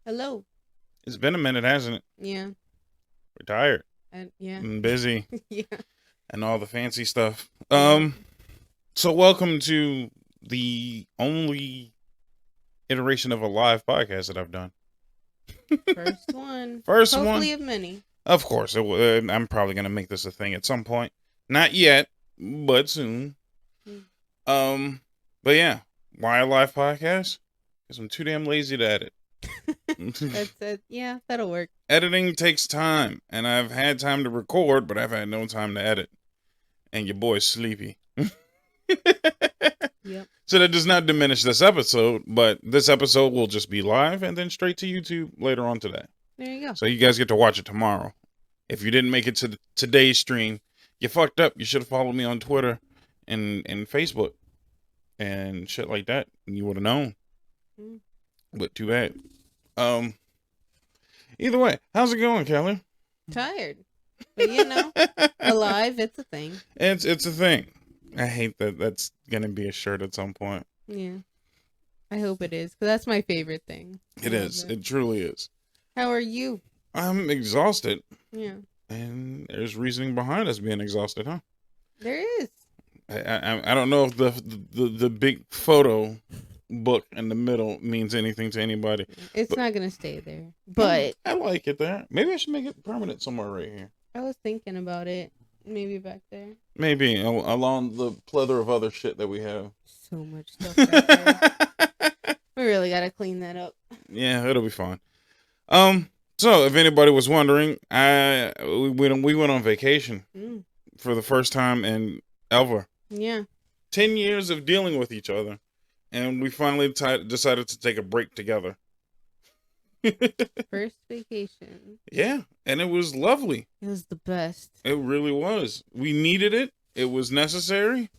Hello. It's been a minute, hasn't it? Yeah. Retired Yeah. and busy Yeah. and all the fancy stuff. Yeah. So welcome to the only iteration of a live podcast that I've done. First one. First Hopefully one, of many. of course. I'm probably gonna make this a thing at some point. Not yet, but soon. Mm. But yeah, why a live podcast? Because I'm too damn lazy to edit. That's it. Yeah, that'll work. Editing takes time, and I've had time to record, but I've had no time to edit. And your boy's sleepy. Yep. So that does not diminish this episode, but this episode will just be live and then straight to YouTube later on today. There you go. So you guys get to watch it tomorrow. If you didn't make it to today's stream, you fucked up. You should have followed me on Twitter and Facebook and shit like that, and you would have known. Mm. But too bad. Either way, how's it going, Kelly? Tired. But alive, it's a thing. It's a thing. I hate that that's going to be a shirt at some point. Yeah. I hope it is, because that's my favorite thing. It is. It truly is. How are you? I'm exhausted. Yeah. And there's reasoning behind us being exhausted, huh? There is. I don't know if the big photo book in the middle means anything to anybody. It's not going to stay there. But I like it there. Maybe I should make it permanent somewhere right here. I was thinking about it. Maybe back there. Maybe along the plethora of other shit that we have. So much stuff back there. We really got to clean that up. Yeah, it'll be fine. So if anybody was wondering, we went on vacation for the first time in ever. Yeah. 10 years of dealing with each other, and we finally decided to take a break together. First vacation. Yeah, and it was lovely. It was the best. It really was. We needed it. It was necessary.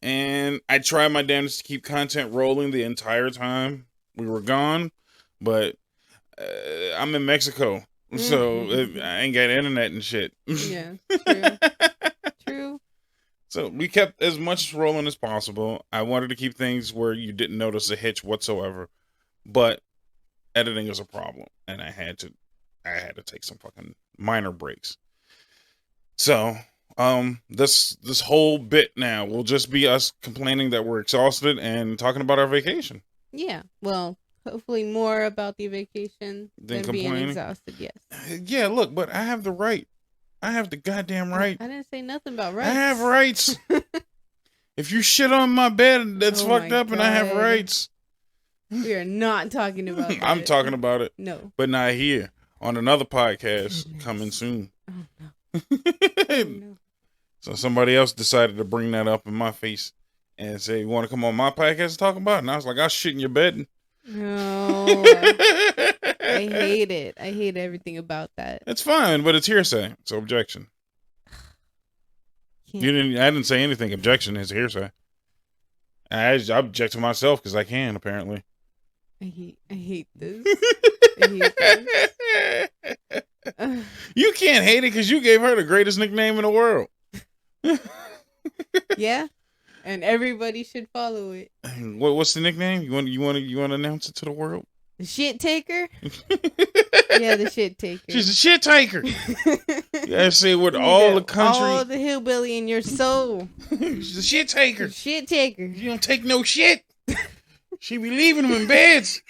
And I tried my damnedest to keep content rolling the entire time we were gone, but I'm in Mexico, so I ain't got internet and shit. Yeah, true. True. So we kept as much rolling as possible. I wanted to keep things where you didn't notice a hitch whatsoever, but editing is a problem, and I had to take some fucking minor breaks. So this whole bit now will just be us complaining that we're exhausted and talking about our vacation. Yeah, well, hopefully more about the vacation than being exhausted. Yes. Yeah, look, but I have the right. I have the goddamn right. I didn't say nothing about rights. I have rights. If you shit on my bed, that's fucked up, and I have rights. We are not talking about that. I'm talking about it. No. But not here. On another podcast coming soon. Oh, no. So somebody else decided to bring that up in my face and say, "You want to come on my podcast and talk about it?" And I was like, "I'll shit in your bed." No. I hate it. I hate everything about that. It's fine, but it's hearsay. So objection. I didn't say anything. Objection is hearsay. I object to myself because I can, apparently. I hate this. I hate this. You can't hate it because you gave her the greatest nickname in the world. Yeah, and everybody should follow it. What's the nickname? You want to announce it to the world? The shit taker. Yeah, the shit taker. She's a shit taker. You gotta say with all the country, all the hillbilly in your soul. She's a shit taker. Shit taker. You don't take no shit. She be leaving them in beds.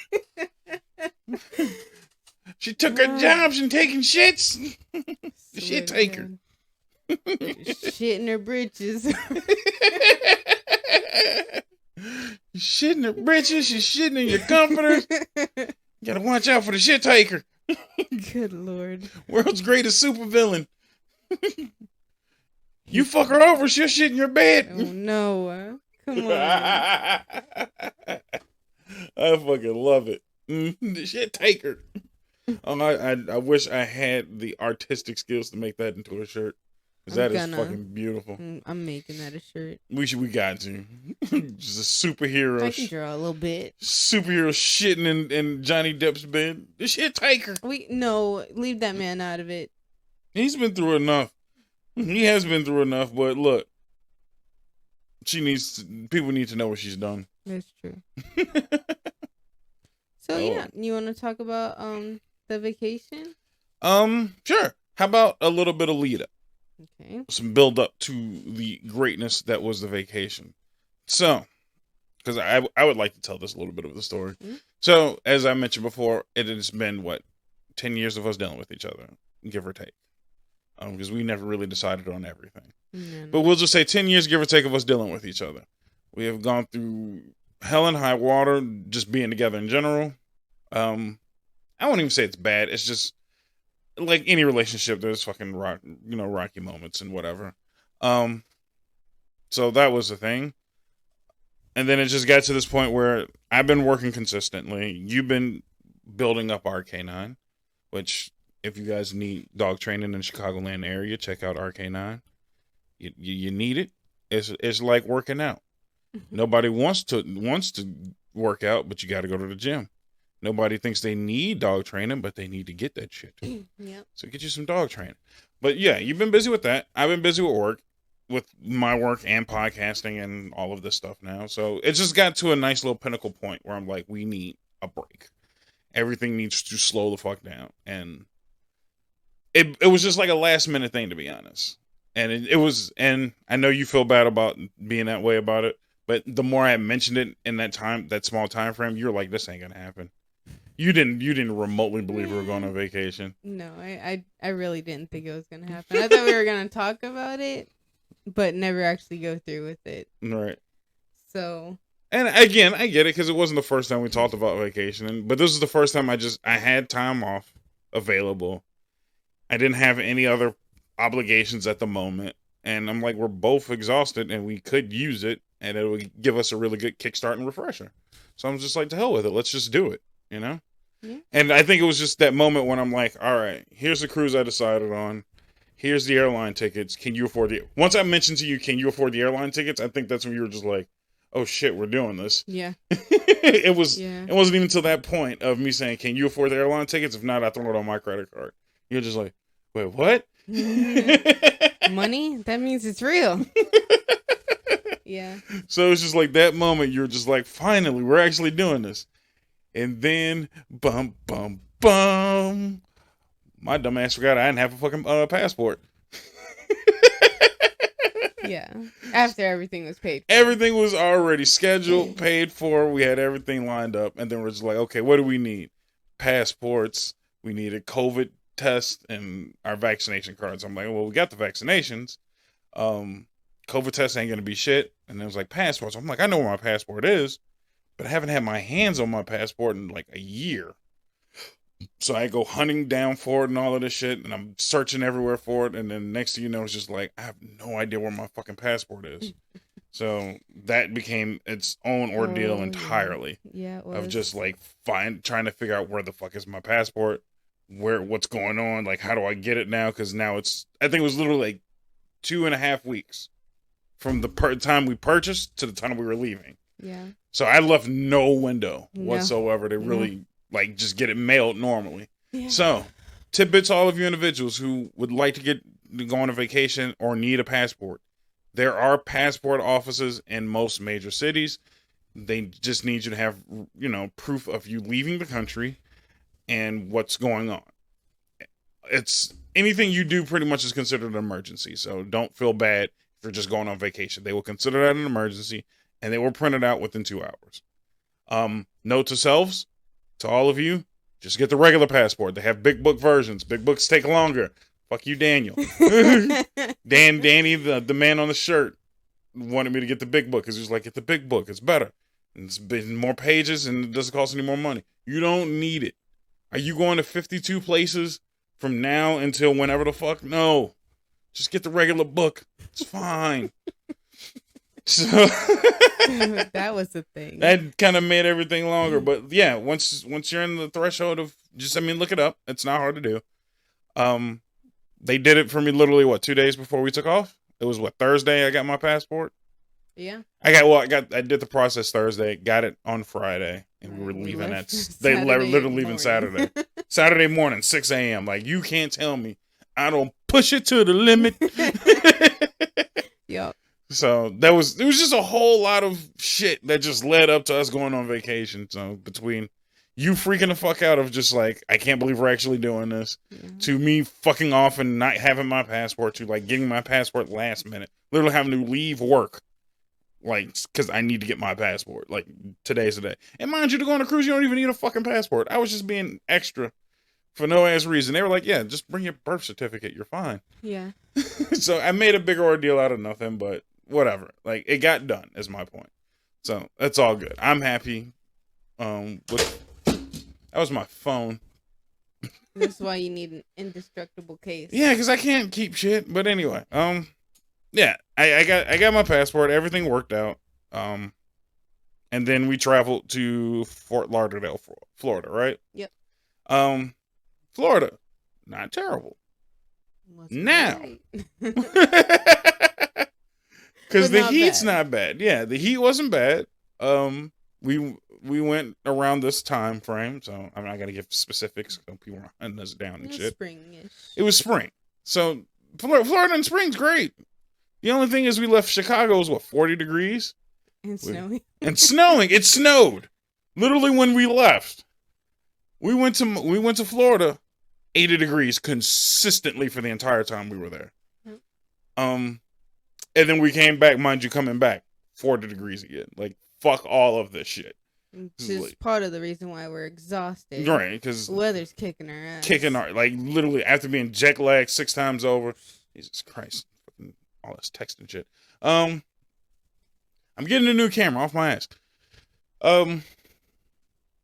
She took her jobs and taking shits. The shit taker. Shit in her britches. She's shitting her britches. She's shitting in your comforters. You gotta watch out for the shit taker. Good Lord. World's greatest supervillain. You fuck her over, she'll shit in your bed. Oh no. Come on. I fucking love it. The shit taker. I wish I had the artistic skills to make that into a shirt. Because that is fucking beautiful. I'm making that a shirt. We got to. Just a superhero. I can draw a little bit. Superhero shitting in Johnny Depp's bed. The shit taker. No, leave that man out of it. He's been through enough. He has been through enough, but look. People need to know what she's done. That's true. So yeah, you want to talk about the vacation? Sure. How about a little bit of lead up? Okay. Some build up to the greatness that was the vacation. So, because I would like to tell this a little bit of the story. Mm-hmm. So, as I mentioned before, it has been 10 years of us dealing with each other, give or take. Because we never really decided on everything. Mm-hmm. But we'll just say 10 years, give or take, of us dealing with each other. We have gone through hell and high water, just being together in general. I won't even say it's bad. It's just like any relationship, there's fucking rocky moments and whatever. So that was the thing. And then it just got to this point where I've been working consistently. You've been building up RK9, which if you guys need dog training in the Chicagoland area, check out RK9. You need it. It's like working out. Nobody wants to work out, but you got to go to the gym. Nobody thinks they need dog training, but they need to get that shit. Yep. So get you some dog training. But yeah, you've been busy with that. I've been busy with work, with my work and podcasting and all of this stuff now. So it just got to a nice little pinnacle point where I'm like, we need a break. Everything needs to slow the fuck down. And it was just like a last minute thing, to be honest. And it was, and I know you feel bad about being that way about it, but the more I mentioned it in that small time frame, you're like, this ain't gonna happen. You didn't remotely believe we were going on vacation. No, I really didn't think it was gonna happen. I thought we were gonna talk about it, but never actually go through with it. Right. So. And again, I get it because it wasn't the first time we talked about vacationing, but this is the first time I had time off available. I didn't have any other obligations at the moment, and I'm like, we're both exhausted, and we could use it, and it would give us a really good kickstart and refresher. So I'm just like, to hell with it. Let's just do it. You know? Yeah. And I think it was just that moment when I'm like, all right, here's the cruise I decided on. Here's the airline tickets. Can you afford once I mentioned to you, can you afford the airline tickets? I think that's when you were just like, oh shit, we're doing this. Yeah. It wasn't even until that point of me saying, can you afford the airline tickets? If not, I throw it on my credit card. You're just like, wait, what? Money? That means it's real. Yeah. So it's just like that moment, you're just like, finally, we're actually doing this. And then, bum, bum, bum. My dumb ass forgot I didn't have a fucking passport. Yeah. After everything was paid for. Everything was already scheduled, paid for. We had everything lined up. And then we're just like, okay, what do we need? Passports. We needed COVID tests and our vaccination cards. I'm like, well, we got the vaccinations. COVID tests ain't going to be shit. And it was like, passports. I'm like, I know where my passport is. But I haven't had my hands on my passport in like a year. So I go hunting down for it and all of this shit. And I'm searching everywhere for it. And then next thing you know, it's just like, I have no idea where my fucking passport is. So that became its own ordeal entirely. Yeah, it was. Of just like trying to figure out where the fuck is my passport. What's going on? Like, how do I get it now? Because now I think it was literally like 2.5 weeks from the time we purchased to the time we were leaving. Yeah. So I left no window whatsoever to really like just get it mailed normally. Yeah. So tidbits, all of you individuals who would like to go on a vacation or need a passport. There are passport offices in most major cities. They just need you to have, proof of you leaving the country and what's going on. It's anything you do pretty much is considered an emergency. So don't feel bad if you're just going on vacation. They will consider that an emergency. And they were printed out within 2 hours. Note to selves, to all of you, just get the regular passport. They have big book versions. Big books take longer. Fuck you, Daniel. Danny, the man on the shirt, wanted me to get the big book because he was like, get the big book. It's better. And it's been more pages and it doesn't cost any more money. You don't need it. Are you going to 52 places from now until whenever the fuck? No. Just get the regular book. It's fine. So that was the thing. That kind of made everything longer. But yeah, once you're in the threshold of look it up. It's not hard to do. They did it for me literally 2 days before we took off. It was Thursday I got my passport. Yeah. I did the process Thursday, got it on Friday, and we were leaving literally leaving Saturday. Saturday morning, 6 a.m. Like, you can't tell me I don't push it to the limit. Yep. So it was just a whole lot of shit that just led up to us going on vacation. So between, you freaking the fuck out of just like, I can't believe we're actually doing this, Yeah. to me fucking off and not having my passport, to like getting my passport last minute, literally having to leave work, like, because I need to get my passport. Like, today's the day. And mind you, to go on a cruise, you don't even need a fucking passport. I was just being extra for no ass reason. They were like, yeah, just bring your birth certificate. You're fine. Yeah. So I made a bigger ordeal out of nothing, but whatever. Like, it got done, is my point. So that's all good. I'm happy. That was my phone. That's why you need an indestructible case. Yeah, because I can't keep shit. But anyway, yeah, I got my passport. Everything worked out. And then we traveled to Fort Lauderdale, Florida, right? Yep. Florida, not terrible. Now, because the heat's not bad. Yeah, the heat wasn't bad. We went around this time frame, so I'm not gonna give specifics. So people are hunting us down and shit. Spring-ish. It was spring, so Florida in spring's great. The only thing is we left Chicago was 40 degrees and snowing. And snowing. It snowed literally when we left. We went to Florida, 80 degrees consistently for the entire time we were there. Yep. And then we came back, mind you, coming back 40 degrees again. Like, fuck all of this shit. Which is like, part of the reason why we're exhausted. Right, because the weather's kicking our ass. Like, literally, after being jet lagged 6 times over. Jesus Christ. All this texting shit. I'm getting a new camera off my ass.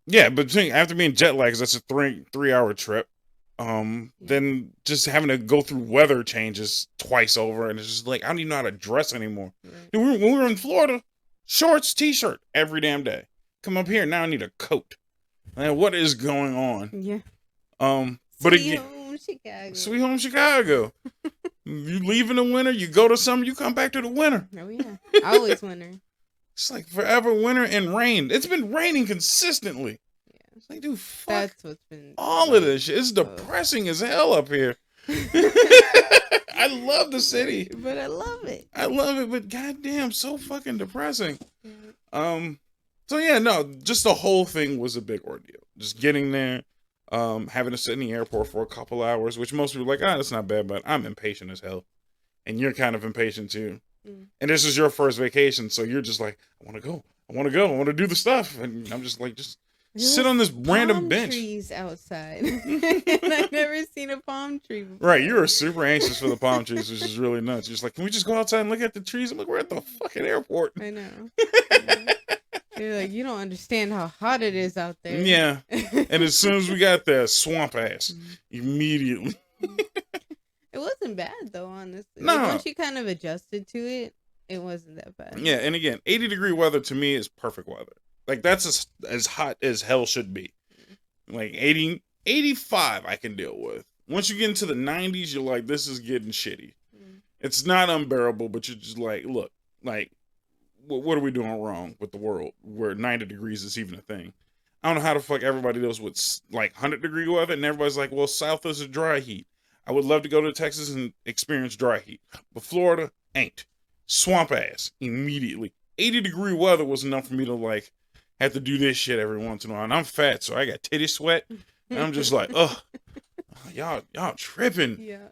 Yeah, but after being jet lagged, that's a 3-hour trip. Then just having to go through weather changes twice over, and it's just like, I don't even know how to dress anymore. Right. When we were in Florida, shorts, t-shirt every damn day. Come up here, now I need a coat. Man, what is going on? Yeah. But again, Sweet Home Chicago. You leave in the winter, you go to summer, you come back to the winter. Oh yeah, always winter. It's like forever winter and rain. It's been raining consistently. Yeah. It's like, dude, fuck. That's what's been all of this shit. It's depressing as hell up here. I love the city, but I love it. But goddamn, so fucking depressing. Yeah. So yeah, no, just the whole thing was a big ordeal. Just getting there, having to sit in the airport for a couple hours, which most people are like, that's not bad, but I'm impatient as hell. And you're kind of impatient too. Mm. And this is your first vacation, so you're just like, I want to do the stuff. And I'm just like, sit on this random bench. Trees outside. And I've never seen a palm tree before. Right, you were super anxious for the palm trees, which is really nuts. You're just like, can we just go outside and look at the trees? I'm like, we're at the fucking airport. I know. You're like, you don't understand how hot it is out there. Yeah. And as soon as we got there, swamp ass. Immediately. It wasn't bad, though, honestly. No. Like, once you kind of adjusted to it, it wasn't that bad. Yeah, and again, 80-degree weather to me is perfect weather. Like, that's as hot as hell should be. Like, 80, 85 I can deal with. Once you get into the 90s, you're like, this is getting shitty. It's not unbearable, but you're just like, look, like, what are we doing wrong with the world where 90 degrees is even a thing? I don't know how the fuck everybody deals with like 100-degree weather, and everybody's like, well, south is a dry heat. I would love to go to Texas and experience dry heat, but Florida ain't. Swamp ass immediately. 80-degree weather was enough for me to like have to do this shit every once in a while. And I'm fat, so I got titty sweat, and I'm just like, ugh, y'all tripping. Yeah.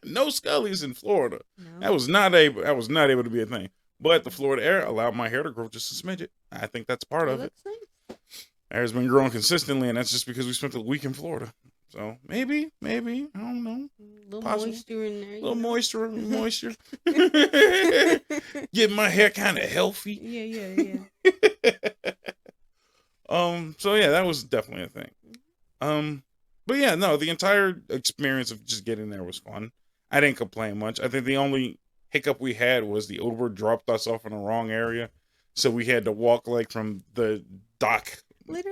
No Scullies in Florida. No. That was not able to be a thing. But the Florida air allowed my hair to grow just a smidget. I think that's part of it. Nice. Hair's been growing consistently, and that's just because we spent a week in Florida. So maybe, I don't know. A little moisture in there. A little moisture. Getting my hair kind of healthy. Yeah. So yeah, that was definitely a thing. But yeah, no, the entire experience of just getting there was fun. I didn't complain much. I think the only hiccup we had was the Uber dropped us off in the wrong area, so we had to walk like from the dock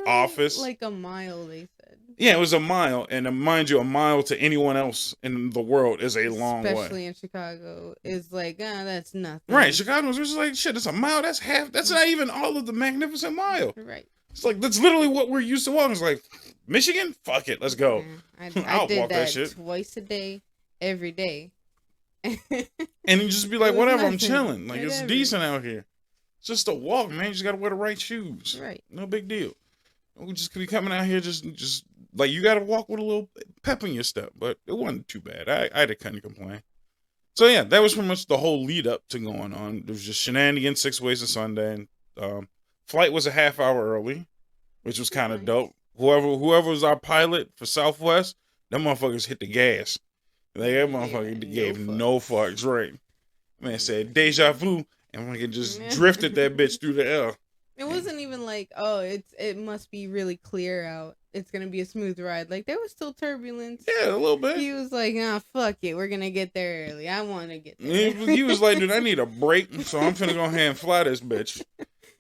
office like a mile, they said. Yeah, it was a mile, and mind you, a mile to anyone else in the world is a long way. Especially in Chicago, is like, that's nothing. Right, Chicago's just like, shit, it's a mile, that's half, that's not even all of the magnificent mile. Right. It's like, that's literally what we're used to walking. It's like, Michigan? Fuck it, let's go. Yeah, I did that shit twice a day, every day. And you just be like, whatever, I'm chilling. Like, it's decent out here. It's just a walk, man. You just gotta wear the right shoes. Right. No big deal. We just could be coming out here just like you got to walk with a little pep in your step, but it wasn't too bad. I kind of complain. So yeah, that was pretty much the whole lead up to going on. It was just shenanigans 6 ways to Sunday. And, flight was a half hour early, which was kind of Nice. dope. Whoever was our pilot for Southwest, them motherfuckers hit the gas. Like that motherfucker gave no fucks, right? Man said deja vu, and we can just drifted that bitch through the air. It wasn't even like, oh, it must be really clear out. It's gonna be a smooth ride. Like there was still turbulence. Yeah, a little bit. He was like, nah, fuck it. We're gonna get there early. I wanna get there. He was like, dude, I need a break, so I'm finna go ahead and fly this bitch.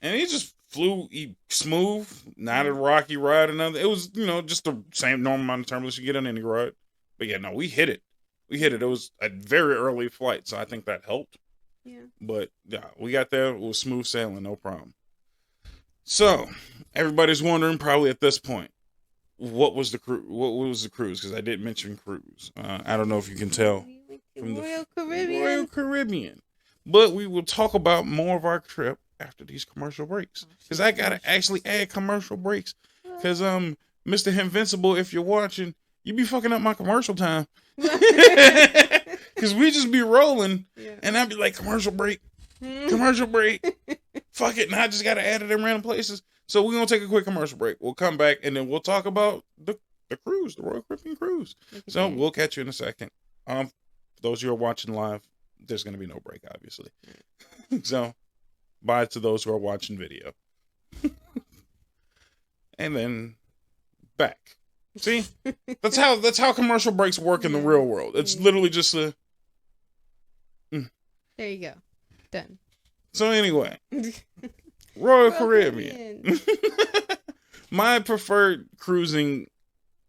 And he just flew smooth, not a rocky ride or nothing. It was, just the same normal amount of turbulence you get on any ride. But yeah, no, we hit it. It was a very early flight, so I think that helped. Yeah. But yeah, we got there. It was smooth sailing, no problem. So everybody's wondering probably at this point, what was the cruise? Because I didn't mention cruise. I don't know if you can tell from Royal the Caribbean. Royal Caribbean. But we will talk about more of our trip after these commercial breaks. Because I gotta actually add commercial breaks. Because Mr. Invincible, if you're watching, you be fucking up my commercial time. Because we just be rolling, and I'd be like, commercial break. Fuck it, and I just gotta add it in random places. So we're gonna take a quick commercial break. We'll come back, and then we'll talk about the cruise, the Royal Caribbean cruise. So we'll catch you in a second. For those who are watching live, there's gonna be no break, obviously. So bye to those who are watching video. And then back. See? That's how commercial breaks work in the real world. It's literally just a There you go. Done. So anyway, Royal Caribbean. My preferred cruising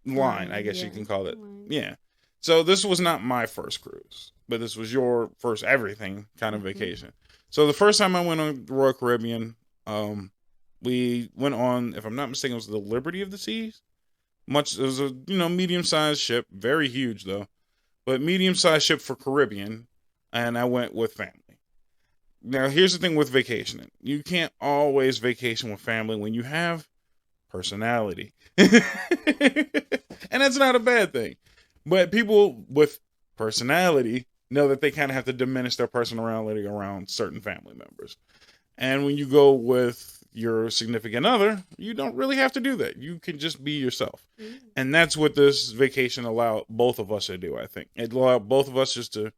line, I guess you can call it. Yeah. So this was not my first cruise, but this was your first everything kind of vacation. So the first time I went on Royal Caribbean, we went on, if I'm not mistaken, it was the Liberty of the Seas. It was a medium-sized ship, very huge though, but medium-sized ship for Caribbean, and I went with family. Now, here's the thing with vacationing. You can't always vacation with family when you have personality. And that's not a bad thing. But people with personality know that they kind of have to diminish their personality around certain family members. And when you go with your significant other, you don't really have to do that. You can just be yourself. And that's what this vacation allowed both of us to do, I think. It allowed both of us just to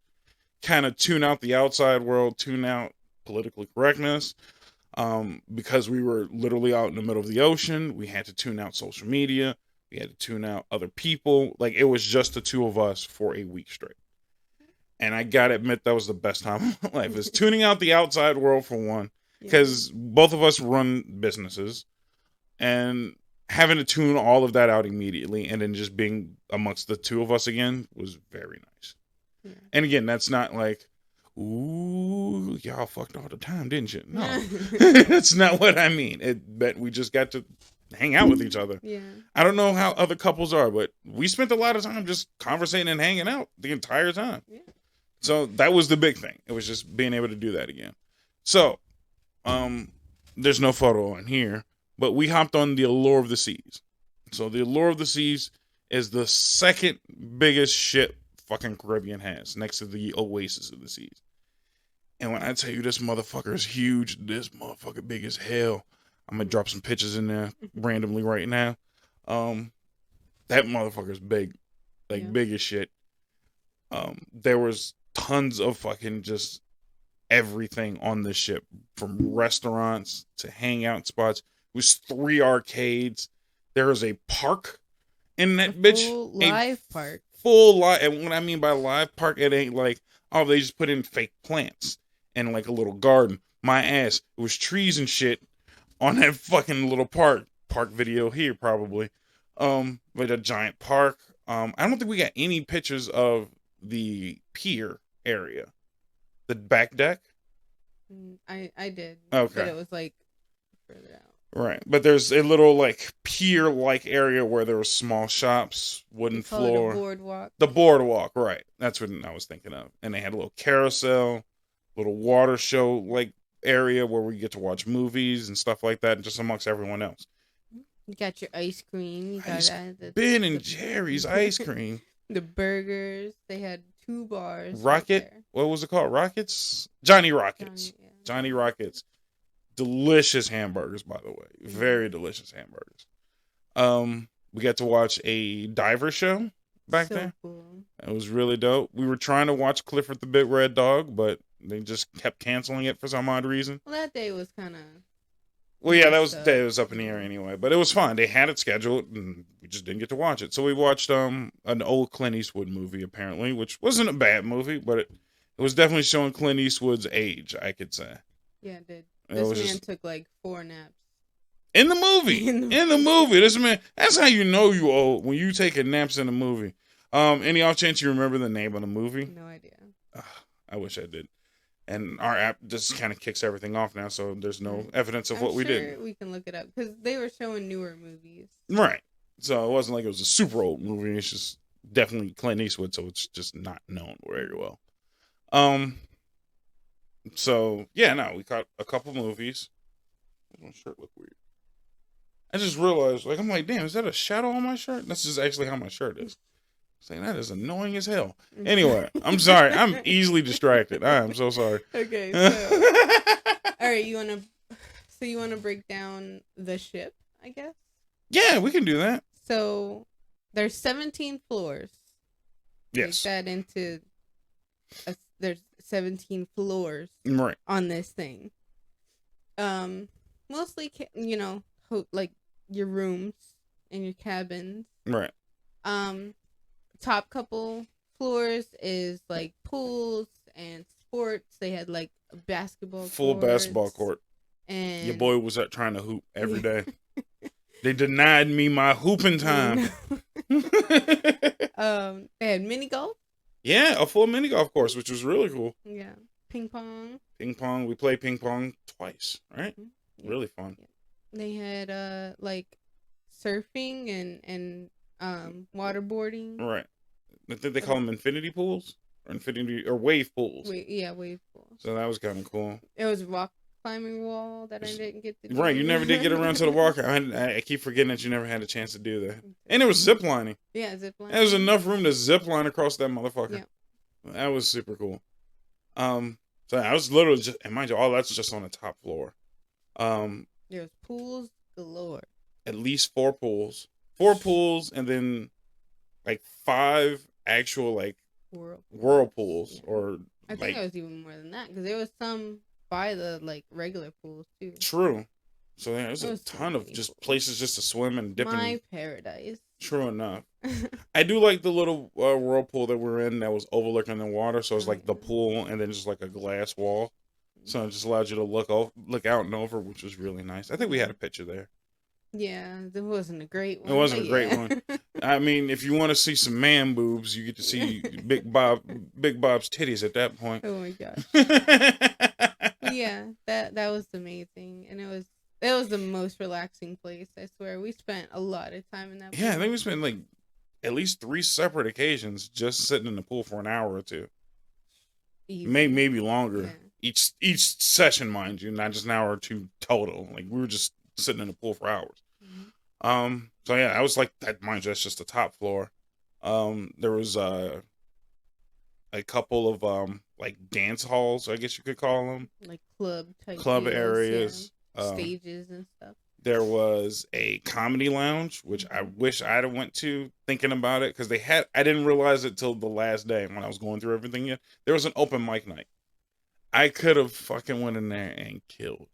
kind of tune out the outside world, tune out political correctness, because we were literally out in the middle of the ocean. We had to tune out social media. We had to tune out other people. Like, it was just the two of us for a week straight. And I gotta admit, that was the best time of my life. Is tuning out the outside world for one, because both of us run businesses, and having to tune all of that out immediately and then just being amongst the two of us again was very nice. And again, that's not like, ooh, y'all fucked all the time, didn't you? No, that's not what I mean. But we just got to hang out with each other. Yeah. I don't know how other couples are, but we spent a lot of time just conversating and hanging out the entire time. Yeah. So that was the big thing. It was just being able to do that again. So, there's no photo on here, but we hopped on the Allure of the Seas. So the Allure of the Seas is the second biggest ship fucking Caribbean has, next to the Oasis of the Seas. And when I tell you this motherfucker is huge, this motherfucker big as hell. I'm gonna drop some pictures in there randomly right now. That motherfucker's big, big as shit. There was tons of fucking just everything on this ship, from restaurants to hangout spots. It was 3 arcades. There was a park in that bitch. Live park. Full live. And what I mean by live park, it ain't like, oh, they just put in fake plants and like a little garden. My ass, it was trees and shit on that fucking little park. Park video here, probably. Like a giant park. I don't think we got any pictures of the pier area. The back deck? I did. Okay. But it was like further out. Right. But there's a little like pier-like area where there were small shops, wooden floor. The boardwalk. The boardwalk, right. That's what I was thinking of. And they had a little carousel, little water show like area where we get to watch movies and stuff like that, just amongst everyone else. You got your ice cream. You got Ben and Jerry's ice cream. The burgers. They had 2 bars. Rocket. Right What was it called? Rockets. Johnny Rockets. Yeah. Johnny Rockets. Delicious hamburgers, by the way. Very delicious hamburgers. We got to watch a diver show back there. Cool. It was really dope. We were trying to watch Clifford the Big Red Dog, but they just kept canceling it for some odd reason. Well, that day was kind of. Well, yeah, that was the day it was up in the air anyway, but it was fun. They had it scheduled, and we just didn't get to watch it. So we watched an old Clint Eastwood movie, apparently, which wasn't a bad movie, but it was definitely showing Clint Eastwood's age, I could say. Yeah, it did. This man took like 4 naps. In the movie. In the movie. This man, that's how you know you old, when you taking naps in the movie. Any off chance you remember the name of the movie? No idea. I wish I did. And our app just kind of kicks everything off now, so there's no evidence of what we did. We can look it up because they were showing newer movies. Right. So it wasn't like it was a super old movie. It's just definitely Clint Eastwood, so it's just not known very well. So yeah, no, we caught a couple movies. My shirt look weird. I just realized, like, I'm like, damn, is that a shadow on my shirt? That's just actually how my shirt is. Saying that is annoying as hell. Anyway, I'm sorry. I'm easily distracted. I am so sorry. Okay. So, all right, you want to break down the ship, I guess? Yeah, we can do that. So there's 17 floors. Yes. Break that into there's 17 floors right on this thing. Mostly, like your rooms and your cabins. Right. Top couple floors is like pools and sports. They had like a full basketball court. And your boy was trying to hoop every day. They denied me my hooping time. They had mini golf. Yeah, a full mini golf course, which was really cool. Yeah. Ping pong. We played ping pong twice, right? Yeah. Really fun. Yeah. They had like surfing and waterboarding. Right. I think they call them infinity pools or wave pools. Wave pools. So that was kind of cool. It was rock climbing wall that I didn't get to do. Right, you never did get around to the walk. I keep forgetting that you never had a chance to do that. And there was zip lining. Yeah, zip lining. There was enough room to zip line across that motherfucker. Yeah. That was super cool. So I was literally just, and mind you, all that's just on the top floor. There's pools galore. At least 4 pools. 4 pools, and then like 5 actual like whirlpools, yeah. Or I think it was even more than that because there was some by the like regular pools too. True. So yeah, there's a ton of just places just to swim and dip in. My paradise. True enough. I do like the little whirlpool that we're in that was overlooking the water, so it's like the pool and then just like a glass wall, so it just allowed you to look out and over, which was really nice. I think we had a picture there. Yeah, it wasn't a great one. It wasn't a great one. I mean, if you want to see some man boobs, you get to see Big Bob's titties at that point. Oh my gosh. Yeah, that was amazing, and it was the most relaxing place. I swear, we spent a lot of time in that pool. Yeah, I think we spent like at least 3 separate occasions just sitting in the pool for an hour or 2. Maybe longer. Yeah. Each session, mind you, not just an hour or 2 total. Like we were just sitting in the pool for hours. Mm-hmm. So yeah, I was like that. Mind you, that's just the top floor. There was a couple of like dance halls, I guess you could call them, like club deals, areas, stages and stuff. There was a comedy lounge, which I wish I'd have went to, thinking about it, because I didn't realize it till the last day when I was going through everything yet. There was an open mic night. I could have fucking went in there and killed.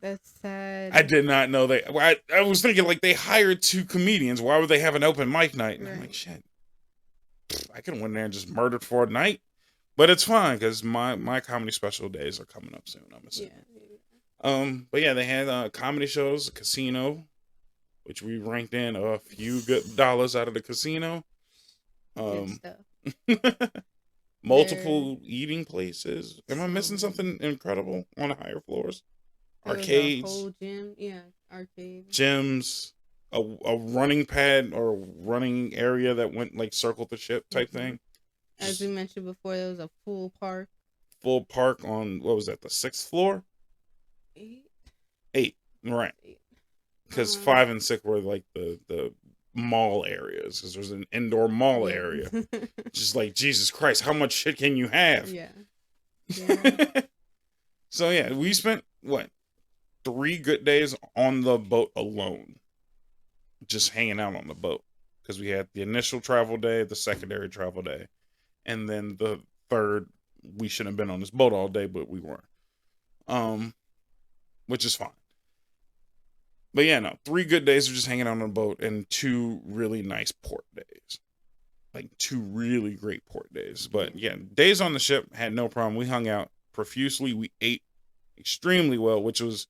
That's sad. I did not know that. I was thinking like they hired 2 comedians. Why would they have an open mic night? And I'm like, shit. I could have went there and just murdered for a night. But it's fine because my comedy special days are coming up soon, I'm assuming. Yeah. But yeah, they had comedy shows, a casino, which we ranked in a few good dollars out of the casino. Good stuff. Multiple eating places. Am I missing something incredible on the higher floors? Arcades. A whole gym. Yeah, arcades. Gyms. A running pad or running area that went like circle the ship type thing. As we mentioned before, there was a full park. Full park on, what was that, the 6th floor? 8. 8, right. 8. because 5 and 6 were like the mall areas, because there's an indoor mall yeah. area. Just like, Jesus Christ, how much shit can you have? Yeah. Yeah. So yeah, we spent what 3 good days on the boat alone, just hanging out on the boat, because we had the initial travel day, the secondary travel day, and then the third. We shouldn't have been on this boat all day, but we were, which is fine. But yeah, no, 3 good days of just hanging out on the boat and 2 really nice port days. Like 2 really great port days. But yeah, days on the ship had no problem. We hung out profusely. We ate extremely well, which was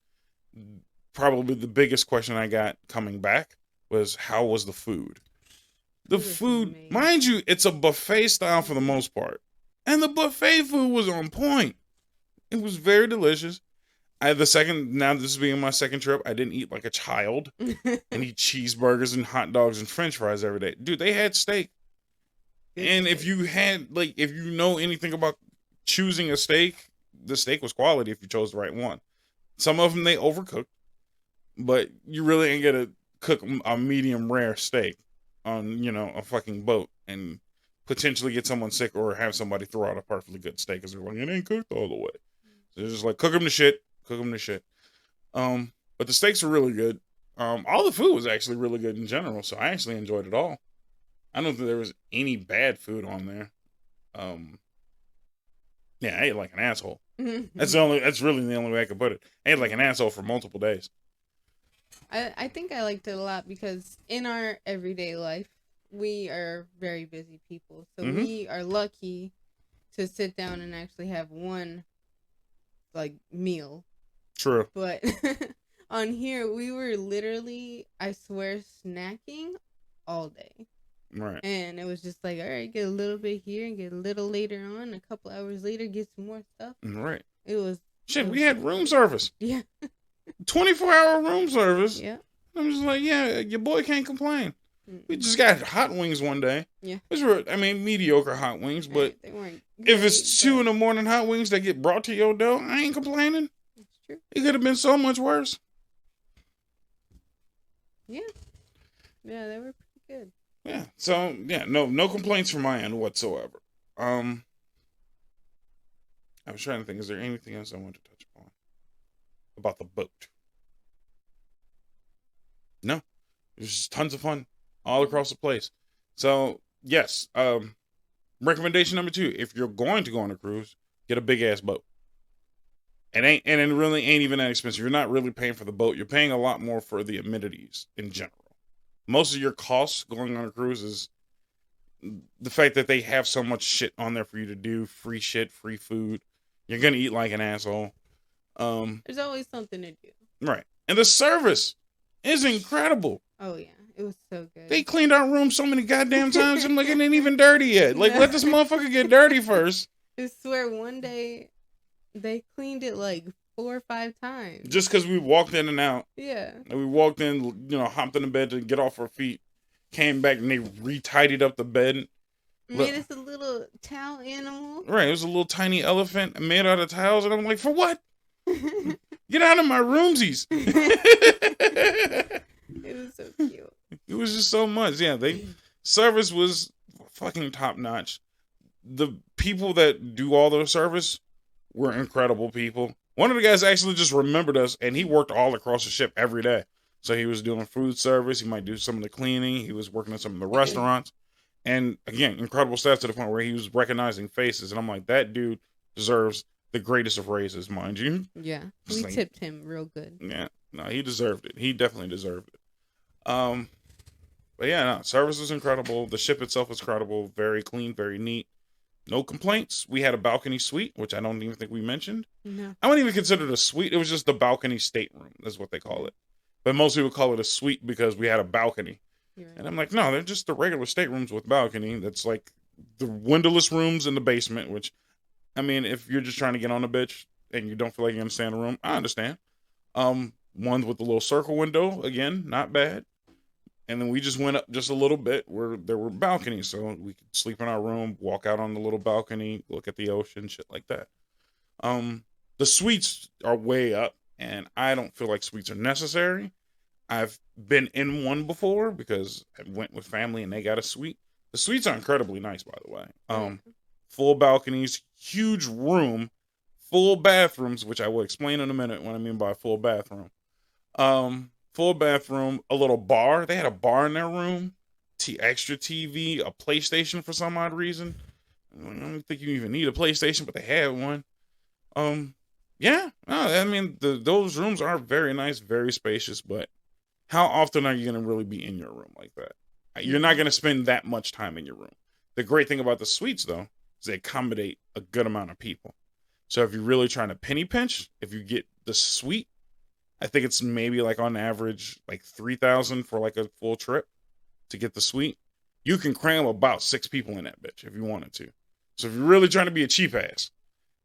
probably the biggest question I got coming back was, how was the food? The food, mind you, it's a buffet style for the most part. And the buffet food was on point. It was very delicious. Now this is being my second trip, I didn't eat like a child and eat cheeseburgers and hot dogs and french fries every day. Dude, they had steak. And if you know anything about choosing a steak, the steak was quality if you chose the right one. Some of them they overcooked, but you really ain't gonna cook a medium rare steak on, a fucking boat and potentially get someone sick or have somebody throw out a perfectly good steak because they're like, it ain't cooked all the way. So they're just like, cook them to shit. But the steaks were really good. All the food was actually really good in general, so I actually enjoyed it all. I don't think there was any bad food on there. Yeah, I ate like an asshole. That's really the only way I could put it. I ate like an asshole for multiple days. I think I liked it a lot because in our everyday life, we are very busy people. So we are lucky to sit down and actually have one like meal. True. But on here, we were literally, I swear, snacking all day. Right. And it was just like, all right, get a little bit here and get a little later on. A couple hours later, get some more stuff. Right. It was... we had room service. Yeah. 24-hour room service. Yeah. I'm just like, yeah, your boy can't complain. We just got hot wings one day. Yeah. Which were, mediocre hot wings, but they weren't great, if it's 2 a.m. hot wings that get brought to your door, I ain't complaining. That's true. It could have been so much worse. Yeah. Yeah, they were pretty good. Yeah. So, yeah, no complaints from my end whatsoever. I was trying to think, is there anything else I want to touch upon about the boat? No. It was just tons of fun all across the place. So, yes, recommendation number 2, if you're going to go on a cruise, get a big ass boat. It really ain't even that expensive. You're not really paying for the boat. You're paying a lot more for the amenities in general. Most of your costs going on a cruise is the fact that they have so much shit on there for you to do. Free shit, free food. You're going to eat like an asshole. There's always something to do. Right. And the service is incredible. Oh, yeah. It was so good. They cleaned our room so many goddamn times. I'm like, it ain't even dirty yet. Like, let this motherfucker get dirty first. I swear, one day, they cleaned it like 4 or 5 times. Just because we walked in and out. Yeah. And we walked in, hopped in the bed to get off our feet. Came back and they re-tidied up the bed. Made us a little towel animal. Right. It was a little tiny elephant made out of towels. And I'm like, for what? Get out of my roomsies. It was so cute. It was just so much. Yeah, service was fucking top notch. The people that do all the service were incredible people. One of the guys actually just remembered us, and he worked all across the ship every day. So he was doing food service. He might do some of the cleaning. He was working at some of the restaurants. And again, incredible stuff to the point where he was recognizing faces. And I'm like, that dude deserves the greatest of raises, mind you. Yeah, we tipped him real good. Yeah, no, he deserved it. He definitely deserved it. But yeah, no, service was incredible. The ship itself was incredible. Very clean, very neat. No complaints. We had a balcony suite, which I don't even think we mentioned. No. I wouldn't even consider it a suite. It was just the balcony stateroom. That's what they call it. But most people call it a suite because we had a balcony. Right. And I'm like, no, they're just the regular staterooms with balcony. That's like the windowless rooms in the basement, which, I mean, if you're just trying to get on a bitch and you don't feel like you understand the room, I understand. Ones with the little circle window, again, not bad. And then we just went up just a little bit where there were balconies. So we could sleep in our room, walk out on the little balcony, look at the ocean, shit like that. The suites are way up, and I don't feel like suites are necessary. I've been in one before because I went with family and they got a suite. The suites are incredibly nice, by the way. Full balconies, huge room, full bathrooms, which I will explain in a minute what I mean by full bathroom. Full bathroom, a little bar. They had a bar in their room, extra TV, a PlayStation for some odd reason. I don't think you even need a PlayStation, but they had one. Yeah, no, I mean those rooms are very nice, very spacious, but how often are you going to really be in your room like that? You're not going to spend that much time in your room. The great thing about the suites, though, is they accommodate a good amount of people. So if you're really trying to penny pinch, if you get the suite, I think it's maybe like on average like $3,000 for like a full trip to get the suite. You can cram about 6 people in that bitch if you wanted to. So if you're really trying to be a cheap ass,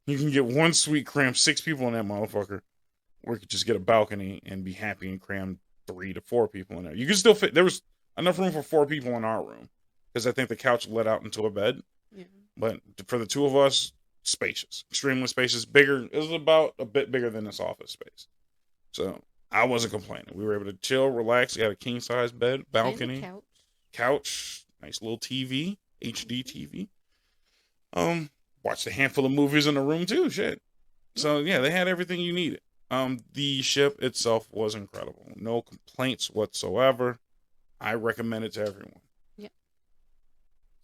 you can get one suite, cram 6 people in that motherfucker, or you could just get a balcony and be happy and cram 3 to 4 people in there. You can still fit. There was enough room for 4 people in our room because I think the couch let out into a bed. Yeah. But for the 2 of us, spacious, extremely spacious, bigger. It was about a bit bigger than this office space. So I wasn't complaining. We were able to chill, relax. Got a king size bed, balcony, couch, nice little TV, HD TV. Watched a handful of movies in the room too. Shit. So yeah, they had everything you needed. The ship itself was incredible. No complaints whatsoever. I recommend it to everyone. Yeah.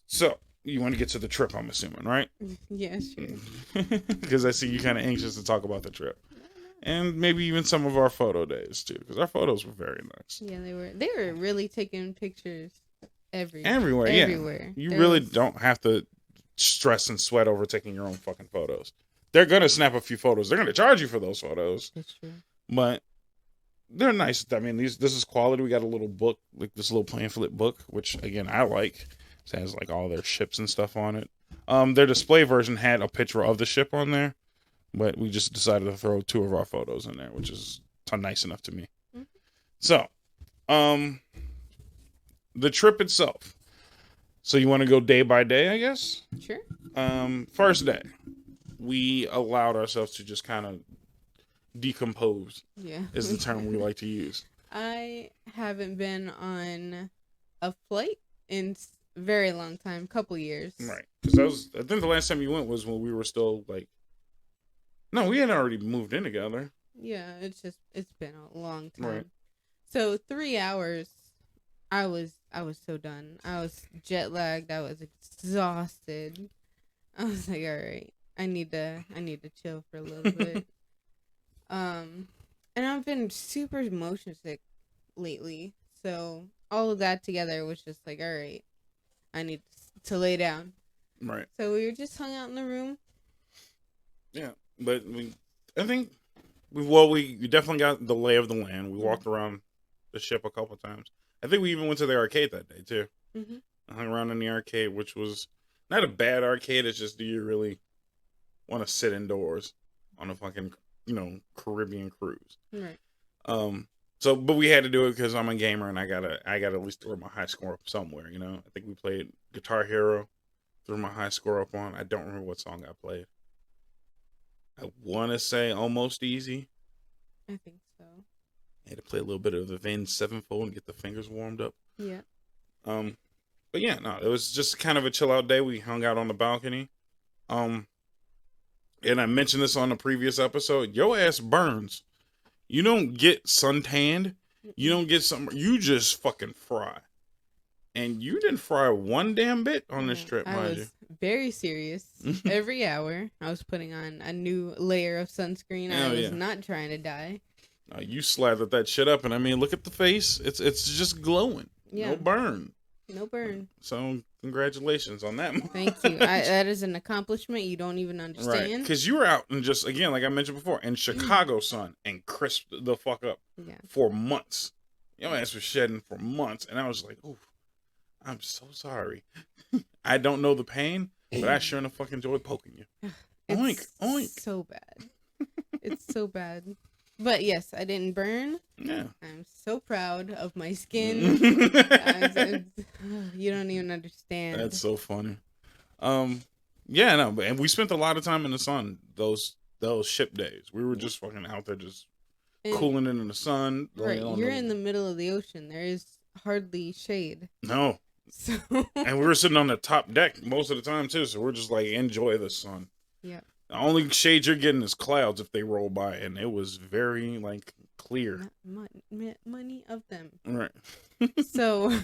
So, you want to get to the trip, I'm assuming, right? Yeah, sure. Because I see you kind of anxious to talk about the trip. And maybe even some of our photo days, too. Because our photos were very nice. Yeah, they were. They were really taking pictures everywhere. Yeah. You really don't have to stress and sweat over taking your own fucking photos. They're going to snap a few photos. They're going to charge you for those photos. That's true. But they're nice. I mean, this is quality. We got a little book, like this little pamphlet book, which, again, I like. It has, like, all their ships and stuff on it. Their display version had a picture of the ship on there, but we just decided to throw 2 of our photos in there, which is nice enough to me. Mm-hmm. So, the trip itself. So, you want to go day by day, I guess? Sure. First day. We allowed ourselves to just kind of decompose. Yeah, is the term we like to use. I haven't been on a flight in a very long time, couple years. Right, because I think the last time you went was when we were still like, no, we had already moved in together. Yeah, it's been a long time. Right. So 3 hours, I was so done. I was jet lagged. I was exhausted. I was like, all right. I need to chill for a little bit. And I've been super motion sick lately. So all of that together was just like, all right, I need to lay down. Right. So we were just hung out in the room. Yeah, but I think we definitely got the lay of the land. We walked around the ship a couple times. I think we even went to the arcade that day too. Mm-hmm. I hung around in the arcade, which was not a bad arcade. It's just, do you really want to sit indoors on a fucking, Caribbean cruise? Right. So, but we had to do it because I'm a gamer and I gotta at least throw my high score up somewhere. I think we played Guitar Hero, threw my high score up on. I don't remember what song I played. I want to say Almost Easy. I think so. I had to play a little bit of the Avenged Sevenfold and get the fingers warmed up. Yeah. But yeah, no, it was just kind of a chill out day. We hung out on the balcony. And I mentioned this on the previous episode. Your ass burns. You don't get suntanned. You don't get something. You just fucking fry. And you didn't fry one damn bit on this trip, mind you. I was very serious. Every hour, I was putting on a new layer of sunscreen. I was not trying to die. You slathered that shit up, and I mean, look at the face. It's just glowing. Yeah. No burn. No burn. So, congratulations on that. Thank you. That is an accomplishment you don't even understand. Right. Because you were out and just, again, like I mentioned before, in Chicago sun and crisped the fuck up for months. Your ass was shedding for months. And I was like, ooh, I'm so sorry. I don't know the pain, but I sure enough fucking enjoy poking you. Oink, oink. So bad. It's so bad. But yes, I didn't burn. Yeah. I'm so proud of my skin. You don't even understand. That's so funny. Yeah, no, and we spent a lot of time in the sun those ship days. We were just fucking out there just cooling it in the sun. Right, you're in the middle of the ocean. There is hardly shade. No. So. And we were sitting on the top deck most of the time too, so we're just like enjoy the sun. Yeah. The only shade you're getting is clouds if they roll by, and it was very like clear. Money of them. Right. So,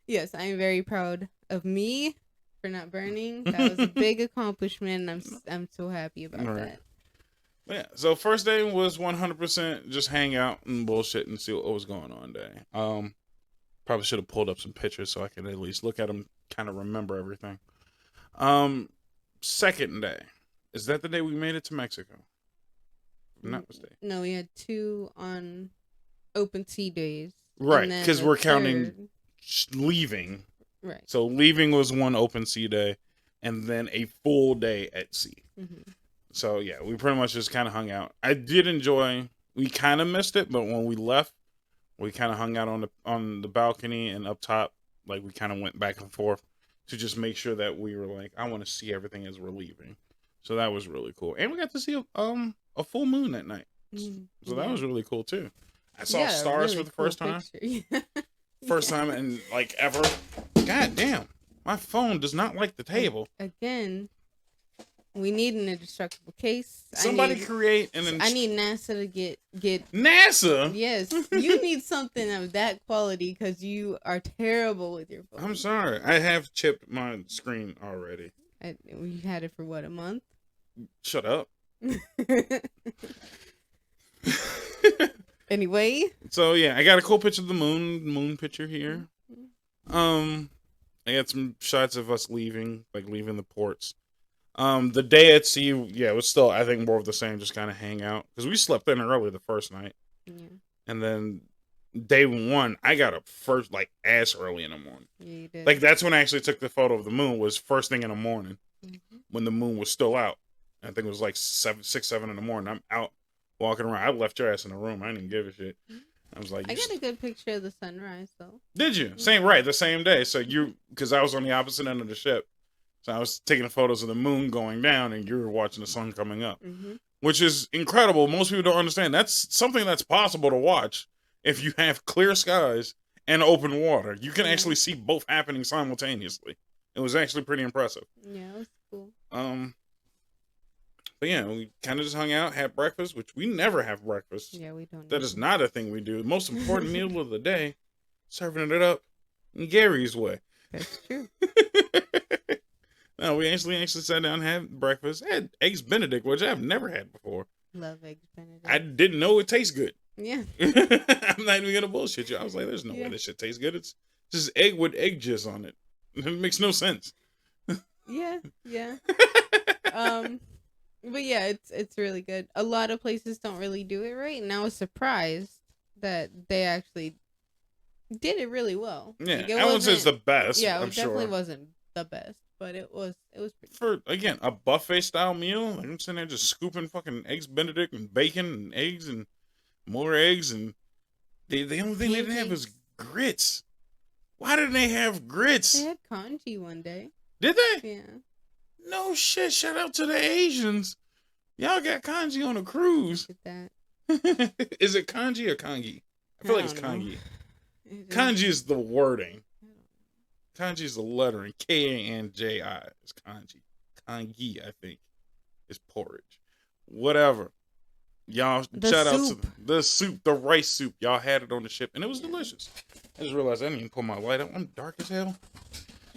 yes, I'm very proud of me for not burning. That was a big accomplishment. I'm so happy about that. Yeah. So first day was 100% just hang out and bullshit and see what was going on day. Probably should have pulled up some pictures so I could at least look at them, kind of remember everything. Second day. Is that the day we made it to Mexico? If I'm not mistaken. No, we had 2 on open sea days. Right, because we're counting leaving. Right. So leaving was 1 open sea day, and then a full day at sea. Mm-hmm. So yeah, we pretty much just kind of hung out. I did enjoy. We kind of missed it, but when we left, we kind of hung out on the balcony and up top. Like we kind of went back and forth to just make sure that we were like, I want to see everything as we're leaving. So that was really cool, and we got to see a full moon that night. So that was really cool too. I saw stars for the first time. First time in like ever. God damn, my phone does not like the table. Again, we need an indestructible case. Somebody create I need NASA to get NASA. Yes, you need something of that quality because you are terrible with your phone. I'm sorry, I have chipped my screen already. We had it for what, a month? Shut up. Anyway. So yeah, I got a cool picture of the moon picture here. I got some shots of us leaving the ports. The day at sea, yeah, it was still, I think, more of the same, just kind of hang out. Because we slept in early the first night. Yeah. And then day 1, I got up first, like, ass early in the morning. Yeah, you did. Like, that's when I actually took the photo of the moon, was first thing in the morning. Mm-hmm. When the moon was still out. I think it was like 6, 7 in the morning. I'm out walking around. I left your ass in the room. I didn't even give a shit. Mm-hmm. I was like, I got a good picture of the sunrise, though. Did you? Same, right, the same day. So because I was on the opposite end of the ship. So I was taking photos of the moon going down, and you were watching the sun coming up, which is incredible. Most people don't understand. That's something that's possible to watch if you have clear skies and open water. You can actually see both happening simultaneously. It was actually pretty impressive. Yeah, it was cool. But yeah, we kind of just hung out, had breakfast, which we never have breakfast. Yeah, we don't. That is not a thing we do. The most important meal of the day, serving it up in Gary's way. That's true. No, we actually sat down and had breakfast. I had eggs Benedict, which I've never had before. Love eggs Benedict. I didn't know it tastes good. Yeah. I'm not even gonna bullshit you. I was like, there's no way this shit tastes good. It's just egg with egg jizz on it. It makes no sense. Yeah. But yeah, it's really good. A lot of places don't really do it right, and I was surprised that they actually did it really well. Yeah, like, I wouldn't say it's the best. Yeah, it definitely wasn't the best, but it was pretty for again a buffet style meal. Like, I'm sitting there just scooping fucking eggs Benedict and bacon and eggs and more eggs, and the only thing they didn't have was grits. Why didn't they have grits? They had congee one day. Did they? Yeah. No shit. Shout out to the Asians. Y'all got congee on a cruise. That. Is it kanji or kangi? I feel like it's kangi. Kanji is the wording. Kanji is the lettering. Kanji is kanji. Kangi, I think, is porridge. Whatever. Y'all, shout out to the soup, the rice soup. Y'all had it on the ship, and it was delicious. I just realized I didn't even put my light up. I'm dark as hell.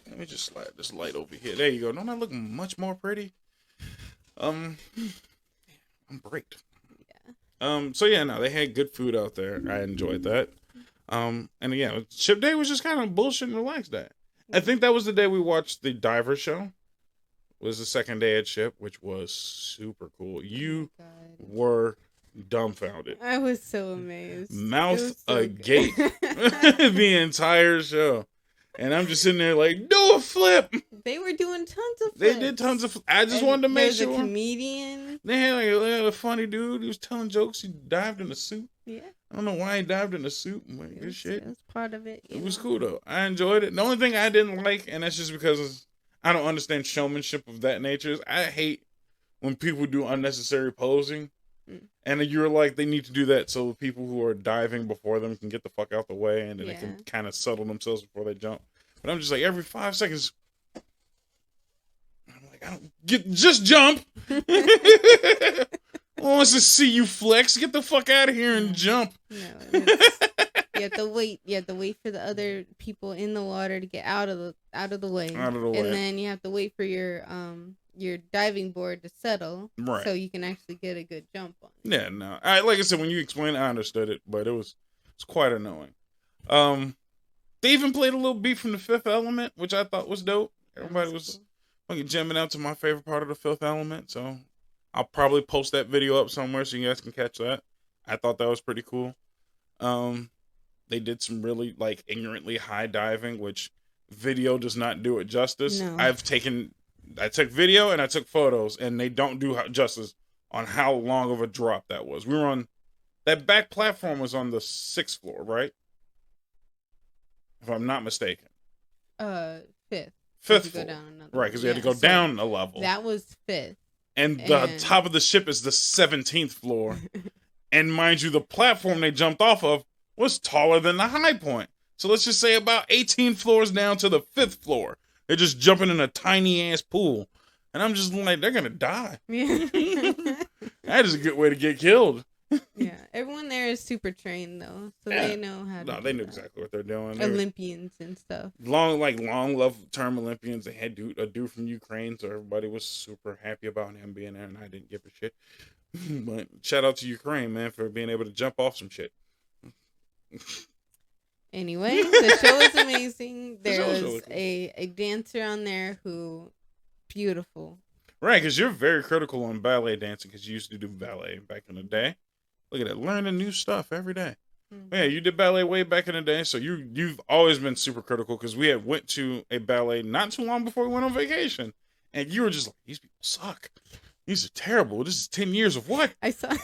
Let me just slide this light over here. There you go. Don't I look much more pretty? I'm great. Yeah. So yeah, no, they had good food out there. I enjoyed that. And again, ship day was just kind of bullshit and relaxed day. I think that was the day we watched the diver show. It was the second day at ship, which was super cool. You were dumbfounded. I was so amazed. Mouth agape the entire show. And I'm just sitting there like, do a flip. They were doing tons of flips. They did tons of I just wanted to make sure. There's a comedian. They had a funny dude. He was telling jokes. He dived in a suit. Yeah. I don't know why he dived in a suit. Like, good shit. It was part of it. It was cool, though. I enjoyed it. The only thing I didn't like, and that's just because I don't understand showmanship of that nature, is I hate when people do unnecessary posing. And you're like, they need to do that so people who are diving before them can get the fuck out the way, and then they can kind of settle themselves before they jump. But I'm just like, every 5 seconds, I'm like, I don't just jump. I want to see you flex. Get the fuck out of here and jump. No, you have to wait. You have to wait for the other people in the water to get out of the way. And then you have to wait for your diving board to settle, right? So you can actually get a good jump on it. Yeah, no. Like I said, when you explained it, I understood it, but it's quite annoying. They even played a little beat from The Fifth Element, which I thought was dope. Everybody was fucking jamming out to my favorite part of The Fifth Element, so I'll probably post that video up somewhere so you guys can catch that. I thought that was pretty cool. They did some really like ignorantly high diving, which video does not do it justice. No. I took video and I took photos, and they don't do justice on how long of a drop that was. We were on that back platform was on the 6th floor, right? If I'm not mistaken. 5th. 5th floor. Right, because we had to go down a level. That was 5th. And the top of the ship is the 17th floor. And mind you, the platform they jumped off of was taller than the high point. So let's just say about 18 floors down to the 5th floor. They're just jumping in a tiny ass pool. And I'm just like, they're going to die. Yeah. That is a good way to get killed. Yeah. Everyone there is super trained, though. So they know how to No, they know exactly what they're doing. Olympians and stuff. Long love-term Olympians. They had a dude from Ukraine, so everybody was super happy about him being there, and I didn't give a shit. But shout out to Ukraine, man, for being able to jump off some shit. Anyway, the show is amazing. There was really cool. a dancer on there who, beautiful. Right, because you're very critical on ballet dancing because you used to do ballet back in the day. Look at that, learning new stuff every day. Mm-hmm. Yeah, you did ballet way back in the day, so you've always been super critical because we had went to a ballet not too long before we went on vacation, and you were just like, these people suck. These are terrible. This is 10 years of what?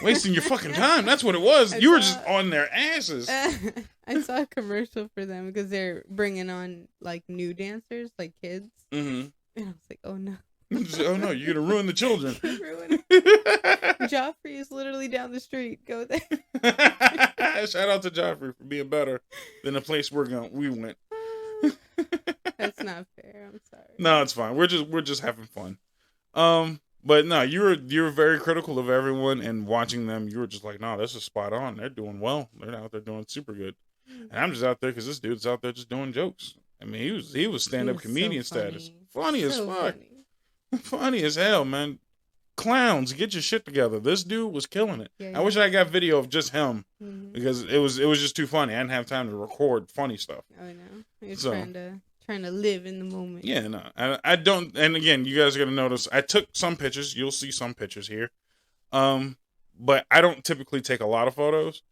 Wasting your fucking time. That's what it was. You were just on their asses. I saw a commercial for them because they're bringing on like new dancers, like kids. Mm-hmm. And I was like, oh no. Oh no, you're going to ruin the children. Ruin it. Joffrey is literally down the street. Go there. Shout out to Joffrey for being better than the place we went. That's not fair. I'm sorry. No, it's fine. We're just having fun. But no, you were very critical of everyone, and watching them, you were just like, no, this is spot on. They're doing well. They're out there doing super good. And I'm just out there because this dude's out there just doing jokes. I mean, he was stand-up comedian so status. Funny as fuck. Funny as hell, man. Clowns, get your shit together. This dude was killing it. Yeah. I wish I got video of just him because it was just too funny. I didn't have time to record funny stuff. Oh no, you're trying to live in the moment. Yeah, no, I don't. And again, you guys are gonna notice I took some pictures. You'll see some pictures here, but I don't typically take a lot of photos.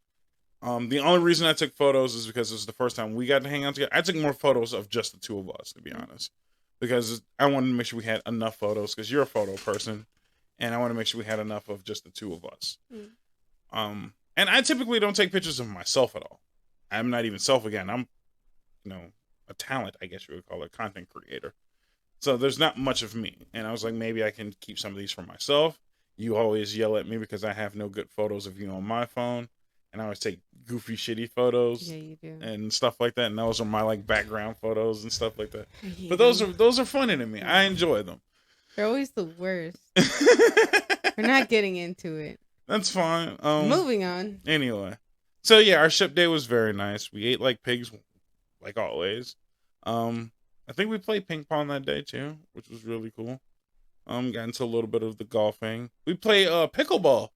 The only reason I took photos is because this is the first time we got to hang out together. I took more photos of just the two of us, to be honest, because I wanted to make sure we had enough photos. Because you're a photo person, and I want to make sure we had enough of just the two of us. And I typically don't take pictures of myself at all. I'm not even self again. I'm, a talent, I guess you would call it, content creator. So there's not much of me. And I was like, maybe I can keep some of these for myself. You always yell at me because I have no good photos of you on my phone. And I always take goofy, shitty photos. Yeah, you do. And stuff like that. And those are my like background photos and stuff like that. Yeah. But those are funny to me. I enjoy them. They're always the worst. We're not getting into it. That's fine. Moving on. Anyway. So yeah, our ship day was very nice. We ate like pigs, like always. I think we played ping pong that day too, which was really cool. Got into a little bit of the golfing. We play pickleball,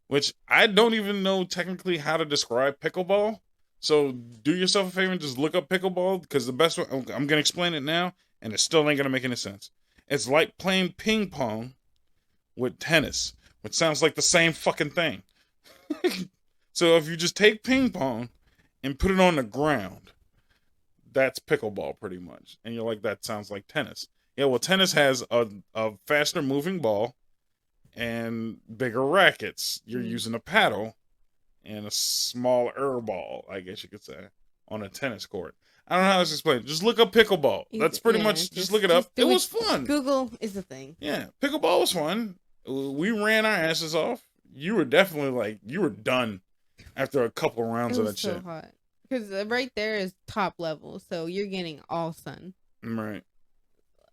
which I don't even know technically how to describe pickleball. So do yourself a favor and just look up pickleball, because the best way, I'm gonna explain it now, and it still ain't gonna make any sense. It's like playing ping pong with tennis, which sounds like the same fucking thing. So if you just take ping pong and put it on the ground, that's pickleball pretty much. And you're like, that sounds like tennis. Yeah, well, tennis has a faster moving ball and bigger rackets. You're using a paddle and a smaller ball, I guess you could say, on a tennis court. I don't know how to explain it. Just look up pickleball. That's pretty much, just look it up. It was fun. Google is the thing. Yeah, pickleball was fun. We ran our asses off. you were definitely like, you were done after a couple rounds It of was that so shit. hot. Because right there is top level, so you're getting all sun. Right.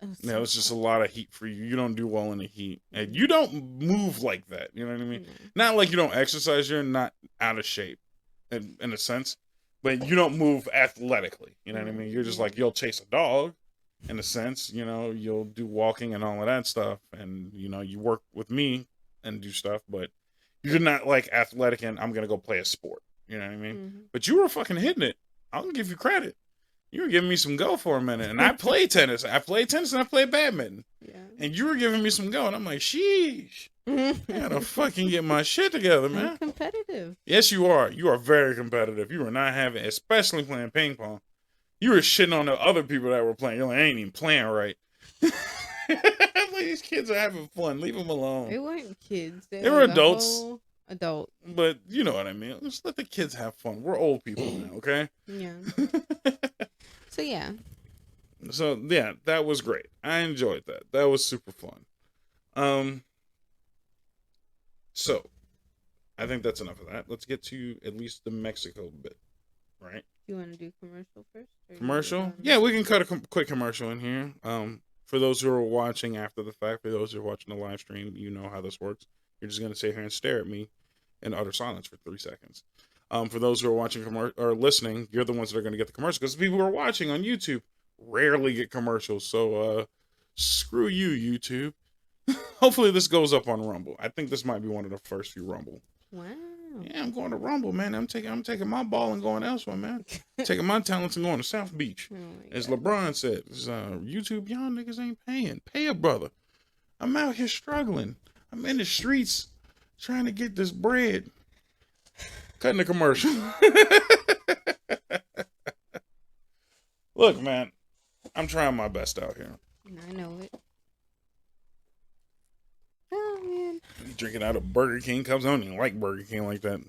It was Yeah, so it's just a hot. lot of heat for you. You don't do well in the heat. And you Mm-hmm. don't move like that. You know what I mean? No. Not like you don't exercise. You're not out of shape in a sense. But you don't move athletically. You know what I mean? You're just Yeah. like, you'll chase a dog in a sense. You know, you'll do walking and all of that stuff. And, you know, you work with me and do stuff. But you're not like athletic and I'm going to go play a sport. You know what I mean? Mm-hmm. But you were fucking hitting it. I'm going to give you credit. You were giving me some go for a minute. And I played tennis. I played tennis and I played badminton. Yeah. And you were giving me some go. And I'm like, sheesh. I gotta fucking get my shit together, man. I'm competitive. Yes, you are. You are very competitive. You were not having, especially playing ping pong. You were shitting on the other people that were playing. You're like, I ain't even playing right. Like, these kids are having fun. Leave them alone. They weren't kids. They were was a adults. whole adult. But you know what I mean. Just let the kids have fun. We're old people now, okay? Yeah. So yeah. So yeah, that was great. I enjoyed that. That was super fun. So I think that's enough of that. Let's get to at least the Mexico bit, right? You want to do commercial first? Commercial? Yeah, we can cut a quick commercial in here. For those who are watching after the fact, for those who are watching the live stream, you know how this works. You're just gonna sit here and stare at me in utter silence for 3 seconds. For those who are watching or listening, you're the ones that are gonna get the commercial because people who are watching on YouTube rarely get commercials. So screw you, YouTube. Hopefully this goes up on Rumble. I think this might be one of the first few Rumble. Wow. Yeah, I'm going to Rumble, man. I'm taking my ball and going elsewhere, man. Taking my talents and going to South Beach. Oh As God. LeBron said, YouTube, y'all niggas ain't paying. Pay a brother. I'm out here struggling. I'm in the streets trying to get this bread. Cutting the commercial. Look, man, I'm trying my best out here. I know it. Oh man. You drinking out of Burger King cups? I don't even like Burger King like that.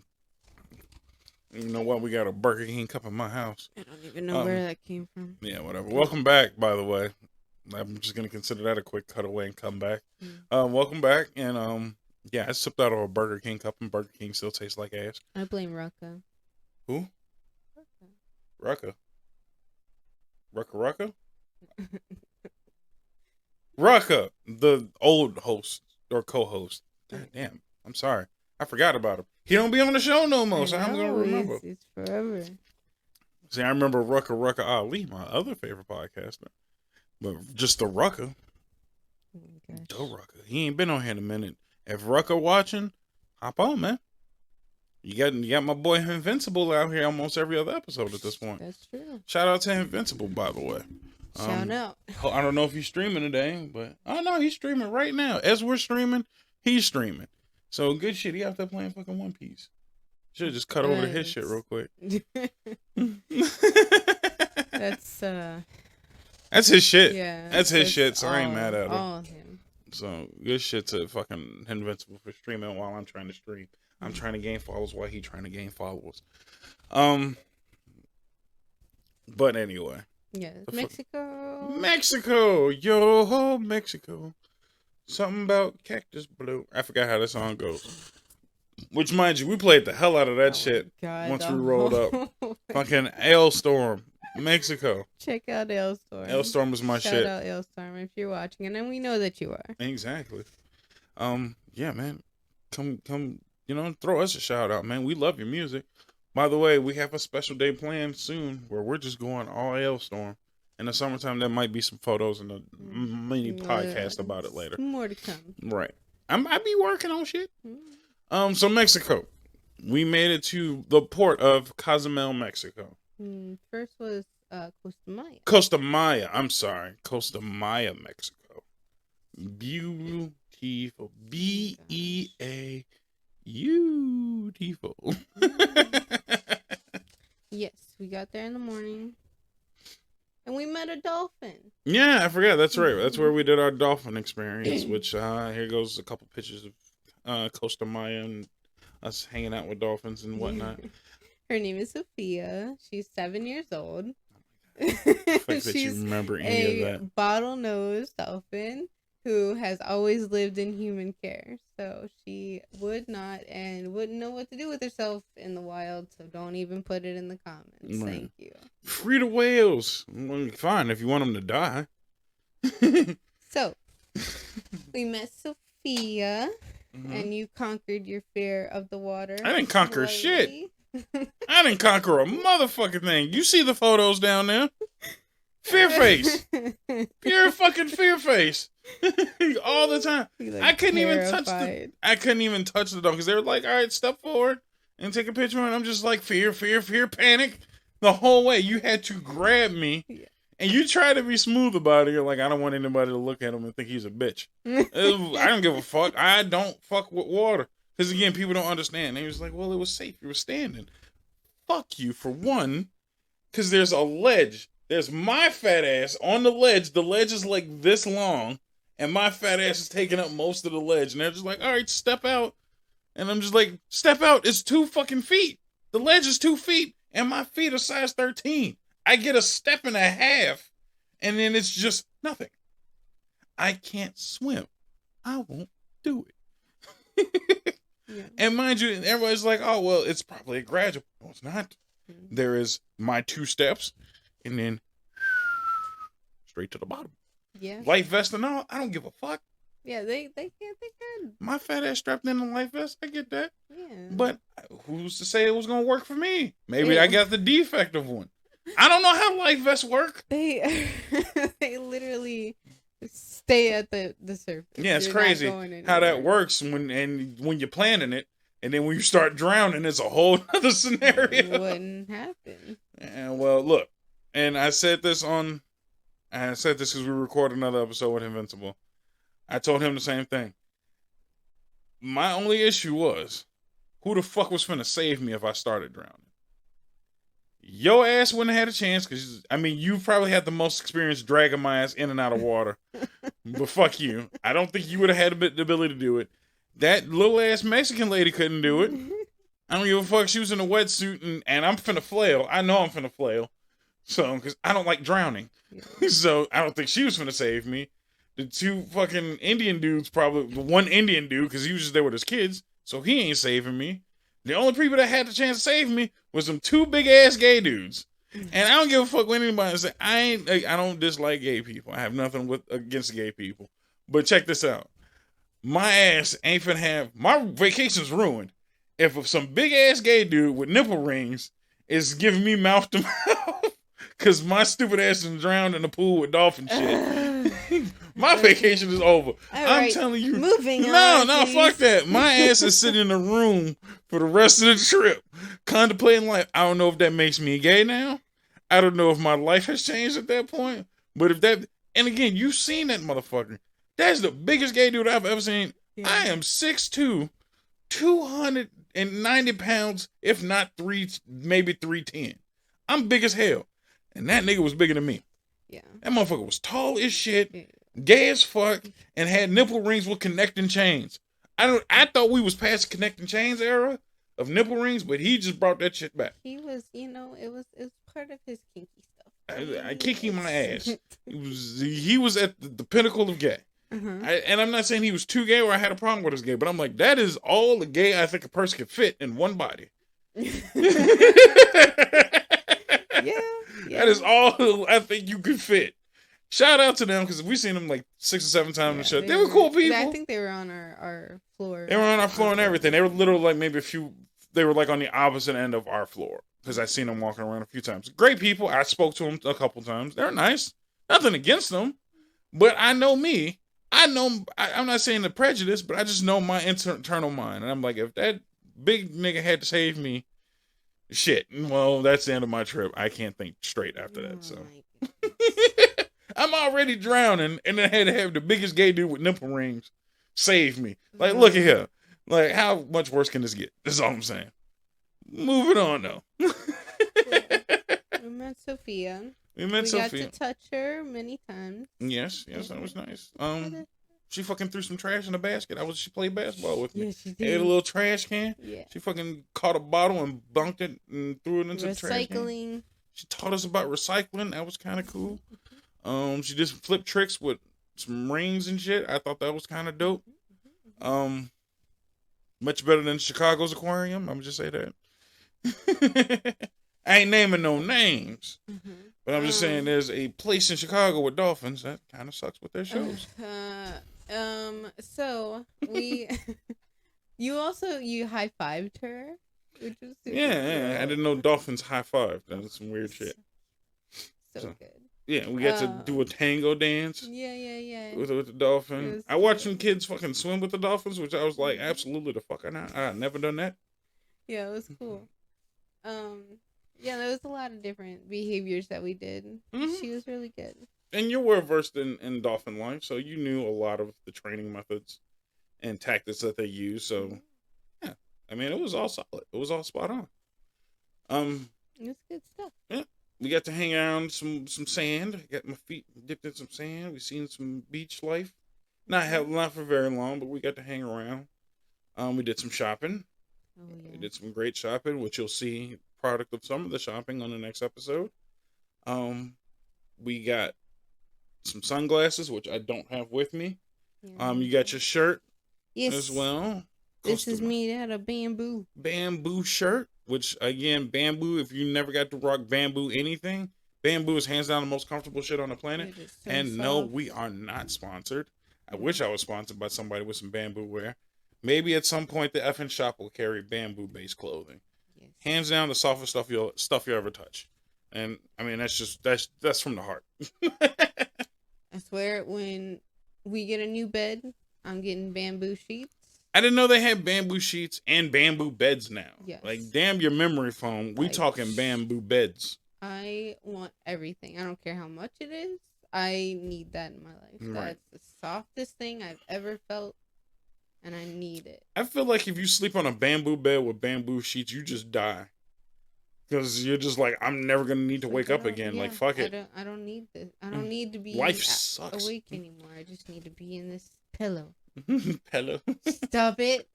You know what? We got a Burger King cup in my house. I don't even know where that came from. Yeah, whatever. Welcome back, by the way. I'm just gonna consider that a quick cutaway and come back. Welcome back, and yeah, I sipped out of a Burger King cup, and Burger King still tastes like ass. I blame Rucka. Who? Rucka. Rucka? Rucka, the old host or co-host. God damn, I'm sorry, I forgot about him. He don't be on the show no more, so I'm gonna remember. It's forever. See, I remember Rucka Ali, my other favorite podcaster. But just the Rucka. Oh my gosh. The Rucka. He ain't been on here in a minute. If Rucka watching, hop on, man. You got my boy Invincible out here almost every other episode at this point. That's true. Shout out to Invincible, by the way. Shout out. I don't know if he's streaming today, but oh no, he's streaming right now. As we're streaming, he's streaming. So good shit. He out there playing fucking One Piece. Should just cut over to his shit real quick. That's his shit. Yeah. That's his shit, so I ain't mad at him. All him. So good shit to fucking Invincible for streaming while I'm trying to stream. I'm trying to gain followers while he trying to gain followers. But anyway. Yeah. Mexico. Mexico. Yo, Mexico. Something about cactus blue. I forgot how the song goes. Which, mind you, we played the hell out of that shit once we rolled up. Fucking Ailstorm, Mexico. Check out Ailstorm. Ailstorm is my shit. Shout out Ailstorm if you're watching, and then we know that you are. Exactly. Yeah, man. Come, throw us a shout out, man. We love your music. By the way, we have a special day planned soon where we're just going all Ailstorm. In the summertime, there might be some photos and a mini podcast about it later. More to come. Right. I be working on shit. So Mexico. We made it to the port of Cozumel, Mexico. First was Costa Maya. Costa Maya. I'm sorry. Costa Maya, Mexico. Beautiful. B-E-A. Beautiful. Yes, we got there in the morning. And we met a dolphin. Yeah, I forgot. That's right. That's where we did our dolphin experience, which here goes a couple pictures of Costa Maya and us hanging out with dolphins and whatnot. Her name is Sophia. She's 7 years old. The fact that you remember any of that. Bottlenose dolphin who has always lived in human care. So she would not and wouldn't know what to do with herself in the wild. So don't even put it in the comments. Right. Thank you. Free the whales. Well, fine if you want them to die. So we met Sophia, and you conquered your fear of the water. I didn't conquer shit. I didn't conquer a motherfucking thing. You see the photos down there? Fear face. Pure fucking fear face. All the time. Like I couldn't even touch the dog because they were like, all right, step forward and take a picture. And I'm just like, fear, panic. The whole way. You had to grab me. Yeah. And you try to be smooth about it. You're like, I don't want anybody to look at him and think he's a bitch. I don't give a fuck. I don't fuck with water. Because, again, people don't understand. They was like, well, it was safe. You were standing. Fuck you, for one. Because there's a ledge. There's my fat ass on the ledge. The ledge is like this long. And my fat ass is taking up most of the ledge. And they're just like, all right, step out. And I'm just like, step out. It's 2 fucking feet. The ledge is 2 feet. And my feet are size 13. I get a step and a half, and then it's just nothing. I can't swim. I won't do it. Yeah. And mind you, everybody's like, oh, well, it's probably a gradual. No, it's not. Mm-hmm. There is my 2 steps, and then straight to the bottom. Yeah. Life vest and all, I don't give a fuck. Yeah, they can. My fat ass strapped in a life vest, I get that. Yeah. But who's to say it was going to work for me? Maybe I got the defective one. I don't know how life vests work. They literally stay at the surface. Yeah, it's crazy how that works when you're planning it, and then when you start drowning, it's a whole other scenario. It wouldn't happen. And well, look, and I said this because we recorded another episode with Invincible. I told him the same thing. My only issue was, who the fuck was finna save me if I started drowning? Your ass wouldn't have had a chance because, I mean, you probably had the most experience dragging my ass in and out of water. But fuck you. I don't think you would have had the ability to do it. That little ass Mexican lady couldn't do it. I don't give a fuck. She was in a wetsuit and I'm finna flail. I know I'm finna flail. So, because I don't like drowning. Yeah. So, I don't think she was finna save me. The 2 fucking Indian dudes, probably the one Indian dude, because he was just there with his kids. So, he ain't saving me. The only people that had the chance to save me was some 2 big ass gay dudes. And I don't give a fuck what anybody say. I don't dislike gay people. I have nothing against gay people. But check this out. My ass ain't finna have my vacation's ruined if some big ass gay dude with nipple rings is giving me mouth to mouth because my stupid ass is drowned in the pool with dolphin shit. My vacation is over. I'm telling you. Moving on. No, fuck that. My ass is sitting in a room for the rest of the trip, contemplating life. I don't know if that makes me gay now. I don't know if my life has changed at that point. But if that, and again, you've seen that motherfucker. That's the biggest gay dude I've ever seen. Yeah. I am 6'2", 290 pounds, if not maybe 310. I'm big as hell. And that nigga was bigger than me. Yeah. That motherfucker was tall as shit. Yeah. Gay as fuck, and had nipple rings with connecting chains. I thought we was past the connecting chains era of nipple rings, but he just brought that shit back. He was, it was part of his kinky stuff. I kinky my ass. He was at the pinnacle of gay. Uh-huh. And I'm not saying he was too gay or I had a problem with his gay, but I'm like, that is all the gay I think a person could fit in one body. Yeah. That is all I think you could fit. Shout out to them because we've seen them like 6 or 7 times in the show. They were cool people. I think they were on our floor. They were on our floor and everything. They were literally like maybe they were like on the opposite end of our floor because I've seen them walking around a few times. Great people. I spoke to them a couple times. They're nice. Nothing against them. But I know me. I'm not saying the prejudice, but I just know my internal mind. And I'm like, if that big nigga had to save me, shit, well, that's the end of my trip. I can't think straight after that. So. I'm already drowning, and then I had to have the biggest gay dude with nipple rings save me. Like, look at here. Like, how much worse can this get? That's all I'm saying. Moving on, though. We met Sophia. We got to touch her many times. Yes, that was nice. She fucking threw some trash in a basket. She played basketball with me. Yeah, she did. Ate a little trash can. Yeah. She fucking caught a bottle and bunked it and threw it into the trash can. Recycling. She taught us about recycling. That was kind of cool. She did some flip tricks with some rings and shit. I thought that was kind of dope. Mm-hmm. Much better than Chicago's aquarium. I'm just say that. I ain't naming no names, Mm-hmm. but I'm just saying there's a place in Chicago with dolphins that kind of sucks with their shows. So we, you high fived her, which was super Yeah, cool. I didn't know dolphins high five. That's some weird shit. So good. Yeah, we got to do a tango dance. Yeah. With the dolphin. I Cute. watched some kids fucking swim with the dolphins, which I was like, absolutely the fuck not. I never done that. Yeah, it was cool. Yeah, there was a lot of different behaviors that we did. Mm-hmm. She was really good. And you were versed in dolphin life, so you knew a lot of the training methods and tactics that they use. So, yeah, I mean, it was all solid. It was all spot on. It was good stuff. Yeah, we got to hang around some sand. I got my feet dipped in some sand. We seen some beach life. Not for very long, but we got to hang around. We did some shopping. Oh, yeah. We did some great shopping, which you'll see product of some of the shopping on the next episode. We got some sunglasses, which I don't have with me. Yeah. You got your shirt as well. This is made out of bamboo. Bamboo shirt, which again, bamboo, if you never got to rock bamboo anything, bamboo is hands down the most comfortable shit on the planet. So and soft. No, we are not sponsored. I wish I was sponsored by somebody with some bamboo wear. Maybe at some point the effing shop will carry bamboo-based clothing. Yes. Hands down, the softest stuff you'll ever touch. And I mean, that's from the heart. I swear, when we get a new bed, I'm getting bamboo sheets. I didn't know they had bamboo sheets and bamboo beds now. Yes. Like, damn your memory foam. We talking bamboo beds. I want everything. I don't care how much it is. I need that in my life. Right. That's the softest thing I've ever felt. And I need it. I feel like if you sleep on a bamboo bed with bamboo sheets, you just die. Because you're just like, I'm never going to need to wake up again. Yeah, like, fuck it. I don't need this. I don't need to be Life sucks. Awake anymore. I just need to be in this pillow. Pillow. Stop it.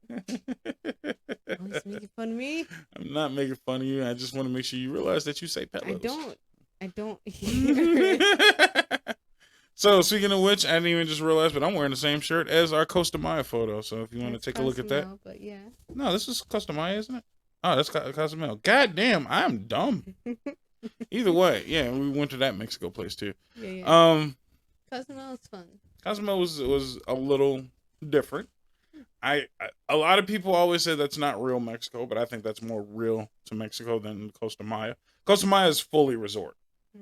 Always making fun of me. I'm not making fun of you. I just want to make sure you realize that you say pillows. I don't hear it. So, speaking of which, I didn't even just realize, but I'm wearing the same shirt as our Costa Maya photo. So, if you want to take a look at that. But yeah. No, this is Costa Maya, isn't it? Oh, that's Cozumel. God damn, I'm dumb. Either way, yeah, we went to that Mexico place too. Yeah. Cozumel is fun. Cozumel was a little different. A lot of people always say that's not real Mexico, but I think that's more real to Mexico than Costa Maya. Costa Maya is fully resort,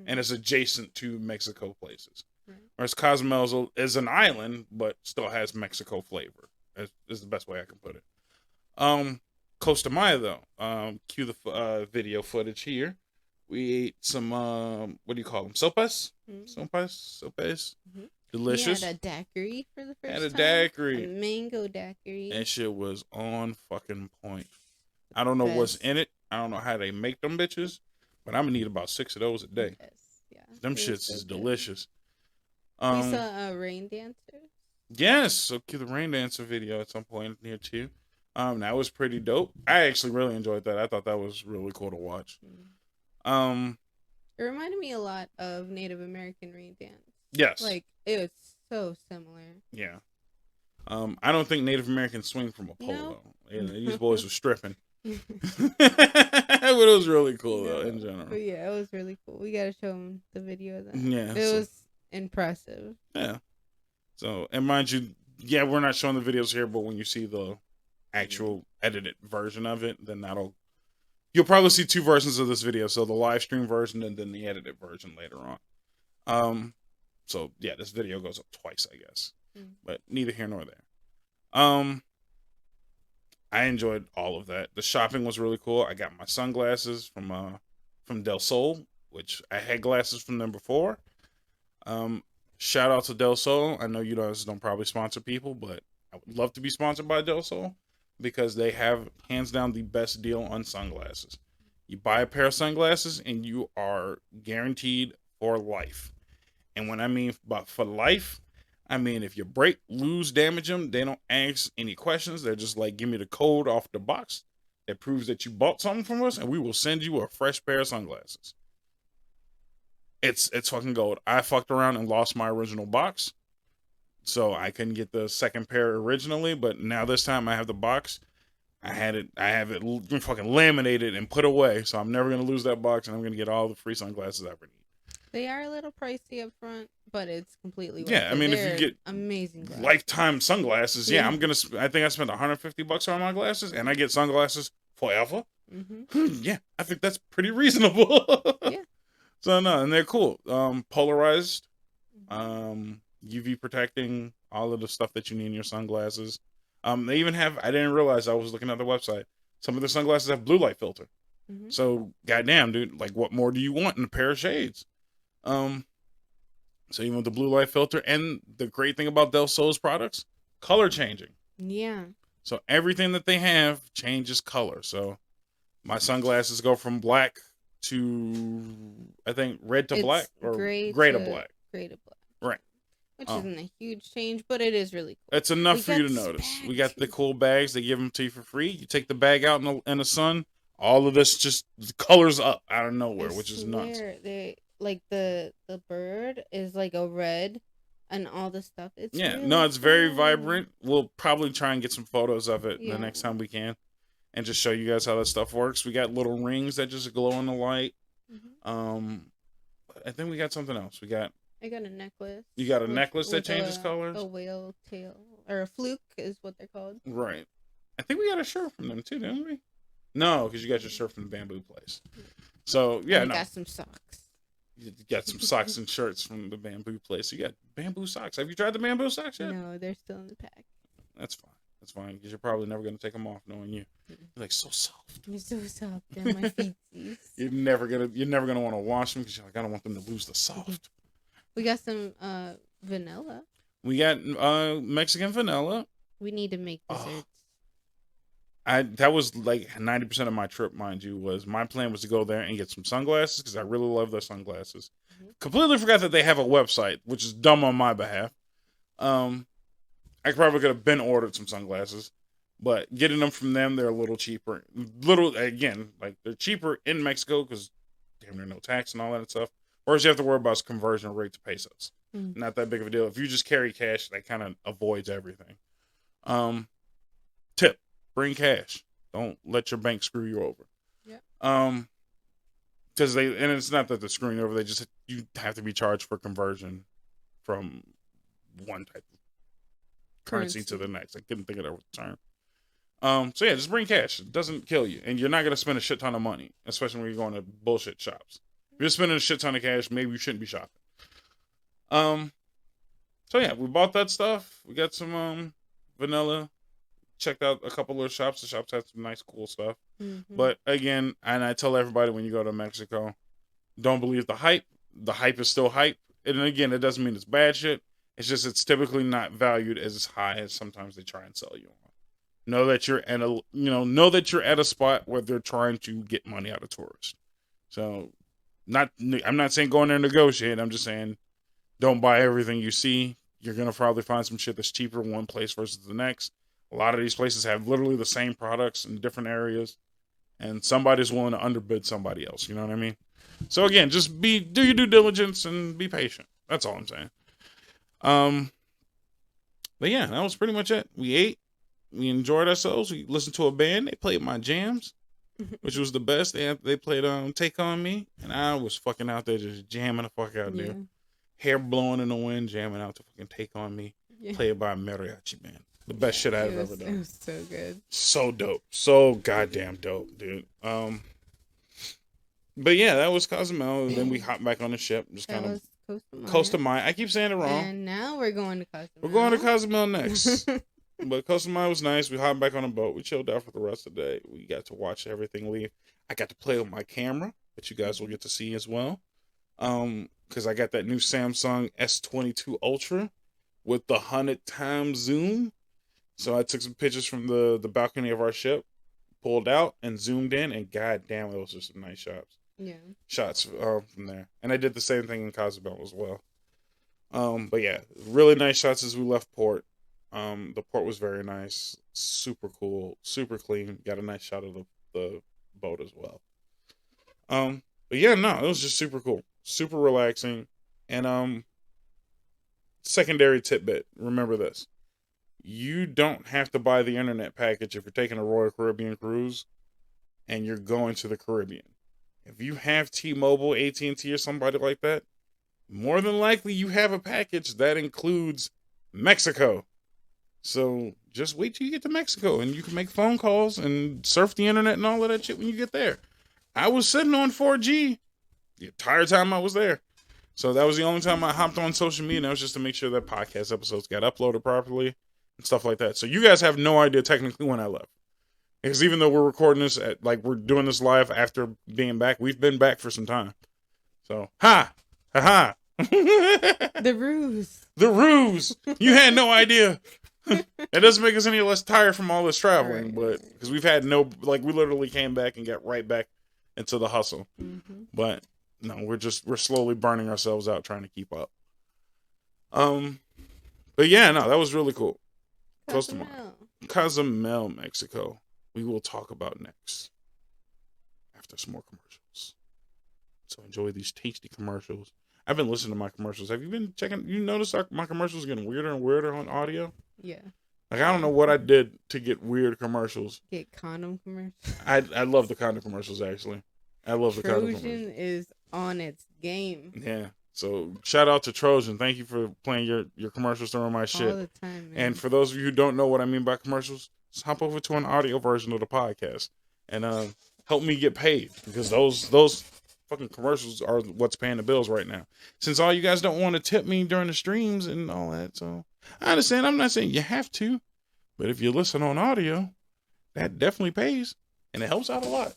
and it's adjacent to Mexico places. Whereas Cozumel is an island, but still has Mexico flavor. Is the best way I can put it. Costa Maya, though. Cue the video footage here. We ate some, what do you call them? Sopas? Sopas? Mm-hmm. Delicious. We had a daiquiri for the first time. Had a daiquiri. A mango daiquiri. That shit was on fucking point. I don't know what's in it. I don't know how they make them bitches, but I'm going to need about 6 of those a day. Yes. Yeah. Them shits is delicious. We saw a rain dancer. Yes, so cue the rain dancer video at some point near too. That was pretty dope. I actually really enjoyed that. I thought that was really cool to watch. It reminded me a lot of Native American rain dance. Yes, like it was so similar. Yeah. I don't think Native Americans swing from a pole though. Yeah, these boys were stripping. But it was really cool though in general. But yeah, it was really cool. We gotta show them the video of that. Yeah, it was impressive. Yeah. So, and mind you, yeah, we're not showing the videos here, but when you see the actual edited version of it, then you'll probably see 2 versions of this video. So the live stream version and then the edited version later on. So yeah, this video goes up twice, I guess, but neither here nor there. I enjoyed all of that. The shopping was really cool. I got my sunglasses from Del Sol, which I had glasses from them before. Shout out to Del Sol. I know you guys don't probably sponsor people, but I would love to be sponsored by Del Sol because they have hands down the best deal on sunglasses. You buy a pair of sunglasses and you are guaranteed for life. And when I mean for life, I mean if you break, lose, damage them, they don't ask any questions. They're just like, give me the code off the box that proves that you bought something from us and we will send you a fresh pair of sunglasses. It's fucking gold. I fucked around and lost my original box. so I couldn't get the second pair originally. But now this time I have the box. I have it fucking laminated and put away, so I'm never gonna lose that box, and I'm gonna get all the free sunglasses I ever need. They are a little pricey up front, but it's completely worth Yeah, I it. mean, if you They're get amazing glasses. lifetime sunglasses, yeah, Yeah. I'm gonna. I think I spent $150 on my glasses, and I get sunglasses forever. Yeah, I think that's pretty reasonable. Yeah. So no, and they're cool. Polarized, Mm-hmm. UV protecting, all of the stuff that you need in your sunglasses. They even have. I didn't realize I was looking at the website. Some of the sunglasses have blue light filter. Mm-hmm. So goddamn, dude, like, what more do you want in a pair of shades? So even with the blue light filter, and the great thing about Del Sol's products, color changing. Yeah. So everything that they have changes color. So my sunglasses go from black to, I think, red to black, or gray to black. Gray to black. Right. Which isn't a huge change, but it is really cool. It's enough for you to notice. We got the cool bags. They give them to you for free. You take the bag out in the sun. All of this just colors up out of nowhere, which is nuts. They like the bird is like a red, and all the stuff. It's really no, it's cool. very vibrant. We'll probably try and get some photos of it the next time we can, and just show you guys how that stuff works. We got little rings that just glow in the light. Mm-hmm. I think we got something else. I got a necklace. You got a necklace that changes colors? A whale tail. Or a fluke is what they're called. Right. I think we got a shirt from them too, didn't we? No, because you got your shirt from the Bamboo Place. So, yeah, got some socks. You got some socks and shirts from the Bamboo Place. You got bamboo socks. Have you tried the bamboo socks yet? No, they're still in the pack. That's fine. That's fine, because you're probably never going to take them off knowing you. You're like, so soft. You're so soft. They're my feetsies. You're never gonna want to wash them because you're like, I don't want them to lose the soft. We got some vanilla. We got Mexican vanilla. We need to make desserts. That was like 90% of my trip, mind you. Was my plan was to go there and get some sunglasses because I really love their sunglasses. Mm-hmm. Completely forgot that they have a website, which is dumb on my behalf. I probably could have been ordered some sunglasses, but getting them from them, they're a little cheaper. They're cheaper in Mexico because damn near no tax and all that stuff. Whereas you have to worry about conversion rate to pesos. Mm. Not that big of a deal. If you just carry cash, that kind of avoids everything. Tip: bring cash. Don't let your bank screw you over. Yeah. Because it's not that they're screwing you over. You have to be charged for conversion from one type of currency to the next. I couldn't think of that term. So yeah, just bring cash. It doesn't kill you, and you're not gonna spend a shit ton of money, especially when you're going to bullshit shops. If you're spending a shit ton of cash, maybe you shouldn't be shopping. So yeah, we bought that stuff. We got some vanilla. Checked out a couple of shops. The shops had some nice, cool stuff. Mm-hmm. But again, and I tell everybody when you go to Mexico, don't believe the hype. The hype is still hype. And again, it doesn't mean it's bad shit. It's just it's typically not valued as high as sometimes they try and sell you on. Know that you're at a spot where they're trying to get money out of tourists. So I'm not saying go in there and negotiate. I'm just saying don't buy everything you see. You're gonna probably find some shit that's cheaper one place versus the next. A lot of these places have literally the same products in different areas, and somebody's willing to underbid somebody else. You know what I mean? So again, just do your due diligence and be patient. That's all I'm saying. But yeah, that was pretty much it. We ate, we enjoyed ourselves. We listened to a band. They played my jams, which was the best. They played Take On Me, and I was fucking out there just jamming the fuck out there, hair blowing in the wind, jamming out to fucking Take On Me, played by a mariachi band. The best shit I've ever done. It was so good. So dope. So goddamn dope, dude. But yeah, that was Cozumel. And then we hopped back on the ship. Just kind of Costa Maya. I keep saying it wrong. And now we're going to Cozumel. We're going to Cozumel next. But Costa Maya was nice. We hopped back on a boat. We chilled out for the rest of the day. We got to watch everything leave. I got to play with my camera, which you guys will get to see as well. Because I got that new Samsung S22 Ultra with the 100x zoom. So I took some pictures from the balcony of our ship, pulled out and zoomed in, and goddamn, those are some nice shots. Yeah. Shots from there. And I did the same thing in Cozumel as well. But yeah, really nice shots as we left port. The port was very nice, super cool, super clean. Got a nice shot of the boat as well. But yeah, no, it was just super cool, super relaxing, and secondary tidbit. Remember this. You don't have to buy the internet package if you're taking a Royal Caribbean cruise and you're going to the Caribbean. If you have T-Mobile, AT&T, or somebody like that, more than likely you have a package that includes Mexico. So just wait till you get to Mexico and you can make phone calls and surf the internet and all of that shit when you get there. I was sitting on 4G the entire time I was there. So that was the only time I hopped on social media, and that was just to make sure that podcast episodes got uploaded properly and stuff like that. So you guys have no idea technically when I left. Because even though we're recording this we're doing this live after being back, we've been back for some time. So, ha! Ha-ha! The ruse. The ruse! You had no idea. It doesn't make us any less tired from all this traveling, but because we've had we literally came back and got right back into the hustle. Mm-hmm. But no, we're slowly burning ourselves out trying to keep up. But yeah, no, that was really cool. Close to mine. Cozumel, Mexico. We will talk about next after some more commercials. So enjoy these tasty commercials. I've been listening to my commercials. Have you been checking? You noticed my commercials getting weirder and weirder on audio? Yeah. Like, I don't know what I did to get weird commercials. Get condom commercials? I love the condom commercials, actually. I love the condom commercials. Trojan is on its game. Yeah. So, shout out to Trojan. Thank you for playing your commercials during my shit. All the time, man. And for those of you who don't know what I mean by commercials, just hop over to an audio version of the podcast and help me get paid, because those fucking commercials are what's paying the bills right now. Since all you guys don't want to tip me during the streams and all that, so I understand. I'm not saying you have to, but if you listen on audio, that definitely pays and it helps out a lot.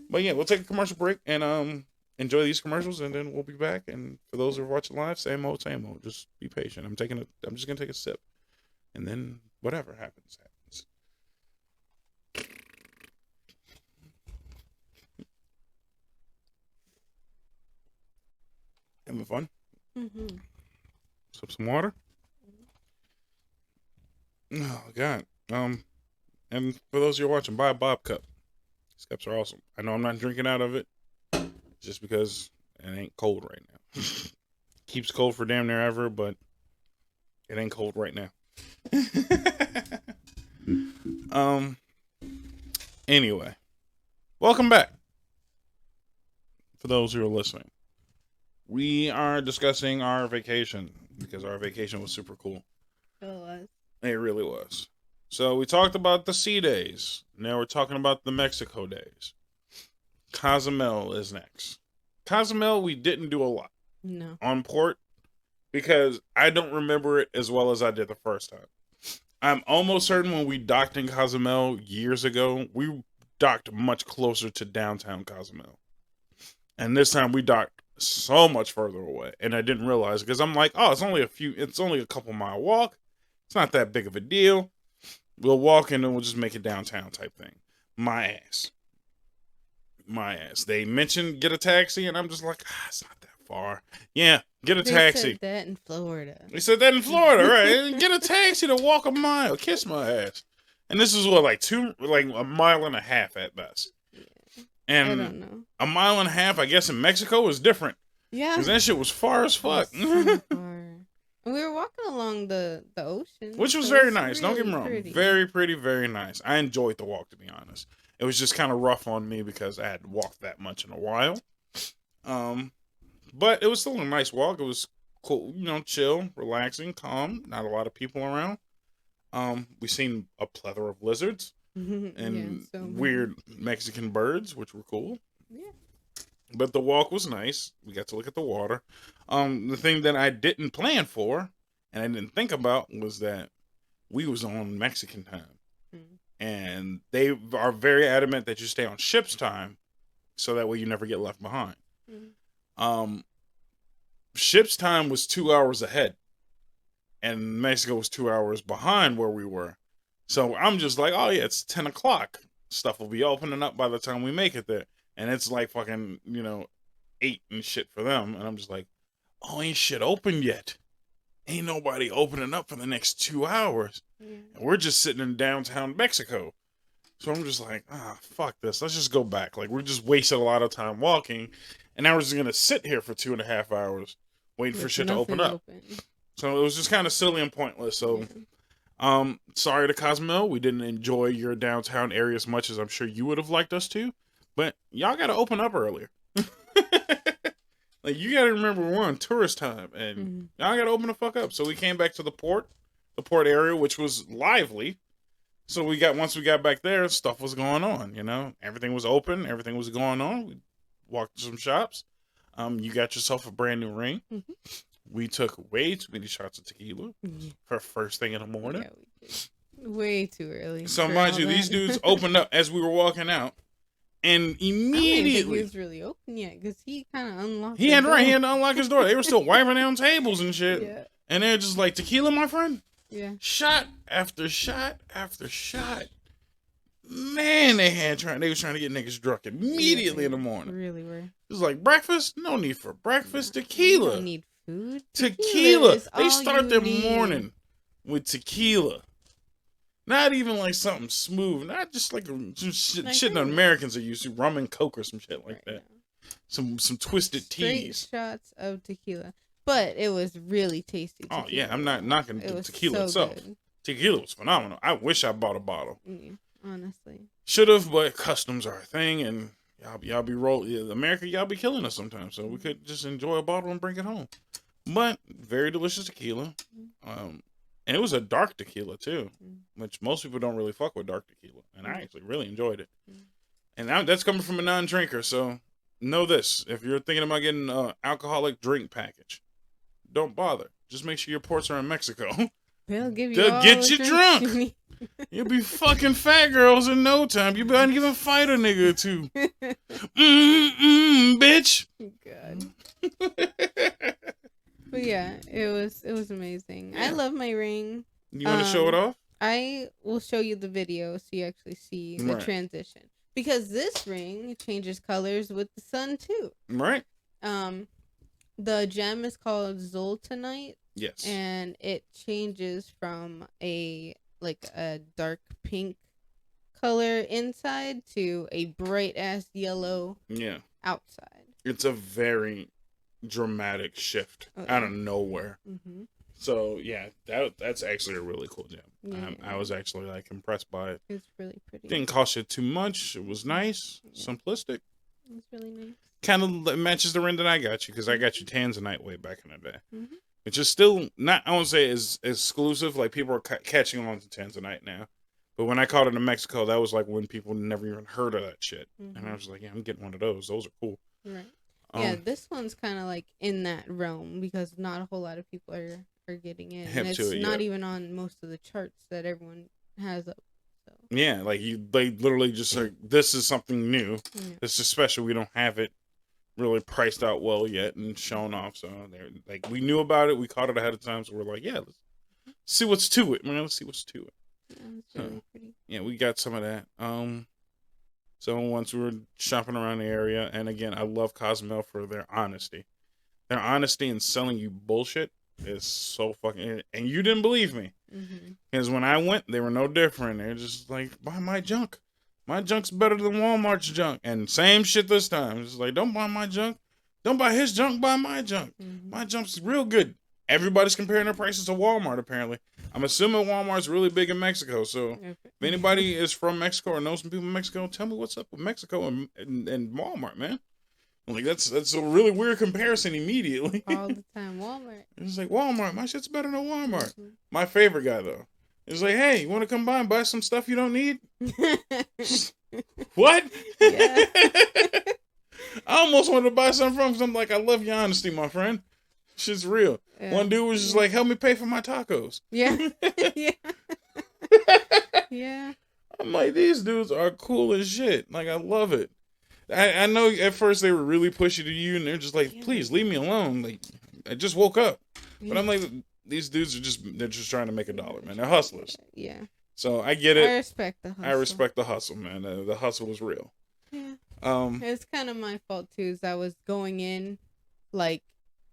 But yeah, we'll take a commercial break and enjoy these commercials, and then we'll be back. And for those who are watching live, same old. Just be patient. I'm just gonna take a sip, and then whatever happens. Having fun? Mm-hmm. Some water? Oh, God. And for those of you watching, buy a Bob cup. These cups are awesome. I know I'm not drinking out of it just because it ain't cold right now. Keeps cold for damn near ever, but it ain't cold right now. Anyway, welcome back. For those who are listening. We are discussing our vacation because our vacation was super cool. It was. It really was. So we talked about the sea days. Now we're talking about the Mexico days. Cozumel is next. Cozumel, we didn't do a lot. No. On port because I don't remember it as well as I did the first time. I'm almost certain when we docked in Cozumel years ago, we docked much closer to downtown Cozumel. And this time we docked so much further away, and I didn't realize it because I'm like, oh, it's only a couple mile walk. It's not that big of a deal. We'll walk and then we'll just make it downtown type thing. My ass. They mentioned get a taxi, and I'm just like, it's not that far. Yeah, get a taxi. They said that in Florida. They said that in Florida, right? Get a taxi to walk a mile. Kiss my ass. And this is what, a mile and a half at best. And I don't know. A mile and a half, I guess, in Mexico is different. Yeah. Because that shit was far as fuck. So far. We were walking along the ocean. Which was very nice. Don't get me wrong. Pretty. Very pretty, very nice. I enjoyed the walk, to be honest. It was just kind of rough on me because I hadn't walked that much in a while. But it was still a nice walk. It was cool, chill, relaxing, calm. Not a lot of people around. We seen a plethora of lizards. And weird Mexican birds, which were cool. Yeah. But the walk was nice. We got to look at the water. The thing that I didn't plan for, and I didn't think about, was that we was on Mexican time. And they are very adamant that you stay on ship's time, so that way you never get left behind. Ship's time was 2 hours ahead. And Mexico was 2 hours behind where we were. So I'm just like, oh yeah, it's 10 o'clock. Stuff will be opening up by the time we make it there. And it's like fucking, 8 and shit for them. And I'm just like, oh, ain't shit open yet. Ain't nobody opening up for the next 2 hours. Yeah. And we're just sitting in downtown Mexico. So I'm just like, fuck this. Let's just go back. Like, we're just wasting a lot of time walking. And now we're just going to sit here for 2.5 hours waiting for shit to open up. So it was just kind of silly and pointless. So, sorry to Cosmo, we didn't enjoy your downtown area as much as I'm sure you would have liked us to, but y'all got to open up earlier. Like, you got to remember we're on tourist time, and y'all got to open the fuck up. So we came back to the port area, which was lively. So once we got back there, stuff was going on. You know, everything was open, everything was going on. We walked to some shops. You got yourself a brand new ring. We took way too many shots of tequila for first thing in the morning. Yeah, we did. Way too early. So mind you, these dudes opened up as we were walking out, and immediately I didn't think he was really open yet because he kind of unlocked. He had to unlock his door. They were still wiping down tables and shit. Yeah. And they're just like, tequila, my friend. Yeah. Shot after shot after shot. Man, they was trying to get niggas drunk immediately in the morning. Really were. It was like, breakfast? No need for breakfast. Tequila. You don't need food. Tequila. They start their morning with tequila. Not even like something smooth. Not just like some shit that Americans are used to. Rum and Coke or some shit like that. Some twisted teas. Shots of tequila. But it was really tasty tequila. Oh, yeah. I'm not knocking the tequila itself. Good. Tequila was phenomenal. I wish I bought a bottle. Yeah, honestly. Should have, but customs are a thing, and y'all be rolling. America, y'all be killing us sometimes, so we could just enjoy a bottle and bring it home. But very delicious tequila. And it was a dark tequila, too, which most people don't really fuck with dark tequila, and I actually really enjoyed it. And that's coming from a non-drinker, so know this. If you're thinking about getting an alcoholic drink package, don't bother. Just make sure your ports are in Mexico. They'll give you They'll get you drunk. You'll be fucking fat girls in no time. You better even fight a nigga or two. Bitch. God. But yeah, it was amazing. Yeah. I love my ring. You want to show it off? I will show you the video so you actually see the transition. Because this ring changes colors with the sun too. Right. The gem is called Zoltanite. Yes. And it changes from a dark pink color inside to a bright ass yellow outside. It's a very dramatic shift out of nowhere. So yeah, that's actually a really cool gem. Yeah. I was actually like impressed by it. It's really pretty. Didn't cost you too much. It was nice, simplistic. It was really nice. Kind of matches the ring that I got you because I got you Tanzanite way back in the day. Which is still not, I won't say is exclusive. Like, people are catching on to Tanzanite now. But when I caught it in Mexico, that was like when people never even heard of that shit. And I was like, yeah, I'm getting one of those. Those are cool. Right. Yeah, this one's kind of like in that realm because not a whole lot of people are getting it. And it's not even on most of the charts that everyone has up. So. Yeah, like they literally just like, this is something new. Yeah. This is special. We don't have it really priced out well yet and shown off, so they're like, we knew about it, we caught it ahead of time, so we're like, yeah, let's see what's to it, man. Let's see what's to it. Yeah, it's really pretty. Yeah, we got some of that. So once we were shopping around the area, and again, I love Cozumel for their honesty. Their honesty in selling you bullshit is so fucking, and you didn't believe me, because when I went, they were no different. They're just like, buy my junk. My junk's better than Walmart's junk. And same shit this time. It's like, don't buy my junk. Don't buy his junk, buy my junk. My junk's real good. Everybody's comparing their prices to Walmart, apparently. I'm assuming Walmart's really big in Mexico. So if anybody is from Mexico or knows some people in Mexico, tell me what's up with Mexico and Walmart, man. Like, that's a really weird comparison immediately. All the time, Walmart. It's like, Walmart, my shit's better than Walmart. My favorite guy, though. It's like, hey, you want to come by and buy some stuff you don't need? What? Yeah. I almost wanted to buy something from him because I'm like, I love your honesty, my friend. Shit's real. Yeah. One dude was just like, help me pay for my tacos. Yeah. Yeah. Yeah. I'm like, these dudes are cool as shit. Like, I love it. I know at first they were really pushy to you, and they're just like, please leave me alone. Like, I just woke up. But I'm like, these dudes they're just trying to make $1, man. They're hustlers. Yeah. So I get it. I respect the hustle. I respect the hustle, man. The hustle is real. Yeah. It's kind of my fault too. Is I was going in, like,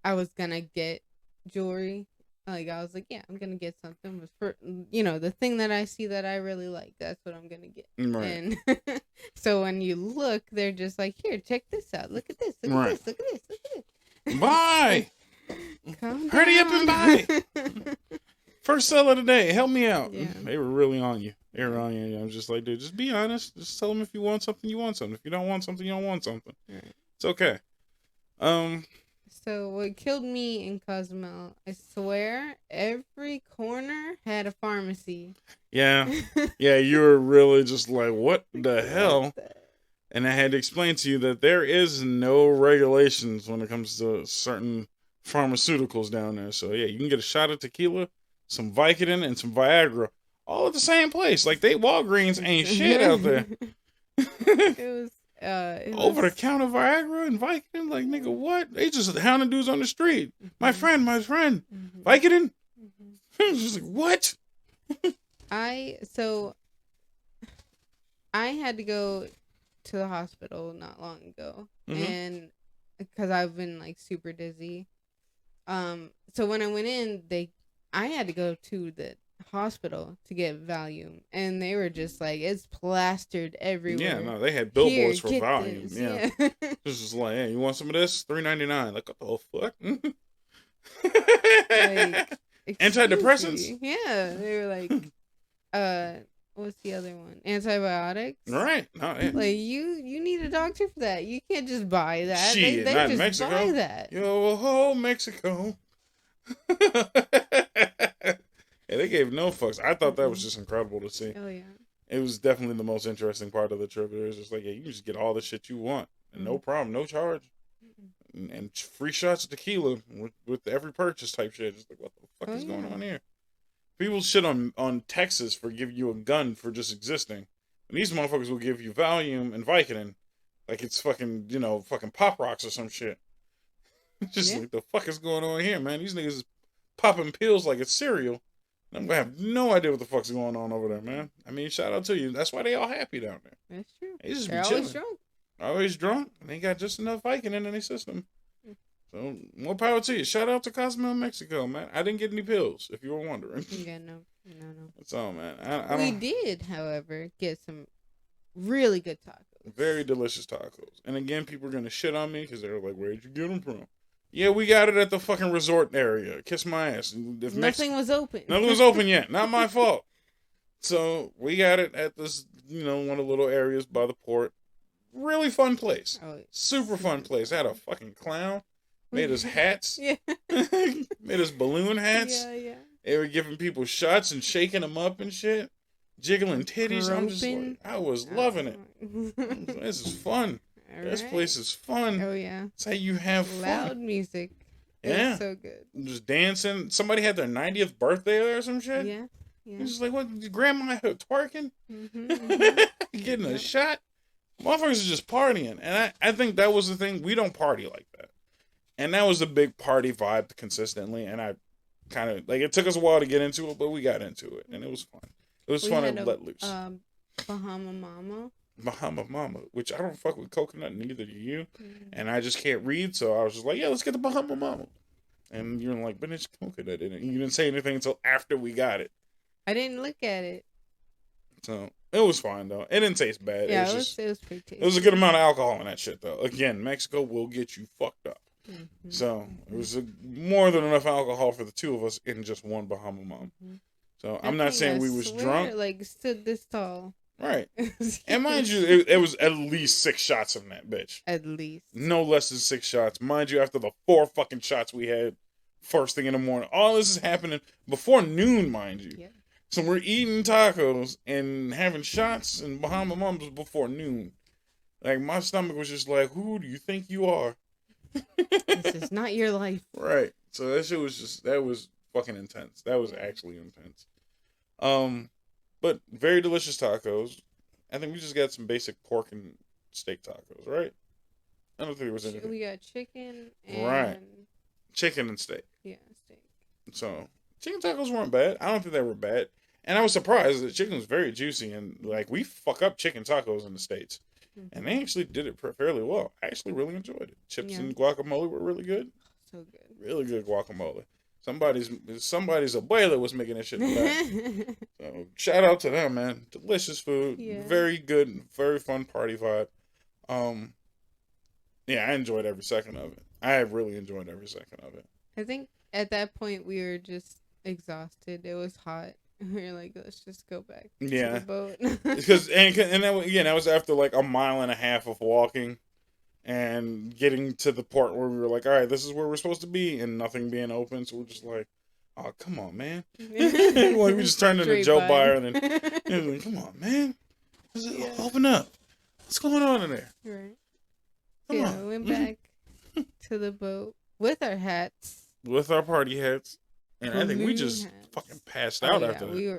I was gonna get jewelry. Like, I was like, yeah, I'm gonna get something. But for the thing that I see that I really like, that's what I'm gonna get. Right. And so when you look, they're just like, here, check this out. Look at this. Look at this. Look at this. Look at this. Bye. Calm Hurry up and buy. down. First sell of the day. Help me out. Yeah. They were really on you. They were on you. I was just like, dude, just be honest. Just tell them if you want something, you want something. If you don't want something, you don't want something. Right. It's okay. So what killed me in Cozumel, I swear, every corner had a pharmacy. Yeah. Yeah, you were really just like, what the hell? And I had to explain to you that there is no regulations when it comes to certain pharmaceuticals down there. So yeah, you can get a shot of tequila, some Vicodin, and some Viagra all at the same place. Like Walgreens ain't shit out there. It Over the was counter Viagra and Vicodin, like nigga, what? They just hounding dudes on the street. My friend, Vicodin. Just like what? I had to go to the hospital not long ago, and because I've been like super dizzy. So when I went in, I had to go to the hospital to get Valium, and they were just like, it's plastered everywhere. Yeah, no, they had billboards for get Valium. this. Yeah. This is like, hey, you want some of this? $3.99. Like, what the fuck? Like, antidepressants? Yeah, they were like, what's the other one? Antibiotics. Right. No, yeah. Like you need a doctor for that. You can't just buy that. Shit, they not just in Mexico. buy that. Yo ho, Mexico. Yeah, they gave no fucks. I thought that was just incredible to see. Oh yeah. It was definitely the most interesting part of the trip. It was just like, yeah, you can just get all the shit you want, and no problem, no charge, and free shots of tequila with every purchase type shit. Just like, what the fuck is going on here? People shit on Texas for giving you a gun for just existing, and these motherfuckers will give you Valium and Vicodin, like it's fucking fucking Pop Rocks or some shit. Just like, the fuck is going on here, man? These niggas is popping pills like it's cereal. I'm gonna have no idea what the fuck's going on over there, man. I mean, shout out to you. That's why they all happy down there. That's true. They just They're be always chilling. drunk. Always drunk. And they got just enough Vicodin in their system. So, more power to you. Shout out to Cozumel, Mexico, man. I didn't get any pills, if you were wondering. Yeah, no. That's all, man. We did, however, get some really good tacos. Very delicious tacos. And again, people are gonna shit on me because they're like, "Where'd you get them from?" Yeah, we got it at the fucking resort area. Kiss my ass. If nothing was open. Nothing was open yet. Not my fault. So we got it at this, one of the little areas by the port. Really fun place. Oh, super fun place. Had a fucking clown. Made us hats. Yeah. Made us balloon hats. Yeah. They were giving people shots and shaking them up and shit. Jiggling titties. I'm just like, I was loving it. This is fun. This place is fun. Oh yeah. It's how you have loud fun. Music. Yeah. So good. Just dancing. Somebody had their 90th birthday there or some shit. Yeah. It's just like, what? Grandma twerking? Getting a shot? Motherfuckers are just partying. And I think that was the thing. We don't party like that. And that was a big party vibe consistently. And I kind of, it took us a while to get into it, but we got into it. And it was fun. It was fun to let loose. Bahama Mama, which I don't fuck with coconut, neither do you. And I just can't read, so I was just like, yeah, let's get the Bahama Mama. And you're like, but it's coconut in it. You didn't say anything until after we got it. I didn't look at it. So it was fine though. It didn't taste bad. Yeah, it was pretty tasty. It was a good amount of alcohol in that shit though. Again, Mexico will get you fucked up. So it was more than enough alcohol for the two of us in just one Bahama Mama. So I'm not saying we was drunk. Stood this tall. Right. And mind you, it was at least 6 shots in that bitch. At least. No less than 6 shots. Mind you, after the 4 fucking shots we had first thing in the morning. All this is happening before noon, mind you. Yeah. So we're eating tacos and having shots and Bahama Mamas before noon. Like, my stomach was just like, who do you think you are? This is not your life. Right. So that shit was that was fucking intense. That was actually intense. But very delicious tacos. I think we just got some basic pork and steak tacos, right? I don't think there was anything. We got chicken and... Right. Chicken and steak. Yeah, steak. So, chicken tacos weren't bad. I don't think they were bad. And I was surprised that chicken was very juicy. And, we fuck up chicken tacos in the States. And they actually did it fairly well. I actually really enjoyed it. Chips and guacamole were really good. So good. Really good guacamole. Somebody's abuela was making that shit back. So shout out to them, man. Delicious food. Yeah. Very good, very fun party vibe. Yeah, I enjoyed every second of it. I really enjoyed every second of it. I think at that point we were just exhausted. It was hot. We were like, let's just go back to the Yeah, boat. because and that again, that was after like a mile and a half of walking and getting to the part where we were like, all right, this is where we're supposed to be, and nothing being open. So we're just like, oh, come on, man. Like we just turned into Straight Joe by. Byron and like, come on, man. Yeah. Open up. What's going on in there? Right. Come Yeah, on. we went back to the boat with our hats. With our party hats. And I think we just fucking passed out after that. We were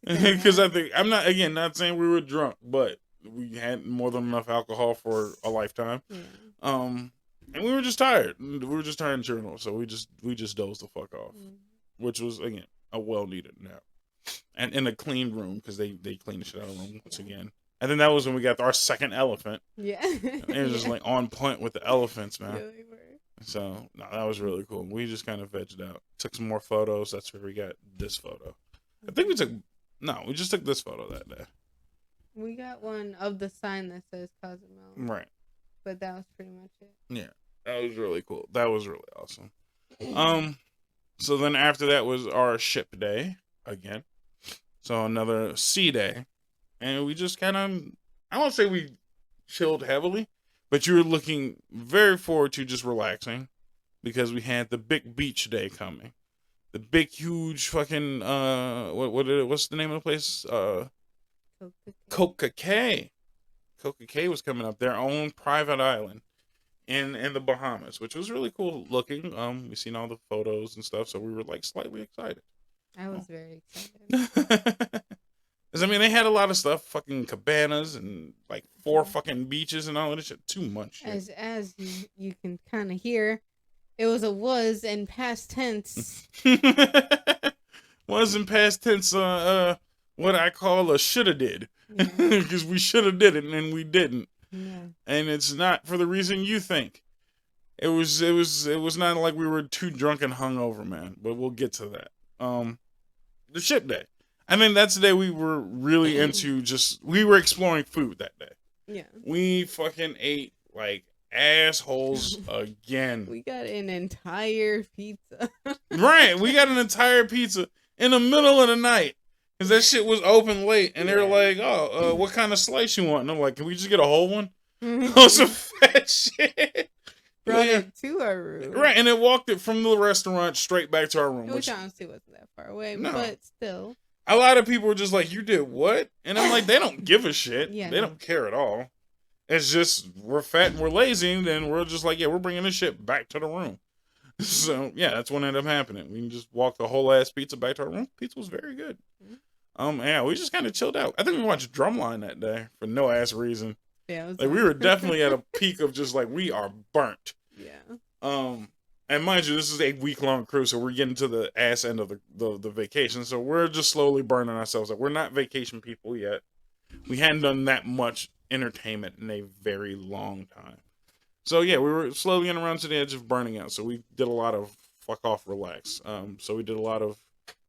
Because I think, I'm not saying we were drunk, but we had more than enough alcohol for a lifetime. Yeah. And we were just tired. We were just tired and journal, so we just dozed the fuck off. Which was, again, a well-needed nap. And in a clean room, because they cleaned the shit out of the room once again. And then that was when we got our second elephant. Yeah. And it was just like on point with the elephants, man. Really were. So, no, that was really cool. We just kind of vegged out. Took some more photos. That's where we got this photo. I think we just took this photo that day. We got one of the sign that says Cozumel. Right. But that was pretty much it. Yeah. That was really cool. That was really awesome. So then after that was our ship day again. So another sea day. And we just kind of, I won't say we chilled heavily, but you were looking very forward to just relaxing because we had the big beach day coming. The big, huge fucking, what's the name of the place? Coca-Cola. Coca-Cola was coming up, their own private island in the Bahamas, which was really cool looking. We seen all the photos and stuff, so we were like slightly excited. I was very excited. Because, I mean, they had a lot of stuff, fucking cabanas and like 4 fucking beaches and all that shit. Too much shit. As you can kind of hear, it was in past tense. Was in past tense, what I call a shoulda did. Because we shoulda did it and we didn't. Yeah. And it's not for the reason you think. It was not like we were too drunk and hungover, man. But we'll get to that. The ship day. I mean, that's the day we were really into we were exploring food that day. Yeah. We fucking ate like assholes again. We got an entire pizza. Right. We got an entire pizza in the middle of the night. Because that shit was open late. And they were like, oh, what kind of slice you want? And I'm like, can we just get a whole one? Oh, some fat shit. Brought it to our room. Right. And it walked it from the restaurant straight back to our room. Which honestly wasn't that far away. No. But still. A lot of people were just like, you did what? And I'm like, they don't give a shit. Yeah, they don't care at all. It's just, we're fat and we're lazy. And then we're just like, yeah, we're bringing this shit back to the room. So, yeah, that's what ended up happening. We just walked the whole ass pizza back to our room. Pizza was very good. Yeah, we just kind of chilled out. I think we watched Drumline that day for no ass reason. Yeah, like we were definitely at a peak of just like, we are burnt. Yeah. And mind you, this is a week-long cruise, so we're getting to the ass end of the vacation. So we're just slowly burning ourselves up. We're not vacation people yet. We hadn't done that much entertainment in a very long time. So yeah, we were slowly getting around to the edge of burning out. So we did a lot of fuck off, relax. So we did a lot of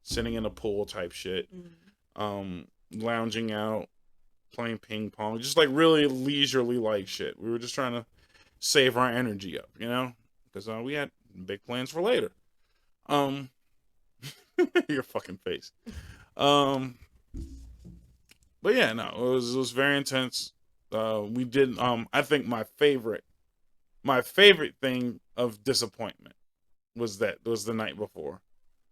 sitting in a pool type shit, lounging out, playing ping pong, just like really leisurely like shit. We were just trying to save our energy up, you know, because we had big plans for later. Your fucking face. But yeah, no, it was very intense. We did. I think my favorite thing of disappointment was the night before,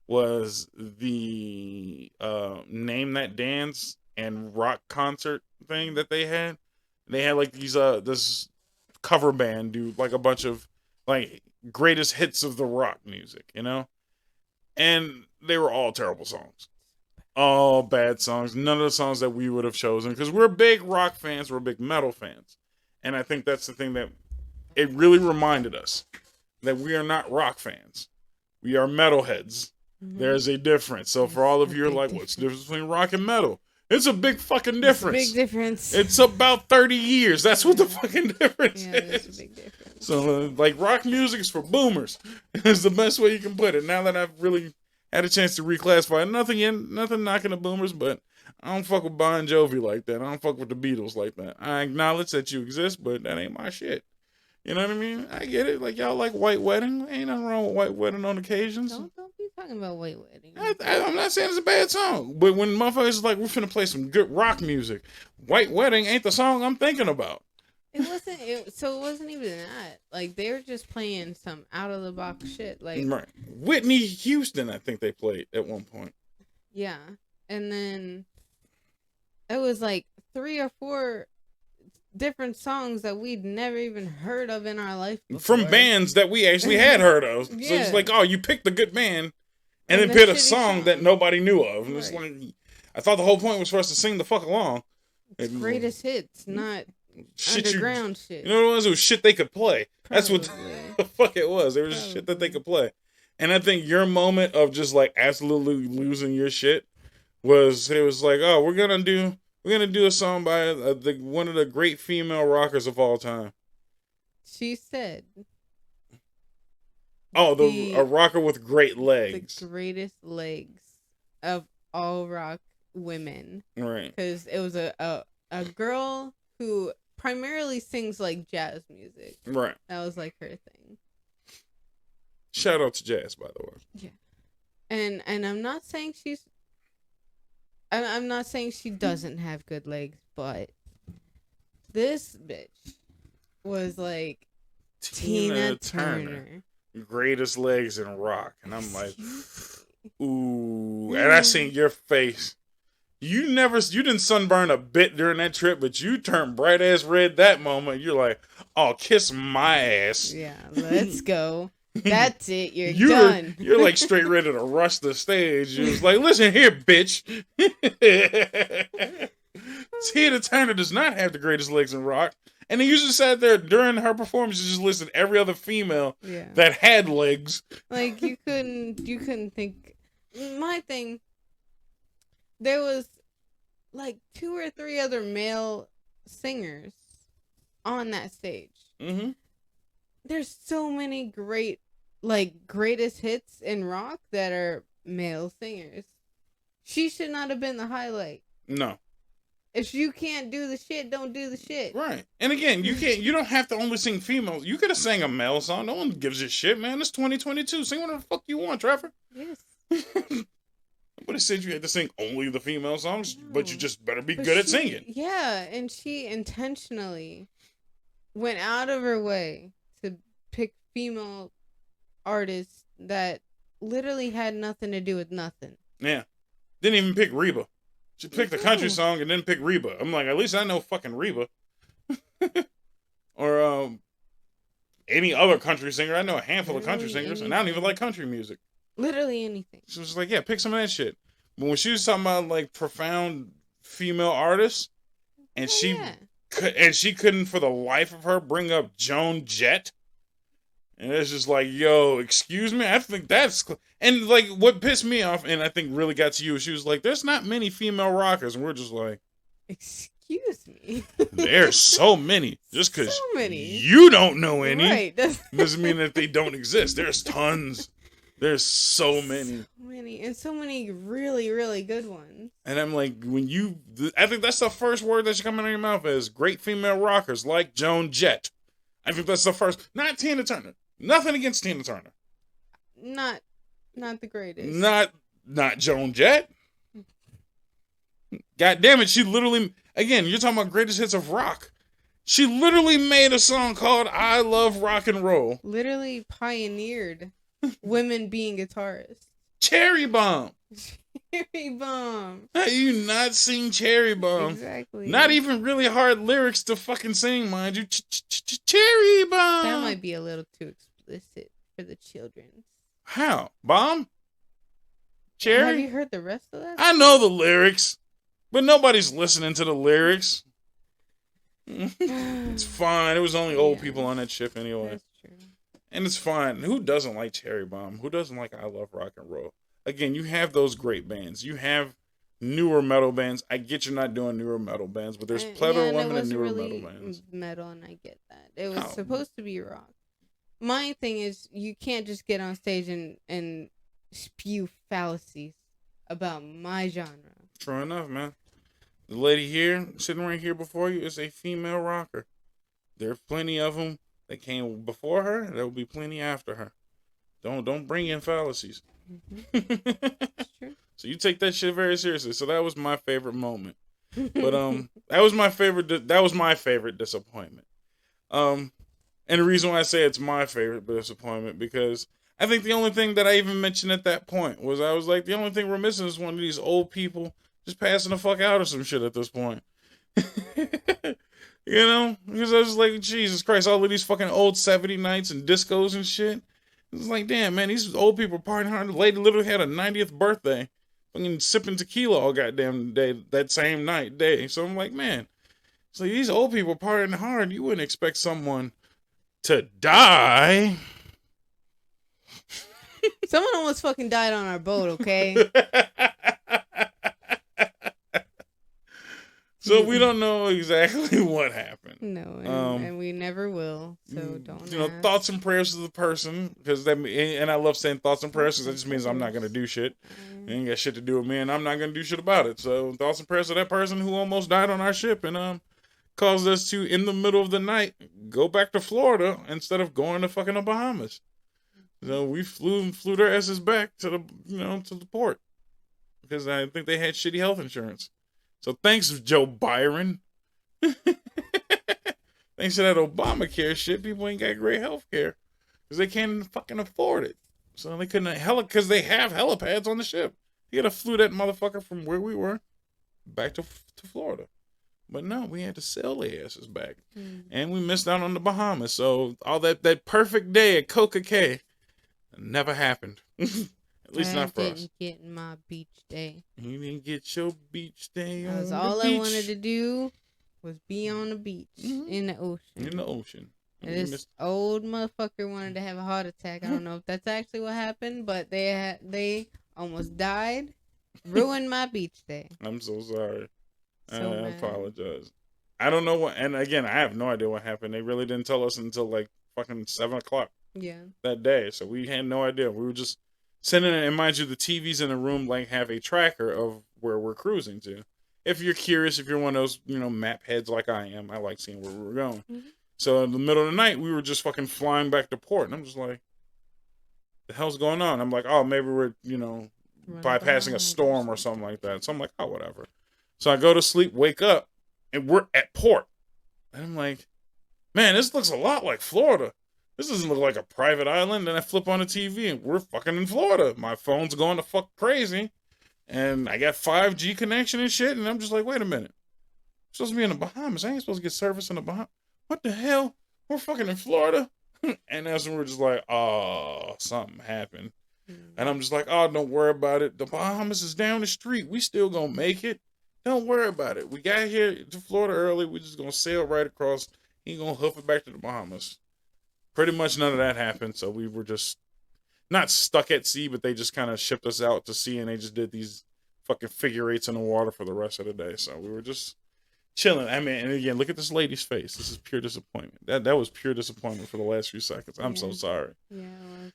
was the Name That Dance and rock concert thing that they had. They had like these this cover band do like a bunch of like greatest hits of the rock music, you know, and they were all terrible songs, all bad songs, none of the songs that we would have chosen, because we're big rock fans, we're big metal fans. And I think that's the thing that it really reminded us, that we are not rock fans, we are metalheads. There's a difference. So for all of you who are like, what's the difference between rock and metal? It's a big fucking difference. It's a big difference. It's about 30 years. That's what the fucking difference Yeah, is. there's a big difference. So, like, rock music is for boomers. Is the best way you can put it. Now that I've really had a chance to reclassify, nothing knocking the boomers, but I don't fuck with Bon Jovi like that. I don't fuck with the Beatles like that. I acknowledge that you exist, but that ain't my shit. You know what I mean? I get it. Like y'all like white wedding. Ain't nothing wrong with white wedding on occasions. Don't be talking about white wedding. I'm not saying it's a bad song, but when motherfuckers is like, we're finna play some good rock music, white wedding ain't the song I'm thinking about. It wasn't. So it wasn't even that. Like they were just playing some out of the box shit. Like right. Whitney Houston, I think they played at one point. Yeah, and then it was like 3 or 4 different songs that we'd never even heard of in our life before. From bands that we actually had heard of. Yeah. So it's like, oh, you picked a good band and then picked a song that nobody knew of. And it's like, I thought the whole point was for us to sing the fuck along. It's greatest hits, not shit underground shit. You know what it was? It was shit they could play. Probably. That's what the fuck it was. It was just shit that they could play. And I think your moment of just like absolutely losing your shit was, it was like, oh, we're gonna do a song by one of the great female rockers of all time. She said, "Oh, a rocker with great legs, the greatest legs of all rock women." Right? Because it was a girl who primarily sings like jazz music. Right. That was like her thing. Shout out to Jazz, by the way. Yeah. And I'm not saying I'm not saying she doesn't have good legs, but this bitch was like Tina Turner. Greatest legs in rock. And I'm like, ooh. And I seen your face. You didn't sunburn a bit during that trip, but you turned bright ass red that moment. You're like, oh, kiss my ass. Yeah, let's go. That's it. You're done. You're like straight ready to rush the stage. You was like, listen here, bitch. Tina Turner does not have the greatest legs in rock. And they usually sat there during her performance and just listed every other female that had legs. Like you couldn't think. My thing, there was like 2 or 3 other male singers on that stage. Mm-hmm. There's so many greatest hits in rock that are male singers. She should not have been the highlight. No. If you can't do the shit, don't do the shit. Right. And again, you don't have to only sing females. You could have sang a male song. No one gives a shit, man. It's 2022. Sing whatever the fuck you want, Trevor. Yes. Nobody said you had to sing only the female songs, but you just better be good at singing. Yeah, and she intentionally went out of her way to pick female artists that literally had nothing to do with nothing. Yeah. Didn't even pick Reba. She picked a country song and then picked Reba. I'm like, at least I know fucking Reba. Or any other country singer. I know a handful of country singers, and I don't even like country music. Literally anything. She was like, yeah, pick some of that shit. But when she was talking about like profound female artists, and she couldn't for the life of her bring up Joan Jett. And it's just like, yo, excuse me? I think that's... And, like, what pissed me off, and I think really got to you, she was like, there's not many female rockers. And we're just like... Excuse me? There's so many. Just because many. You don't know any right. doesn't mean that they don't exist. There's tons. There's so many. So many. And so many really, really good ones. And I'm like, I think that's the first word that should come out of your mouth is great female rockers like Joan Jett. I think that's the first... Not Tina Turner. Nothing against Tina Turner. Not the greatest. Not Joan Jett. God damn it, she literally... Again, you're talking about greatest hits of rock. She literally made a song called I Love Rock and Roll. Literally pioneered women being guitarists. Cherry Bomb. Cherry Bomb. Have you not seen Cherry Bomb? Exactly. Not even really hard lyrics to fucking sing, mind you. Cherry Bomb. That might be a little too explicit for the children. How? Bomb? Cherry? Have you heard the rest of that? I know the lyrics, but nobody's listening to the lyrics. It's fine. It was only old people on that ship anyway. That's true. And it's fine. Who doesn't like Cherry Bomb? Who doesn't like I Love Rock and Roll? Again, you have those great bands. You have newer metal bands. I get you're not doing newer metal bands, but there's plethora of women in newer really metal bands. Metal, and I get that. It was supposed to be rock. My thing is, you can't just get on stage and spew fallacies about my genre. True enough, man. The lady here, sitting right here before you, is a female rocker. There are plenty of them that came before her, there will be plenty after her. Don't bring in fallacies. It's true. So you take that shit very seriously. So that was my favorite moment. But that was my favorite. That was my favorite disappointment. And the reason why I say it's my favorite disappointment because I think the only thing that I even mentioned at that point was I was like, the only thing we're missing is one of these old people just passing the fuck out or some shit at this point. You know, because I was like, Jesus Christ, all of these fucking old 70 nights and discos and shit. It's like, damn, man, these old people partying hard. The lady literally had a 90th birthday, fucking sipping tequila all goddamn day that same day. So I'm like, man, so these old people partying hard. You wouldn't expect someone to die. Someone almost fucking died on our boat, okay? So we don't know exactly what happened. No, and we never will. So don't. You know, thoughts and prayers to the person, because that, and I love saying thoughts and prayers because that just means I'm not gonna do shit. It ain't got shit to do with me, and I'm not gonna do shit about it. So thoughts and prayers to that person who almost died on our ship and caused us to, in the middle of the night, go back to Florida instead of going to fucking the Bahamas. So we flew their asses back to the port because I think they had shitty health insurance. So thanks, Joe Byron. Thanks to that Obamacare shit, people ain't got great health care because they can't fucking afford it. So they couldn't because they have helipads on the ship. You gotta flew that motherfucker from where we were back to Florida. But no, we had to sail their asses back. And we missed out on the Bahamas. So all that perfect day at Coca K never happened. At least not for us. I didn't get my beach day. You didn't get your beach day on the beach. All I wanted to do was be on the beach in the ocean. In the ocean. And this old motherfucker wanted to have a heart attack. I don't know if that's actually what happened, but they almost died. Ruined my beach day. I'm so sorry. So I mad. apologize. I don't know what, and again, I have no idea what happened. They really didn't tell us until like fucking 7 o'clock. Yeah. That day. So we had no idea. We were just sitting in, and mind you, the TVs in the room like have a tracker of where we're cruising to. If you're curious, if you're one of those, map heads like I am, I like seeing where we were going. So in the middle of the night, we were just fucking flying back to port, and I'm just like, the hell's going on? I'm like, oh, maybe we're, bypassing a storm or something like that. So I'm like, oh, whatever. So I go to sleep, wake up, and we're at port. And I'm like, man, this looks a lot like Florida. This doesn't look like a private island. And I flip on the TV, and we're fucking in Florida. My phone's going to fuck crazy. And I got 5G connection and shit. And I'm just like, wait a minute. I'm supposed to be in the Bahamas. I ain't supposed to get service in the Bahamas. What the hell? We're fucking in Florida. And that's when we're just like, oh, something happened. And I'm just like, oh, don't worry about it. The Bahamas is down the street. We still gonna make it. Don't worry about it. We got here to Florida early. We're just gonna sail right across. Ain't gonna hoof it back to the Bahamas. Pretty much none of that happened. So we were just not stuck at sea, but they just kind of shipped us out to sea, and they just did these fucking figure eights in the water for the rest of the day. So we were just chilling. I mean, and again, look at this lady's face. This is pure disappointment. That was pure disappointment for the last few seconds. I'm so sorry. Yeah, it was.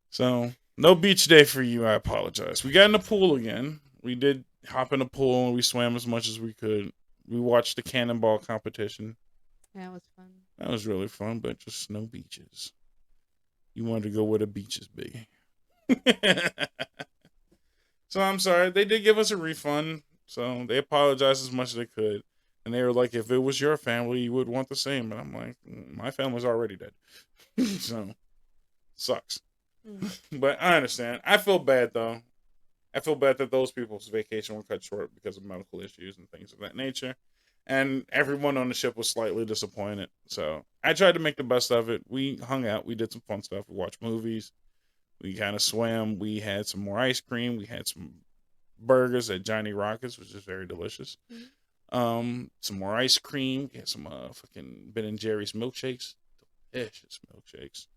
So no beach day for you. I apologize. We got in the pool again. We did hop in the pool and we swam as much as we could. We watched the cannonball competition. That was fun. That was really fun, but just no beaches. You wanted to go where the beaches be. So I'm sorry. They did give us a refund. So they apologized as much as they could. And they were like, if it was your family, you would want the same. And I'm like, my family's already dead. So, sucks. But I understand. I feel bad, though. I feel bad that those people's vacation were cut short because of medical issues and things of that nature. And everyone on the ship was slightly disappointed. So I tried to make the best of it. We hung out. We did some fun stuff. We watched movies. We kind of swam. We had some more ice cream. We had some burgers at Johnny Rockets, which is very delicious. Some more ice cream. We had some fucking Ben and Jerry's milkshakes. Delicious milkshakes.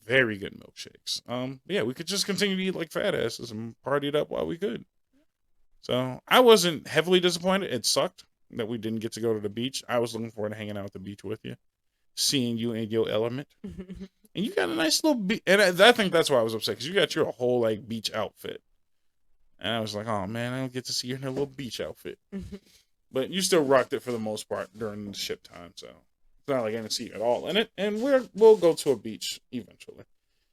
Very good milkshakes. Yeah, we could just continue to eat like fat asses and party it up while we could. So I wasn't heavily disappointed. It sucked that we didn't get to go to the beach. I was looking forward to hanging out at the beach with you, seeing you in your element. And you got a nice little beach. And I think that's why I was upset, because you got your whole like beach outfit. And I was like, oh man, I don't get to see you in a little beach outfit. But you still rocked it for the most part during the ship time, so It's not like I didn't see at all in it. And we'll go to a beach eventually.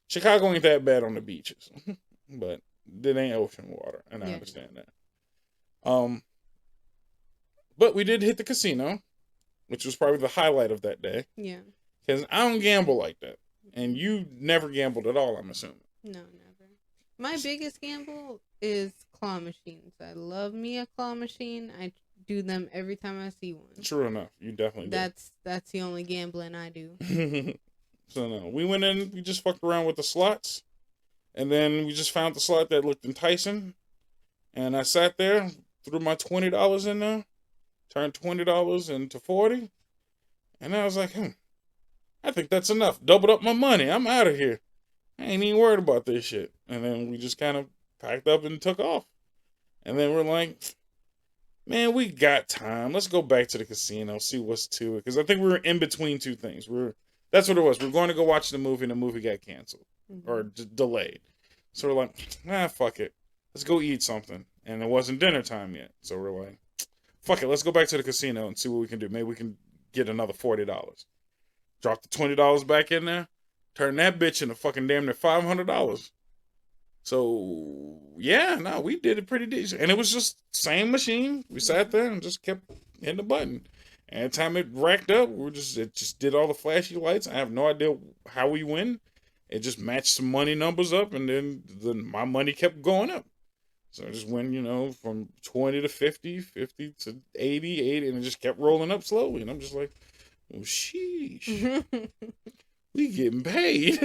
Chicago ain't that bad on the beaches, but it ain't ocean water, and I understand that. But we did hit the casino, which was probably the highlight of that day. Yeah. Because I don't gamble like that. And you never gambled at all, I'm assuming. No, never. My biggest gamble is claw machines. I love me a claw machine. I do them every time I see one. True enough. You definitely do. That's the only gambling I do. So, no. We went in, we just fucked around with the slots. And then we just found the slot that looked enticing. And I sat there, threw my $20 in there, turned $20 into $40. And I was like, I think that's enough. Doubled up my money. I'm out of here. I ain't even worried about this shit. And then we just kind of packed up and took off. And then we're like, man, we got time. Let's go back to the casino, see what's to it. Because I think we were in between two things. That's what it was. We were going to go watch the movie, and the movie got canceled or delayed. So we're like, fuck it. Let's go eat something. And it wasn't dinner time yet. So we're like, fuck it. Let's go back to the casino and see what we can do. Maybe we can get another $40. Drop the $20 back in there. Turn that bitch into fucking damn near $500. So, yeah, no, we did it pretty decent. And it was just same machine. We sat there and just kept hitting the button. And every time it racked up, it just did all the flashy lights. I have no idea how we win. It just matched some money numbers up, and then my money kept going up. So I just went, from 20 to 50, 50 to 80, 80, and it just kept rolling up slowly. And I'm just like, oh, sheesh. We getting paid.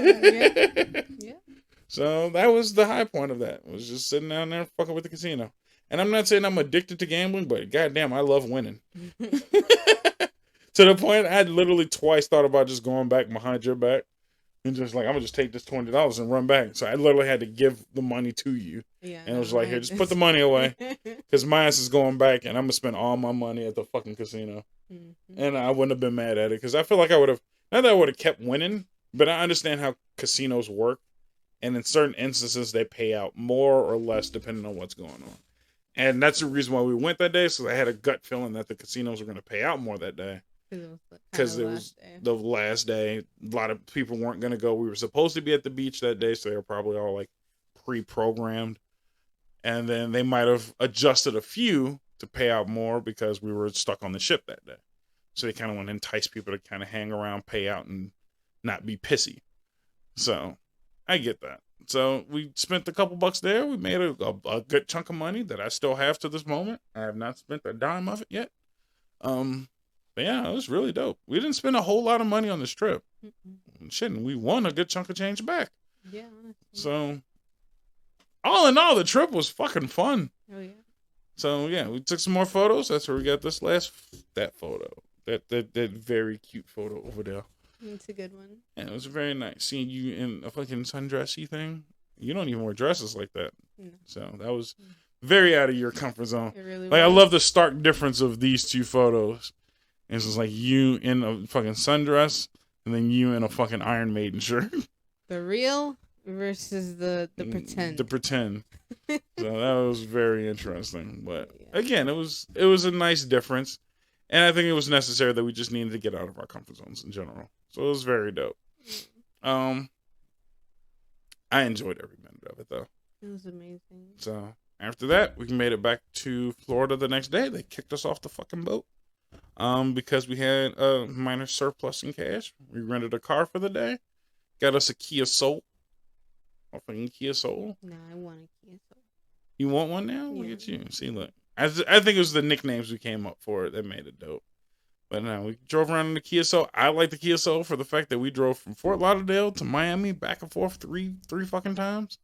Yeah. So that was the high point of that. Was just sitting down there fucking with the casino. And I'm not saying I'm addicted to gambling, but goddamn, I love winning. To the point I literally twice thought about just going back behind your back and just like, I'm gonna just take this $20 and run back. So I literally had to give the money to you. Yeah. And it was like, here, just put the money away. Because my ass is going back and I'm gonna spend all my money at the fucking casino. Mm-hmm. And I wouldn't have been mad at it because I feel like I would have, not that I would have kept winning, but I understand how casinos work. And in certain instances, they pay out more or less depending on what's going on. And that's the reason why we went that day. So I had a gut feeling that the casinos were going to pay out more that day. Because it was the last day. A lot of people weren't going to go. We were supposed to be at the beach that day. So they were probably all like pre-programmed. And then they might have adjusted a few to pay out more because we were stuck on the ship that day. So they kind of want to entice people to kind of hang around, pay out, and not be pissy. So I get that. So we spent a couple bucks there. We made a good chunk of money that I still have to this moment. I have not spent a dime of it yet. But yeah, it was really dope. We didn't spend a whole lot of money on this trip. Shit, and we won a good chunk of change back. Yeah. So all in all, the trip was fucking fun. Oh yeah. So yeah, we took some more photos. That's where we got that photo. That very cute photo over there. It's a good one. Yeah, it was very nice seeing you in a fucking sundressy thing. You don't even wear dresses like that. No. So that was very out of your comfort zone. It really was. I love the stark difference of these two photos. It's just like you in a fucking sundress and then you in a fucking Iron Maiden shirt. The real versus the pretend. The pretend. So that was very interesting. But again, it was a nice difference. And I think it was necessary that we just needed to get out of our comfort zones in general. So it was very dope. I enjoyed every minute of it, though. It was amazing. So after that, we made it back to Florida the next day. They kicked us off the fucking boat because we had a minor surplus in cash. We rented a car for the day. Got us a Kia Soul. A fucking Kia Soul. No, I want a Kia Soul. You want one now? Yeah. Look at you. See, look. I think it was the nicknames we came up for it that made it dope. But no, we drove around in the Kia Soul. I like the Kia Soul for the fact that we drove from Fort Lauderdale to Miami back and forth three fucking times.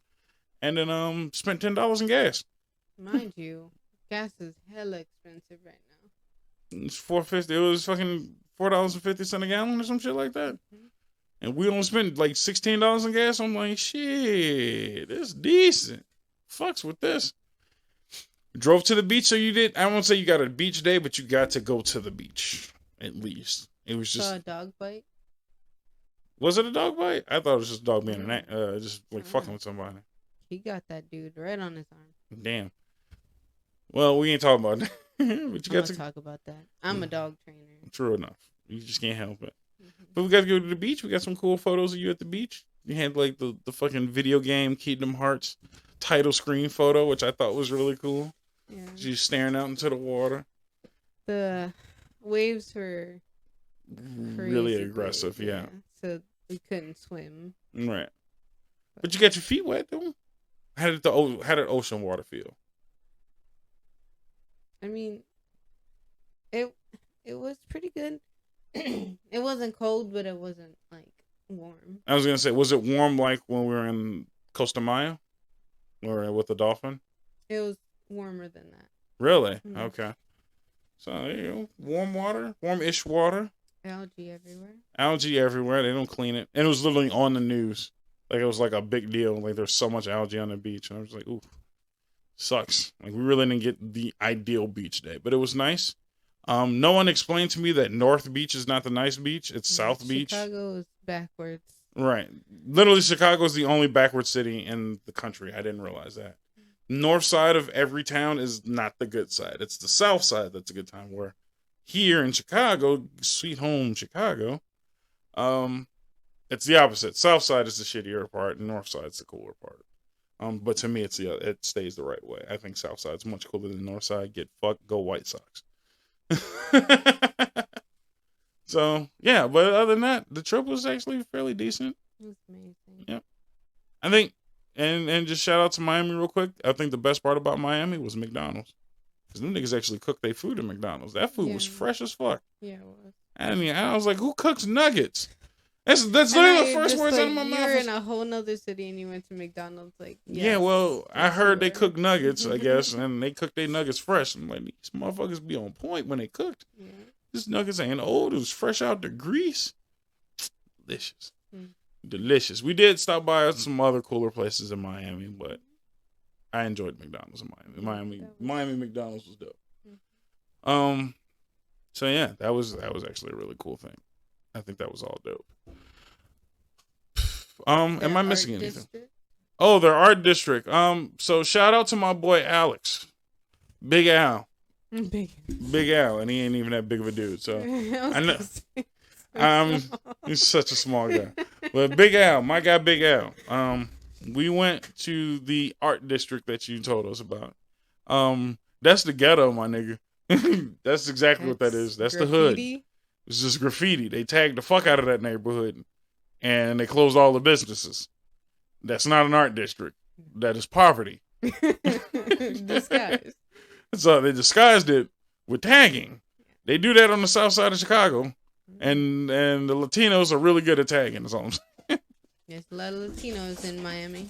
And then spent $10 in gas. Mind you, gas is hella expensive right now. It's $4.50. It was fucking $4.50 a gallon or some shit like that. Mm-hmm. And we only spent like $16 in gas. I'm like, shit, it's decent. Fucks with this. Drove to the beach, so you did. I won't say you got a beach day, but you got to go to the beach at least. It was just a dog bite. Was it a dog bite? I thought it was just a dog being just like fucking with somebody. He got that dude right on his arm. Damn. Well, we ain't talking about that. But you got to talk about that. I'm a dog trainer. True enough. You just can't help it. Mm-hmm. But we got to go to the beach. We got some cool photos of you at the beach. You had like the fucking video game Kingdom Hearts title screen photo, which I thought was really cool. Yeah. She's staring out into the water. The waves were really aggressive, big, yeah. So we couldn't swim. Right. But you got your feet wet though. How did ocean water feel? I mean, it was pretty good. It wasn't cold, but it wasn't like warm. I was gonna say, was it warm like when we were in Costa Maya, when we were with the dolphin? It was warmer than that. Really? Mm-hmm. Okay. So warm water, warm-ish water. Algae everywhere. Algae everywhere. They don't clean it, and it was literally on the news. Like it was like a big deal. Like there's so much algae on the beach, and I was like, ooh, sucks. Like we really didn't get the ideal beach day, but it was nice. No one explained to me that North Beach is not the nice beach. It's South Beach. Chicago is backwards. Right. Literally, Chicago is the only backward city in the country. I didn't realize that. North side of every town is not the good side. It's the south side that's a good time. Where here in Chicago, sweet home Chicago, it's the opposite. South side is the shittier part, and north side is the cooler part. But to me, it stays the right way. I think south side's much cooler than north side. Get fucked, go White Sox. So yeah, but other than that, the trip was actually fairly decent. It was amazing. Yep. I think, and just shout out to Miami real quick. I think the best part about Miami was McDonald's, because them niggas actually cooked their food at McDonald's. That food was fresh as fuck. Yeah, it was. I was like, who cooks nuggets? That's literally the first words out of my mouth. You were in a whole nother city and you went to McDonald's. Like, yeah, well, I heard they cook nuggets, I guess, and they cook their nuggets fresh. I'm like, these motherfuckers be on point when they cooked. Yeah. These nuggets ain't old. It was fresh out the grease. Delicious. Delicious. We did stop by some other cooler places in Miami, but I enjoyed McDonald's in Miami. Miami McDonald's was dope. So yeah, that was actually a really cool thing. I think that was all dope. Am I missing anything? District? Oh, their art district. So shout out to my boy Alex, Big Al. Big Al, and he ain't even that big of a dude. So I know. He's such a small guy. But Big Al, my guy, Big Al. We went to the art district that you told us about. That's the ghetto, my nigga. That's exactly what that is. That's graffiti? The hood. It's just graffiti. They tagged the fuck out of that neighborhood, and they closed all the businesses. That's not an art district. That is poverty. Disguised. So they disguised it with tagging. They do that on the south side of Chicago, and the Latinos are really good at tagging. That's all I'm saying. There's a lot of Latinos in Miami.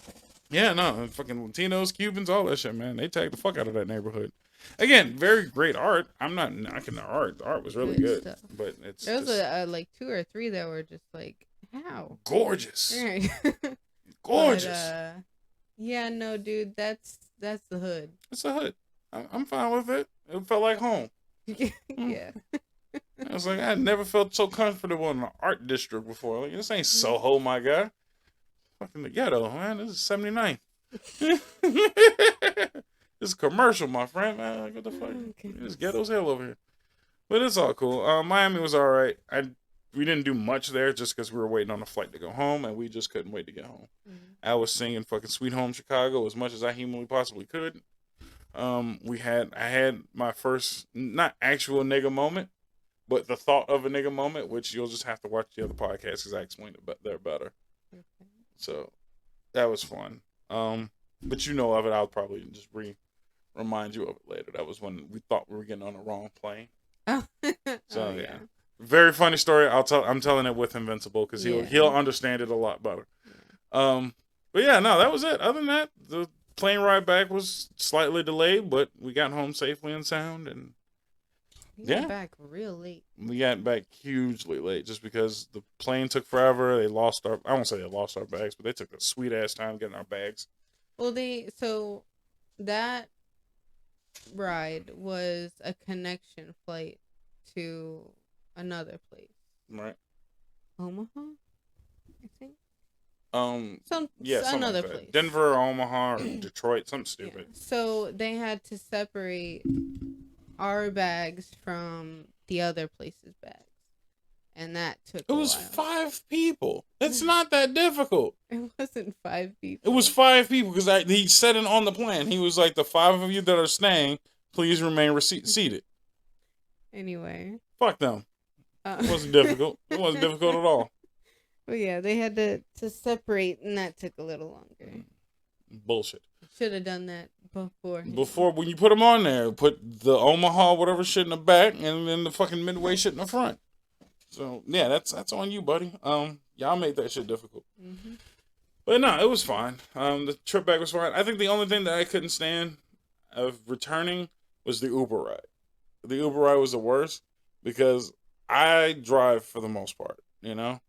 Yeah, no, fucking Latinos, Cubans, all that shit, man. They tagged the fuck out of that neighborhood. Again, very great art. I'm not knocking the art. The art was really good, stuff. But it's there was like 2 or 3 that were just like, how gorgeous, right. Gorgeous. But, yeah, no, dude, that's the hood. It's the hood. I'm fine with it. It felt like home. Yeah. I was like, I never felt so comfortable in an art district before. Like, this ain't Soho, my guy. Fucking the ghetto, man. This is 79th. This is commercial, my friend, man. Like, what the fuck? This ghetto's hell over here. But it's all cool. Miami was all right. We didn't do much there just because we were waiting on a flight to go home, and we just couldn't wait to get home. I was singing fucking Sweet Home Chicago as much as I humanly possibly could. I had my first, not actual nigga moment, but the thought of a nigga moment, which you'll just have to watch the other podcast because I explained it there better. Okay. So that was fun. But you know of it, I'll probably just remind you of it later. That was when we thought we were getting on the wrong plane. So yeah. Very funny story. I'm telling it with Invincible because he'll understand it a lot better. Yeah. But yeah, no, that was it. Other than that, the plane ride back was slightly delayed, but we got home safely and sound, and we got back real late. We got back hugely late just because the plane took forever. I won't say they lost our bags, but they took a sweet ass time getting our bags. Well, so that ride was a connection flight to another place. Right. Omaha, I think. Another like place. Denver, or Omaha, or Detroit, something stupid. Yeah. So they had to separate our bags from the other place's bags. and that took It a was while. 5 people. It's not that difficult. It wasn't 5 people. It was 5 people because he said it on the plan. He was like, the 5 of you that are staying, please remain seated. Anyway. Fuck them. It wasn't difficult. It wasn't difficult at all. But yeah, they had to separate, and that took a little longer. Bullshit. Should have done that before. Before, when you put them on there, put the Omaha whatever shit in the back, and then the fucking Midway shit in the front. So yeah, that's on you, buddy. Y'all made that shit difficult. Mm-hmm. But no, it was fine. The trip back was fine. I think the only thing that I couldn't stand of returning was the Uber ride. The Uber ride was the worst because I drive for the most part, and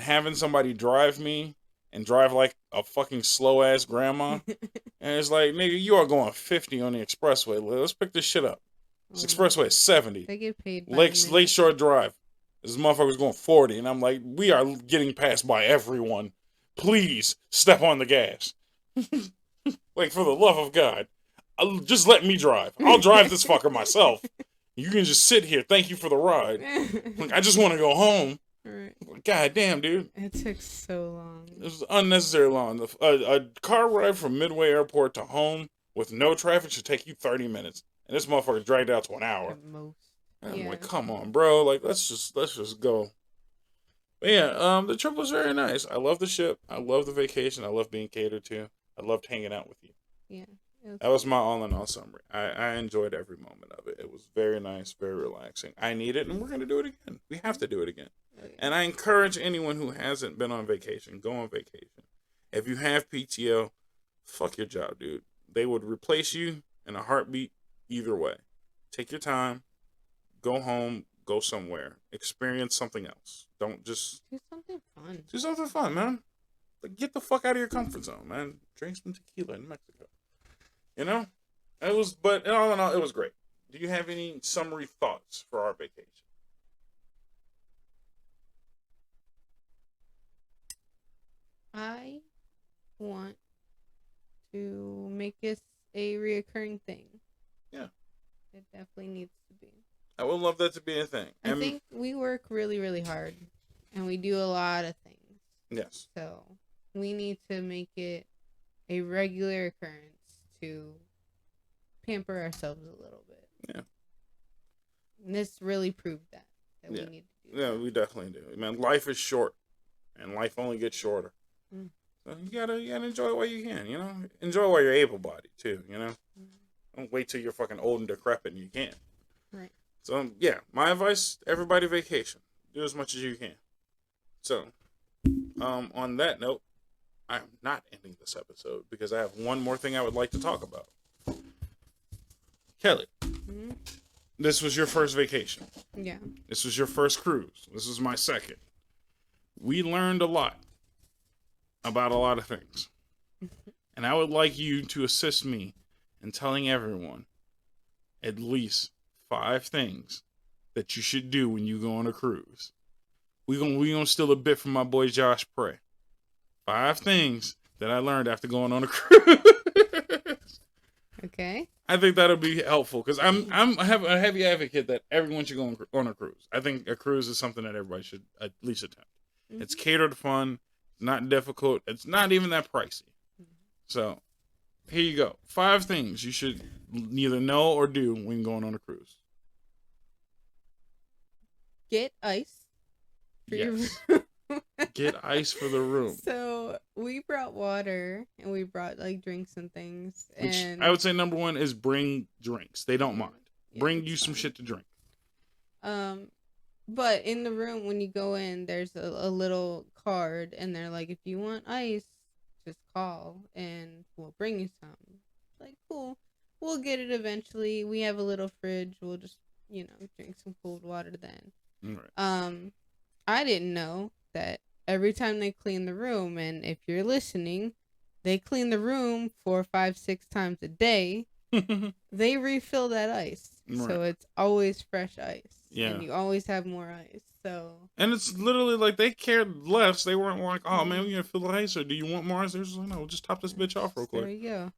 having somebody drive me and drive like a fucking slow ass grandma, and it's like, nigga, you are going 50 on the expressway. Let's pick this shit up. This expressway is 70. They get paid. Lakeshore Drive. This motherfucker's going 40, and I'm like, we are getting passed by everyone. Please step on the gas. Like, for the love of God, just let me drive. I'll drive this fucker myself. You can just sit here. Thank you for the ride. Like, I just want to go home. Right. God damn, dude. It took so long. It was unnecessary long. A car ride from Midway Airport to home with no traffic should take you 30 minutes. And this motherfucker dragged out to an hour. At most. And I'm like, come on, bro. Like, let's just go. But yeah, the trip was very nice. I love the ship. I love the vacation. I love being catered to. I loved hanging out with you. Yeah. That was my all-in-all summary. I enjoyed every moment of it. It was very nice, very relaxing. I need it, and we're going to do it again. We have to do it again. Okay. And I encourage anyone who hasn't been on vacation, go on vacation. If you have PTO, fuck your job, dude. They would replace you in a heartbeat either way. Take your time. Go home. Go somewhere. Experience something else. Don't just... Do something fun. Do something fun, man. Like, get the fuck out of your comfort zone, man. Drink some tequila in Mexico. But all in all, it was great. Do you have any summary thoughts for our vacation? I want to make this a reoccurring thing. Yeah. It definitely needs to be. I would love that to be a thing. I think we work really, really hard, and we do a lot of things. Yes. So we need to make it a regular occurrence to pamper ourselves a little bit. Yeah. And this really proved that we need to do that. Yeah, we definitely do. Man, life is short, and life only gets shorter. So you gotta enjoy it while you can, Enjoy while you're able-bodied, too, Don't wait till you're fucking old and decrepit and you can't. Right. So, yeah, my advice, everybody vacation. Do as much as you can. So, on that note, I am not ending this episode because I have one more thing I would like to talk about. Kelly, This was your first vacation. Yeah. This was your first cruise. This is my second. We learned a lot about a lot of things. And I would like you to assist me in telling everyone at least 5 things that you should do when you go on a cruise. We gonna steal a bit from my boy Josh Prey. 5 things that I learned after going on a cruise. Okay. I think that'll be helpful because I have a heavy advocate that everyone should go on a cruise. I think a cruise is something that everybody should at least attempt. Mm-hmm. It's catered fun, not difficult. It's not even that pricey. Mm-hmm. So here you go. 5 things you should neither know or do when going on a cruise. Get ice. Yes. Get ice for the room. So we brought water and we brought like drinks and things. And I would say number 1 is bring drinks. They don't mind. Yeah, bring you some shit to drink. But in the room when you go in, there's a little card and they're like, if you want ice, just call and we'll bring you some. Like, cool. We'll get it eventually. We have a little fridge. We'll just, drink some cold water then. Right. I didn't know that every time they clean the room, and if you're listening, they clean the room 4, 5, 6 times a day. They refill that ice. Right. So it's always fresh ice. Yeah. And you always have more ice. So. And it's literally like they cared less. They weren't like, oh man, we gonna fill the ice, or do you want more ice? They're just like, no, we'll just top this bitch off real quick. There you go.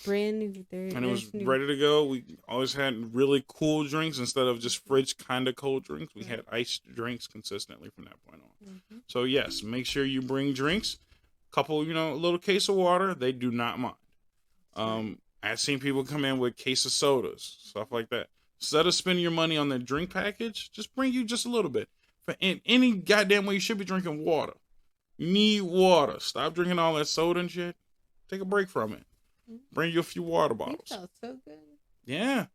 brand new. And it was There's new. ready to go. We always had really cool drinks instead of just fridge kind of cold drinks. We had iced drinks consistently from that point on. Mm-hmm. So yes, make sure you bring drinks. Couple, a little case of water. They do not mind. I've seen people come in with case of sodas, stuff like that. Instead of spending your money on the drink package, just bring you just a little bit. For any goddamn way, you should be drinking water. You need water. Stop drinking all that soda and shit. Take a break from it. Bring you a few water bottles. You felt so good. Yeah.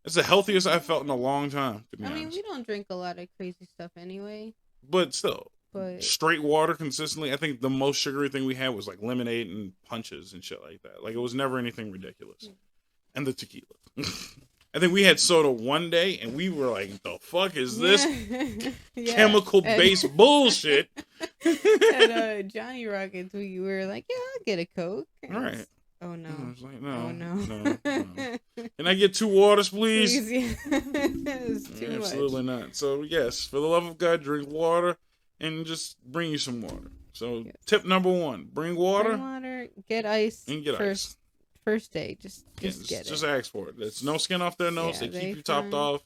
It's the healthiest I've felt in a long time, to be honest. I mean, we don't drink a lot of crazy stuff anyway. But still, But straight water consistently. I think the most sugary thing we had was like lemonade and punches and shit like that. Like, it was never anything ridiculous. And the tequila. I think we had soda one day and we were like, the fuck is this chemical-based bullshit? At Johnny Rockets, we were like, yeah, I'll get a Coke. All right. Oh no. I was like, no. Oh no. No. Can I get 2 waters, please? Yeah. It's too Absolutely much. not. So yes, for the love of God, drink water and just bring you some water. So tip number 1, bring water. Bring water, get ice. And get ice. First day, just get it. Just ask for it. There's no skin off their nose. Yeah, they keep you topped off.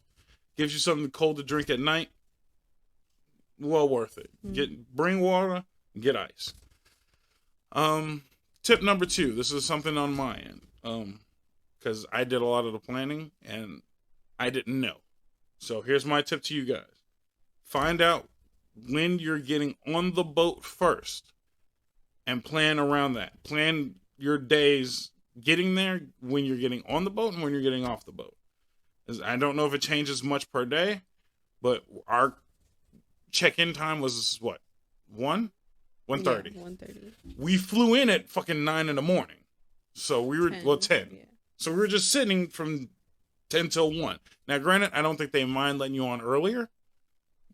Gives you something cold to drink at night. Well worth it. Bring water, get ice. Tip number 2. This is something on my end. Because I did a lot of the planning and I didn't know. So here's my tip to you guys. Find out when you're getting on the boat first and plan around that. Plan your days getting there, when you're getting on the boat and when you're getting off the boat. I don't know if it changes much per day, but our check-in time was what? 1:30? Yeah, 1:30. We flew in at fucking 9 in the morning. So we were 10. Yeah. So we were just sitting from 10 till 1. Now granted, I don't think they mind letting you on earlier,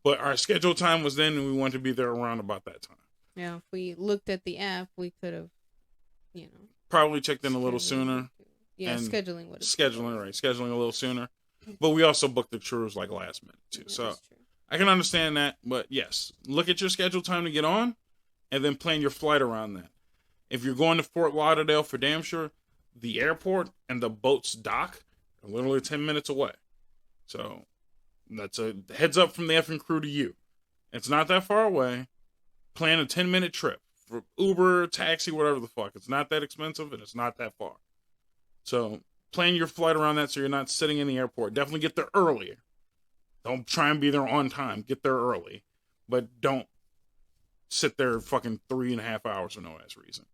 but our scheduled time was then and we wanted to be there around about that time. Yeah, if we looked at the app, we could have, probably checked in a little sooner. Yeah, and scheduling a little sooner. But we also booked the cruise like last minute too. Yeah, so I can understand that, but yes, look at your scheduled time to get on and then plan your flight around that. If you're going to Fort Lauderdale, for damn sure, the airport and the boat's dock are literally 10 minutes away. So that's a heads up from the effing crew to you. It's not that far away. Plan a 10-minute trip for Uber, taxi, whatever the fuck. It's not that expensive and it's not that far. So plan your flight around that so you're not sitting in the airport. Definitely get there earlier. Don't try and be there on time. Get there early. But don't sit there fucking 3.5 hours for no ass reason.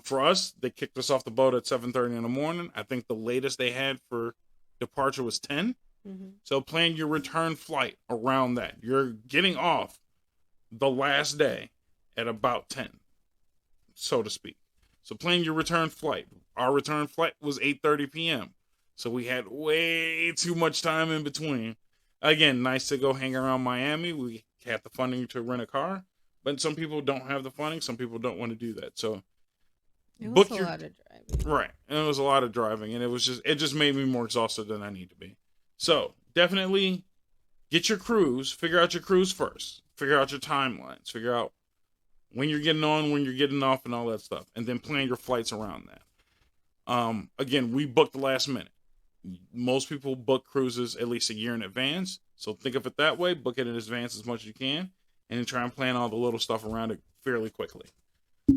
For us, they kicked us off the boat at 7:30 in the morning. I think the latest they had for departure was 10. Mm-hmm. So plan your return flight around that. You're getting off the last day at about 10, so to speak. So plan your return flight. Our return flight was 8:30 p.m. So we had way too much time in between. Again, nice to go hang around Miami. We had the funding to rent a car, but some people don't have the funding. Some people don't want to do that. So it was a lot of driving. Right. And it was a lot of driving, and it just made me more exhausted than I need to be. So definitely get your cruise, figure out your cruise first. Figure out your timelines. Figure out when you're getting on, when you're getting off, and all that stuff. And then plan your flights around that. Again, we booked the last minute. Most people book cruises at least a year in advance. So think of it that way. Book it in advance as much as you can. And then try and plan all the little stuff around it fairly quickly.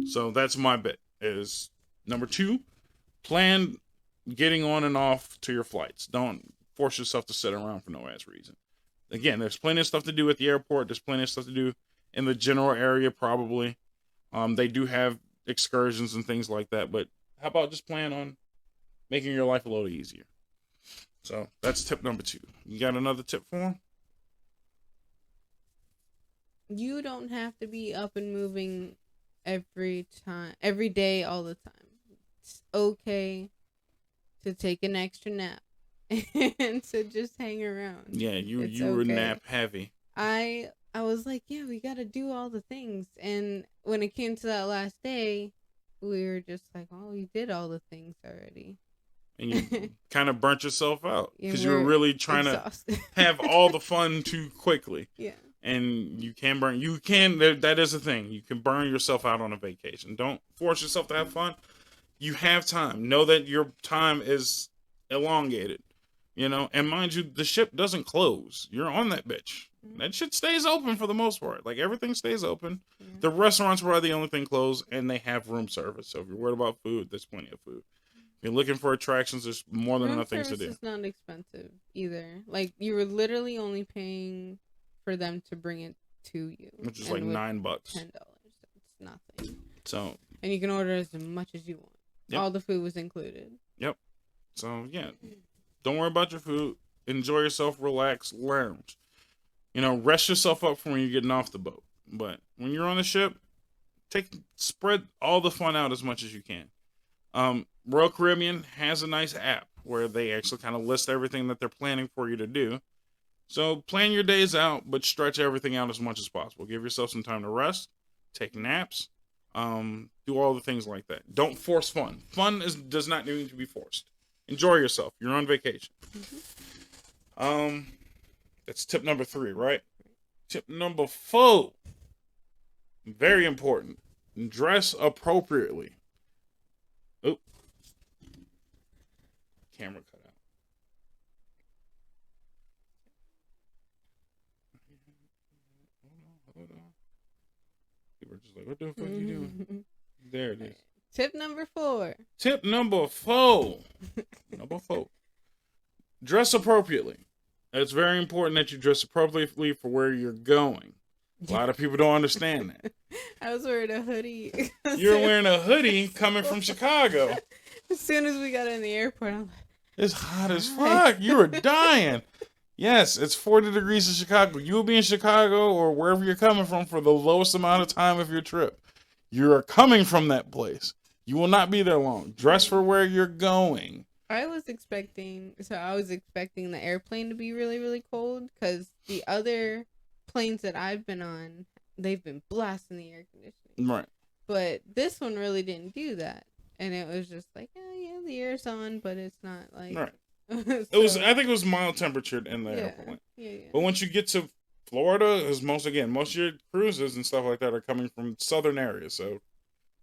So that's my bit. Is number 2, plan getting on and off to your flights. Don't force yourself to sit around for no ass reason. Again, there's plenty of stuff to do at the airport. There's plenty of stuff to do in the general area, probably. They do have excursions and things like that. But how about just plan on making your life a little easier? So that's tip number 2. You got another tip for him? You don't have to be up and moving every day, all the time. It's okay to take an extra nap and to just hang around. Yeah, you were nap heavy. I was like, yeah, we got to do all the things. And when it came to that last day, we were just like, oh, we did all the things already. And you kind of burnt yourself out because you were really trying to have all the fun too quickly. Yeah. And that is a thing. You can burn yourself out on a vacation. Don't force yourself to have fun. You have time. Know that your time is elongated. And mind you, the ship doesn't close. You're on that bitch. That shit stays open for the most part. Like, everything stays open. Yeah. The restaurants are the only thing closed, and they have room service. So if you're worried about food, there's plenty of food. If you're looking for attractions, there's more than enough things to do. Room service is not expensive either. Like, you were literally only paying for them to bring it to you, which is like $9. $10. It's nothing. So. And you can order as much as you want. Yep. All the food was included. Yep. So yeah, don't worry about your food. Enjoy yourself. Relax. Lounge. Rest yourself up for when you're getting off the boat. But when you're on the ship, spread all the fun out as much as you can. Royal Caribbean has a nice app where they actually kind of list everything that they're planning for you to do. So plan your days out, but stretch everything out as much as possible. Give yourself some time to rest, take naps, do all the things like that. Don't force fun. Fun does not need to be forced. Enjoy yourself. You're on vacation. Mm-hmm. That's tip number 3, right? Tip number 4. Very important. Dress appropriately. Oh. Camera cut out. Hold on. People are just like, what the fuck are you doing? There it is. Tip number 4. Tip number 4. Number 4. Dress appropriately. It's very important that you dress appropriately for where you're going. A lot of people don't understand that. I was wearing a hoodie. You're wearing a hoodie coming from Chicago. As soon as we got in the airport, I'm like, it's hot as fuck. You were dying. Yes, it's 40 degrees in Chicago. You will be in Chicago or wherever you're coming from for the lowest amount of time of your trip. You are coming from that place. You will not be there long. Dress for where you're going. I was expecting the airplane to be really, really cold because the other planes that I've been on, they've been blasting the air conditioning. Right. But this one really didn't do that. And it was just like, yeah, the air's on, but it's not like... Right. So, I think it was mild temperatured in the airplane. Yeah. But once you get to Florida, most of your cruises and stuff like that are coming from southern areas. So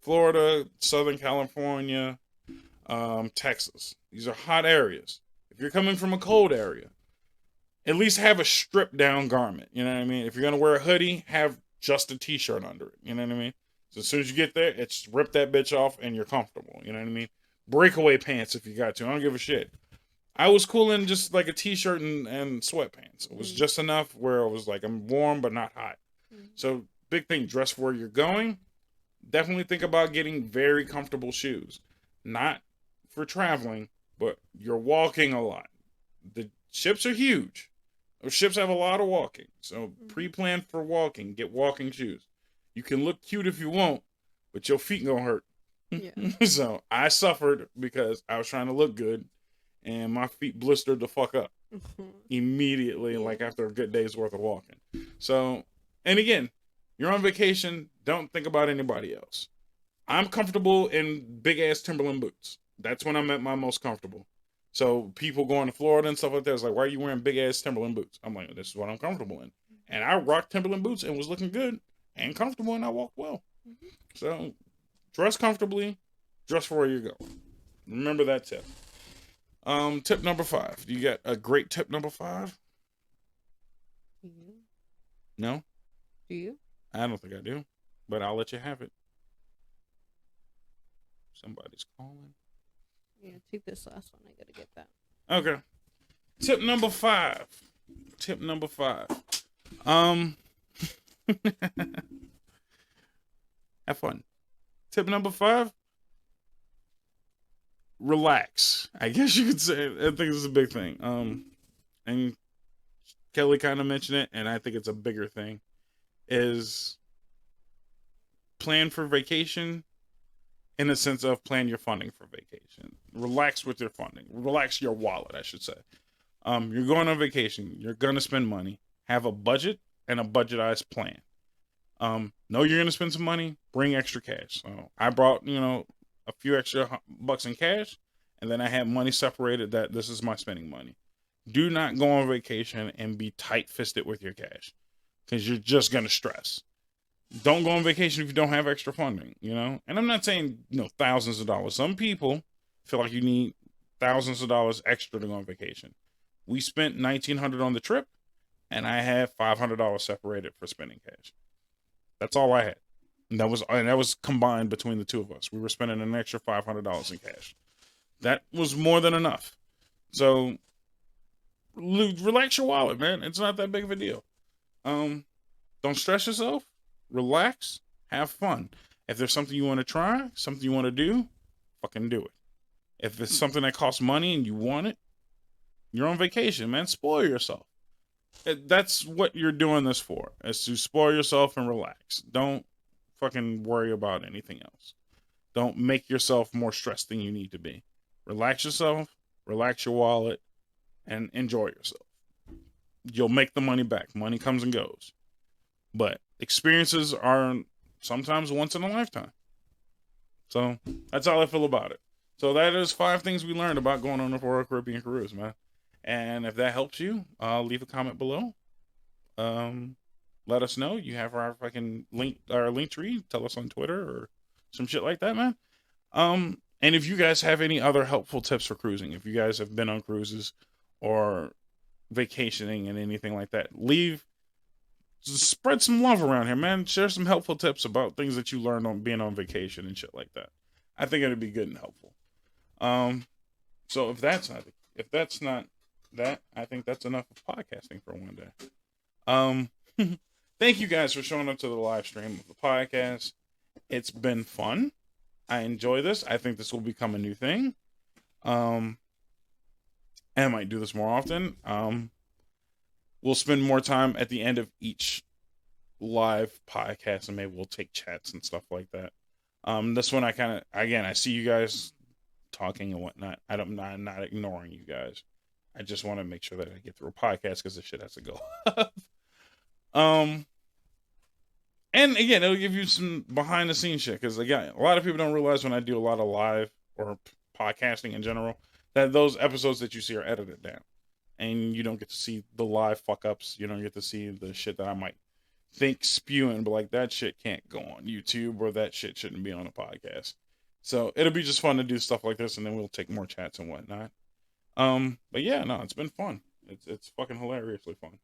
Florida, Southern California, Texas. These are hot areas. If you're coming from a cold area, at least have a stripped down garment. You know what I mean? If you're going to wear a hoodie, have just a t-shirt under it. You know what I mean? So as soon as you get there, it's rip that bitch off and you're comfortable. You know what I mean? Breakaway pants if you got to. I don't give a shit. I was cool in just like a t-shirt and sweatpants. It was just enough where I was like, I'm warm but not hot. So big thing, dress for where you're going. Definitely think about getting very comfortable shoes. Not for traveling, but you're walking a lot. The ships are huge. Those ships have a lot of walking. So pre-plan for walking. Get walking shoes. You can look cute if you want, but your feet gonna hurt. Yeah. So I suffered because I was trying to look good. And my feet blistered the fuck up immediately, like after a good day's worth of walking. So, and again, you're on vacation. Don't think about anybody else. I'm comfortable in big ass Timberland boots. That's when I'm at my most comfortable. So people going to Florida and stuff like that, it's like, why are you wearing big ass Timberland boots? I'm like, this is what I'm comfortable in. And I rocked Timberland boots and was looking good and comfortable, and I walked well. So dress comfortably, dress for where you go. Remember that tip. Tip number 5. You got a great tip number 5? No? Do you? I don't think I do, but I'll let you have it. Somebody's calling. Yeah, take this last one. I gotta get that. Okay. Tip number 5. Tip number 5. Have fun. Tip number 5. Relax. I guess you could say. I think this is a big thing. And Kelly kind of mentioned it, and I think it's a bigger thing. Is plan for vacation in the sense of plan your funding for vacation. Relax with your funding. Relax your wallet, I should say. You're going on vacation. You're gonna spend money. Have a budget and a budgetized plan. Know you're gonna spend some money. Bring extra cash. So I brought a few extra bucks in cash, and then I had money separated that this is my spending money. Do not go on vacation and be tight-fisted with your cash, because you're just going to stress. Don't go on vacation if you don't have extra funding, you know? And I'm not saying, thousands of dollars. Some people feel like you need thousands of dollars extra to go on vacation. We spent $1,900 on the trip, and I had $500 separated for spending cash. That's all I had. And that was combined between the two of us. We were spending an extra $500 in cash. That was more than enough. So relax your wallet, man. It's not that big of a deal. Don't stress yourself. Relax. Have fun. If there's something you want to try, something you want to do, fucking do it. If it's something that costs money and you want it, you're on vacation, man. Spoil yourself. That's what you're doing this for, is to spoil yourself and relax. Don't fucking worry about anything else. Don't make yourself more stressed than you need to be. Relax yourself, relax your wallet, and enjoy yourself. You'll make the money back. Money comes and goes. But experiences are sometimes once in a lifetime. So that's how I feel about it. So that is 5 things we learned about going on a Royal Caribbean cruise, man. And if that helps you, leave a comment below. Let us know. You have our fucking link tree. Tell us on Twitter or some shit like that, man. And if you guys have any other helpful tips for cruising, if you guys have been on cruises or vacationing and anything like that, spread some love around here, man. Share some helpful tips about things that you learned on being on vacation and shit like that. I think it'd be good and helpful. So if that's not that, I think that's enough of podcasting for one day. Thank you guys for showing up to the live stream of the podcast. It's been fun. I enjoy this. I think this will become a new thing. And I might do this more often. We'll spend more time at the end of each live podcast, and maybe we'll take chats and stuff like that. This one I see you guys talking and whatnot. I'm not ignoring you guys. I just want to make sure that I get through a podcast because this shit has to go. And again, it'll give you some behind the scenes shit. Because again, a lot of people don't realize when I do a lot of live or podcasting in general, that those episodes that you see are edited down. And you don't get to see the live fuck ups. You don't get to see the shit that I might think spewing, but like that shit can't go on YouTube, or that shit shouldn't be on a podcast. So it'll be just fun to do stuff like this, and then we'll take more chats and whatnot. But yeah, no, it's been fun. It's fucking hilariously fun.